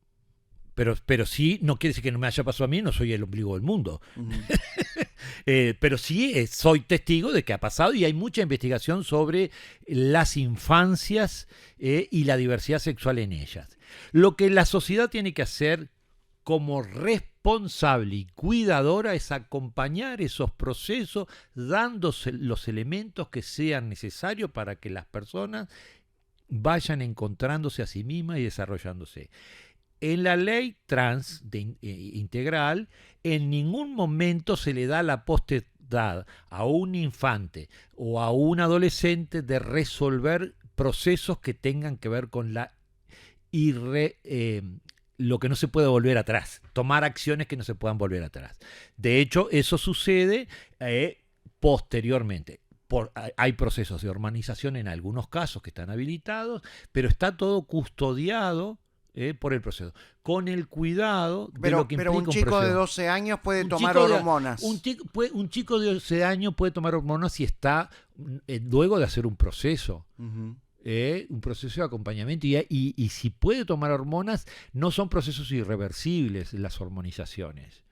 Pero sí, no quiere decir que no me haya pasado a mí, no soy el ombligo del mundo. Pero sí soy testigo de que ha pasado y hay mucha investigación sobre las infancias y la diversidad sexual en ellas. Lo que la sociedad tiene que hacer como responsable y cuidadora es acompañar esos procesos, dándose los elementos que sean necesarios para que las personas vayan encontrándose a sí mismas y desarrollándose. En la ley trans integral, en ningún momento se le da la potestad a un infante o a un adolescente de resolver procesos que tengan que ver con lo que no se puede volver atrás, tomar acciones que no se puedan volver atrás. De hecho, eso sucede posteriormente. Hay procesos de hormonización en algunos casos que están habilitados, pero está todo custodiado por el proceso, con el cuidado de lo que implica un proceso. Pero un chico de 12 años puede tomar hormonas. Un chico de 12 años puede tomar hormonas si está luego de hacer un proceso. Un proceso de acompañamiento y si puede tomar hormonas, no son procesos irreversibles las hormonizaciones.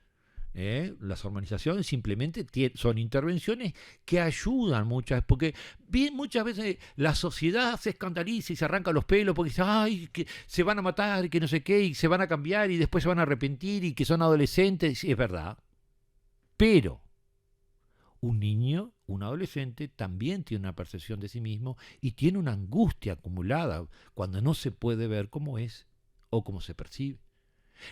Las hormonizaciones simplemente son intervenciones que ayudan porque muchas veces la sociedad se escandaliza y se arranca los pelos porque dice, ay, que se van a matar, que no sé qué, y se van a cambiar y después se van a arrepentir y que son adolescentes. Sí, es verdad. Pero un niño, un adolescente, también tiene una percepción de sí mismo y tiene una angustia acumulada cuando no se puede ver cómo es o cómo se percibe.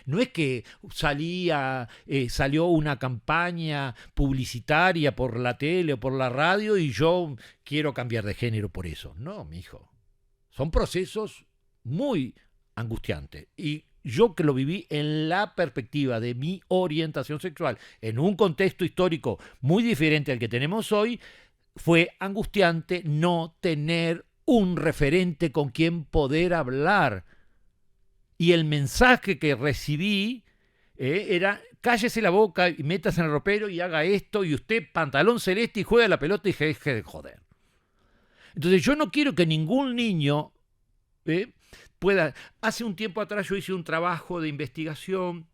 No es que salió una campaña publicitaria por la tele o por la radio y yo quiero cambiar de género por eso. No, mijo. Son procesos muy angustiantes. Y yo que lo viví en la perspectiva de mi orientación sexual, en un contexto histórico muy diferente al que tenemos hoy, fue angustiante no tener un referente con quien poder hablar. Y el mensaje que recibí era: cállese la boca y métase en el ropero y haga esto, y usted pantalón celeste y juega la pelota y deje de joder. Entonces yo no quiero que ningún niño pueda... Hace un tiempo atrás yo hice un trabajo de investigación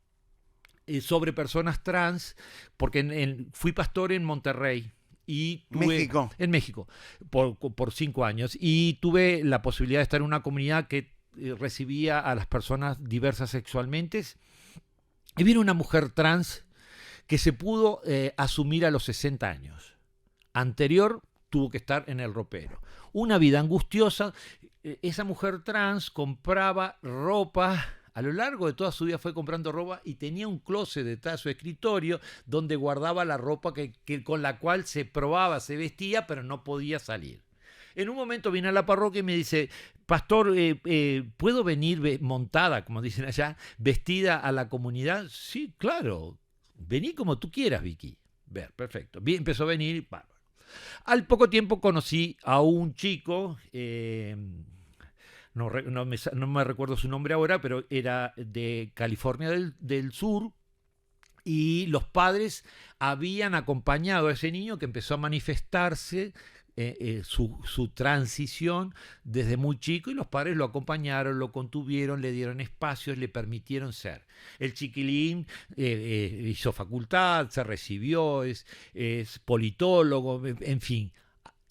sobre personas trans, porque fui pastor en Monterrey. Y México. En México, por 5 años. Y tuve la posibilidad de estar en una comunidad que recibía a las personas diversas sexualmente. Y vino una mujer trans que se pudo asumir a los 60 años. Anterior tuvo que estar en el ropero. Una vida angustiosa. Esa mujer trans compraba ropa. A lo largo de toda su vida fue comprando ropa y tenía un closet detrás de su escritorio donde guardaba la ropa con la cual se probaba, se vestía, pero no podía salir. En un momento vine a la parroquia y me dice: pastor, ¿puedo venir montada, como dicen allá, vestida a la comunidad? Sí, claro. Vení como tú quieras, Vicky. Ver, perfecto. Bien, empezó a venir. Bárbaro. Al poco tiempo conocí a un chico, no me recuerdo su nombre ahora, pero era de California del Sur, y los padres habían acompañado a ese niño que empezó a manifestarse su transición desde muy chico, y los padres lo acompañaron, lo contuvieron, le dieron espacios, le permitieron ser. El chiquilín hizo facultad, se recibió, es politólogo, en fin.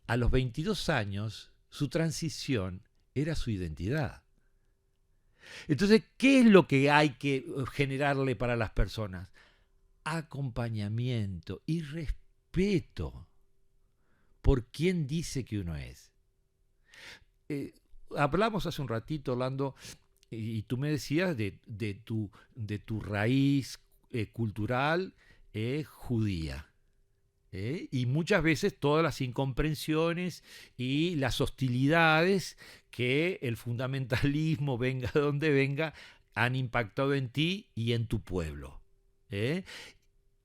A los 22 años, su transición era su identidad. Entonces, ¿qué es lo que hay que generarle para las personas? Acompañamiento y respeto por quién dice que uno es. Hablamos hace un ratito, Orlando, y tú me decías de tu raíz cultural judía. Y muchas veces todas las incomprensiones y las hostilidades que el fundamentalismo, venga de donde venga, han impactado en ti y en tu pueblo.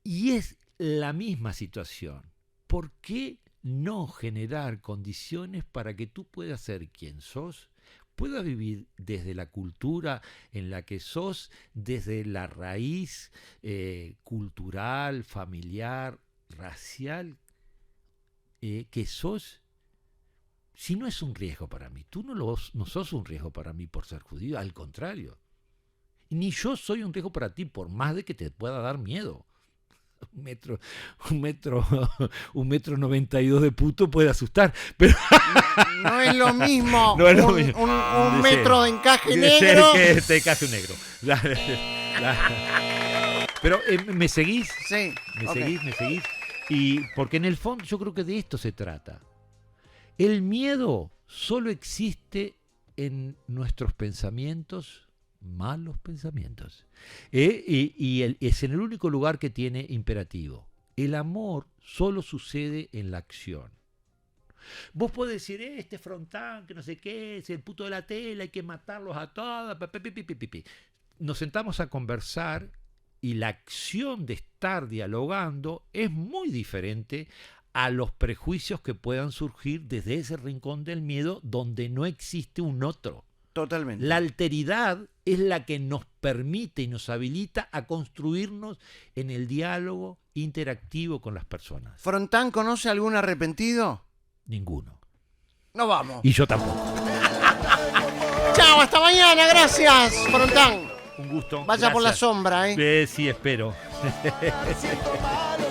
Y es la misma situación. ¿Por qué no generar condiciones para que tú puedas ser quien sos, puedas vivir desde la cultura en la que sos, desde la raíz cultural, familiar, racial que sos? Si no es un riesgo para mí, tú no sos un riesgo para mí por ser judío, al contrario. Ni yo soy un riesgo para ti, por más de que te pueda dar miedo. Un metro 92 de puto puede asustar, pero no es lo mismo. No es lo mismo. Un metro de encaje negro. Que te encaje negro. Pero ¿me seguís? Sí. ¿Me seguís? Y porque en el fondo yo creo que de esto se trata. El miedo solo existe en nuestros pensamientos, malos pensamientos. Y es en el único lugar que tiene imperativo. El amor solo sucede en la acción. Vos podés decir, este Frontán, que no sé qué, es el puto de la tela, hay que matarlos a todas. Nos sentamos a conversar y la acción de estar dialogando es muy diferente a los prejuicios que puedan surgir desde ese rincón del miedo donde no existe un otro. Totalmente. La alteridad es la que nos permite y nos habilita a construirnos en el diálogo interactivo con las personas. ¿Frontán conoce algún arrepentido? Ninguno. No vamos. Y yo tampoco. Chao, hasta mañana, gracias, Frontán. Un gusto. Vaya Gracias. por la sombra, Sí, espero.